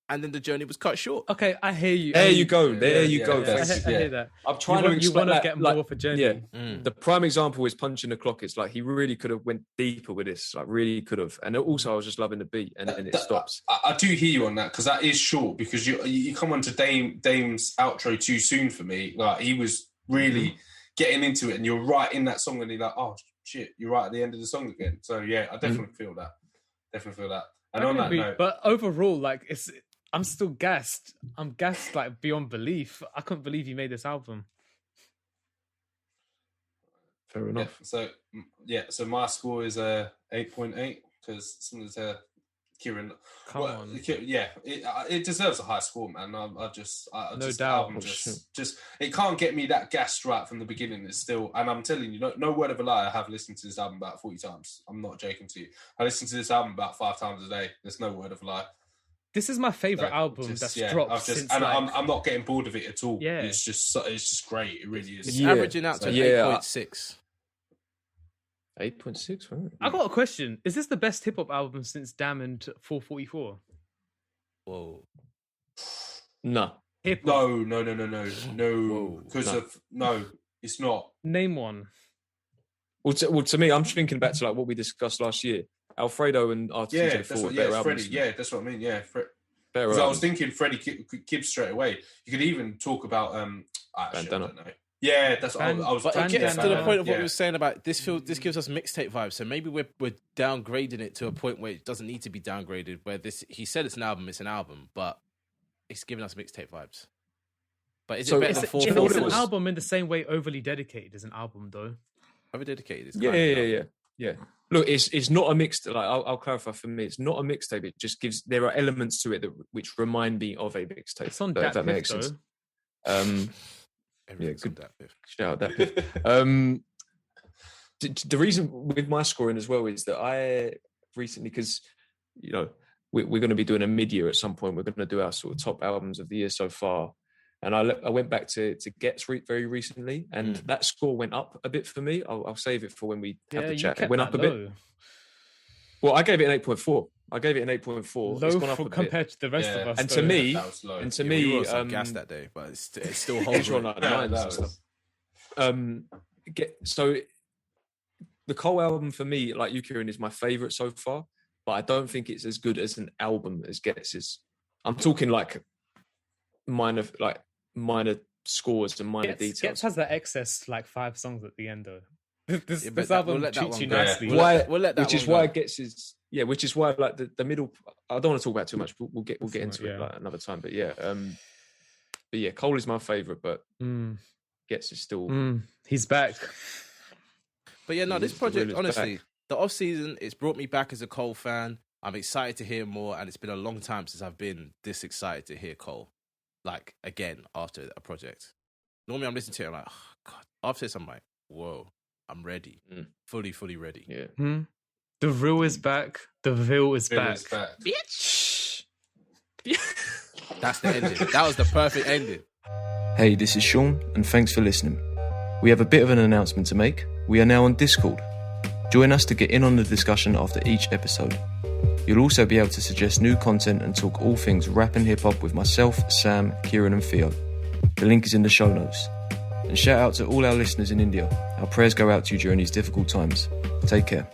and then the journey was cut short. Okay, I hear you. There you go. Yeah, There you yeah, go. yeah. That's- I hear that. I'm trying to You explain want to that, get like, more of a journey. Yeah, the prime example is Punching the Clock. It's like he really could have went deeper with this, like really could have. And also, I was just loving the beat, and then it stops. I do hear you on that because that is short. Because you come on to Dame's outro too soon for me. Like he was really getting into it, and you're right in that song, and you're like, oh shit, you're right at the end of the song again. So yeah, I definitely feel that. Definitely feel that. And I on can that agree, note, but overall, like I'm still gassed. I'm gassed like beyond belief. I couldn't believe you made this album. Fair enough. So my score is 8.8 because similar to Kieran. Come on. Yeah, it deserves a high score, man. No Just, doubt. the album just it can't get me that gassed right from the beginning. It's still, and I'm telling you, no word of a lie. I have listened to this album about 40 times. I'm not joking to you. I listen to this album about 5 times a day. There's no word of a lie. This is my favorite So, album that's dropped since. and like, I'm not getting bored of it at all. Yeah. It's just great. It really is. It's Yeah. averaging out to Yeah. 8.6. 8.6. Right? I got a question. Is this the best hip hop album since Damn and 444? Whoa. No. Hip hop. No. Because No. of no, it's not. Name one. Well, to me, I'm thinking back to like what we discussed last year. Alfredo and Yeah, RTJ4 that's were what. better Yeah, albums. Freddie. Yeah, that's what I mean. Yeah, Better because I was albums. thinking Freddie Gibbs straight away. You could even talk about actually, I Bandana. don't know. Yeah, that's what I was. But it thinking gets about to the that. point of what Yeah. we were saying about this gives us mixtape vibes. So maybe we're downgrading it to a point where it doesn't need to be downgraded. Where he said it's an album, but it's giving us mixtape vibes. But is So it better it's- than It's 444? an album in the same way Overly Dedicated is an album, though. Over dedicated. It's Yeah, kind of an yeah, album. yeah. Look, it's not a mixtape. Like I'll clarify for me, it's not a mixtape. It just gives there are elements to it which remind me of a mixtape. It's on if that makes sense. Everything's good. on that bit. Shout out that bit. The reason with my scoring as well is that I recently, because we're going to be doing a mid-year at some point. We're going to do our sort of top albums of the year so far, And I went back to Gets very recently, and that score went up a bit for me. I'll save it for when we have the chat. It went up a bit. Well, I gave it an 8.4. Low it's gone up compared to the rest of us. And to me, we were on gas that day, but it still holds. So the Cole album for me, like you, Kieran, is my favourite so far, but I don't think it's as good as an album as Gets is. I'm talking like minor scores and minor details. Gets has that excess like 5 songs at the end though. This album treats you nicely. We'll let that which is why Gets is which is why like the middle. I don't want to talk about it too much. We'll get into it like another time. But yeah, Cole is my favourite, but Gets is still he's back. But yeah, no, this project, honestly, the off season, it's brought me back as a Cole fan. I'm excited to hear more, and it's been a long time since I've been this excited to hear Cole, like, again, after a project. Normally I'm listening to it, I'm like, oh, God. After this, I'm like, whoa, I'm ready. Fully ready. Yeah. The Ville is back. The Ville is back. Bitch! That's the ending. That was the perfect ending. Hey, this is Sean, and thanks for listening. We have a bit of an announcement to make. We are now on Discord. Join us to get in on the discussion after each episode. You'll also be able to suggest new content and talk all things rap and hip-hop with myself, Sam, Kieran and Theo. The link is in the show notes. And shout out to all our listeners in India. Our prayers go out to you during these difficult times. Take care.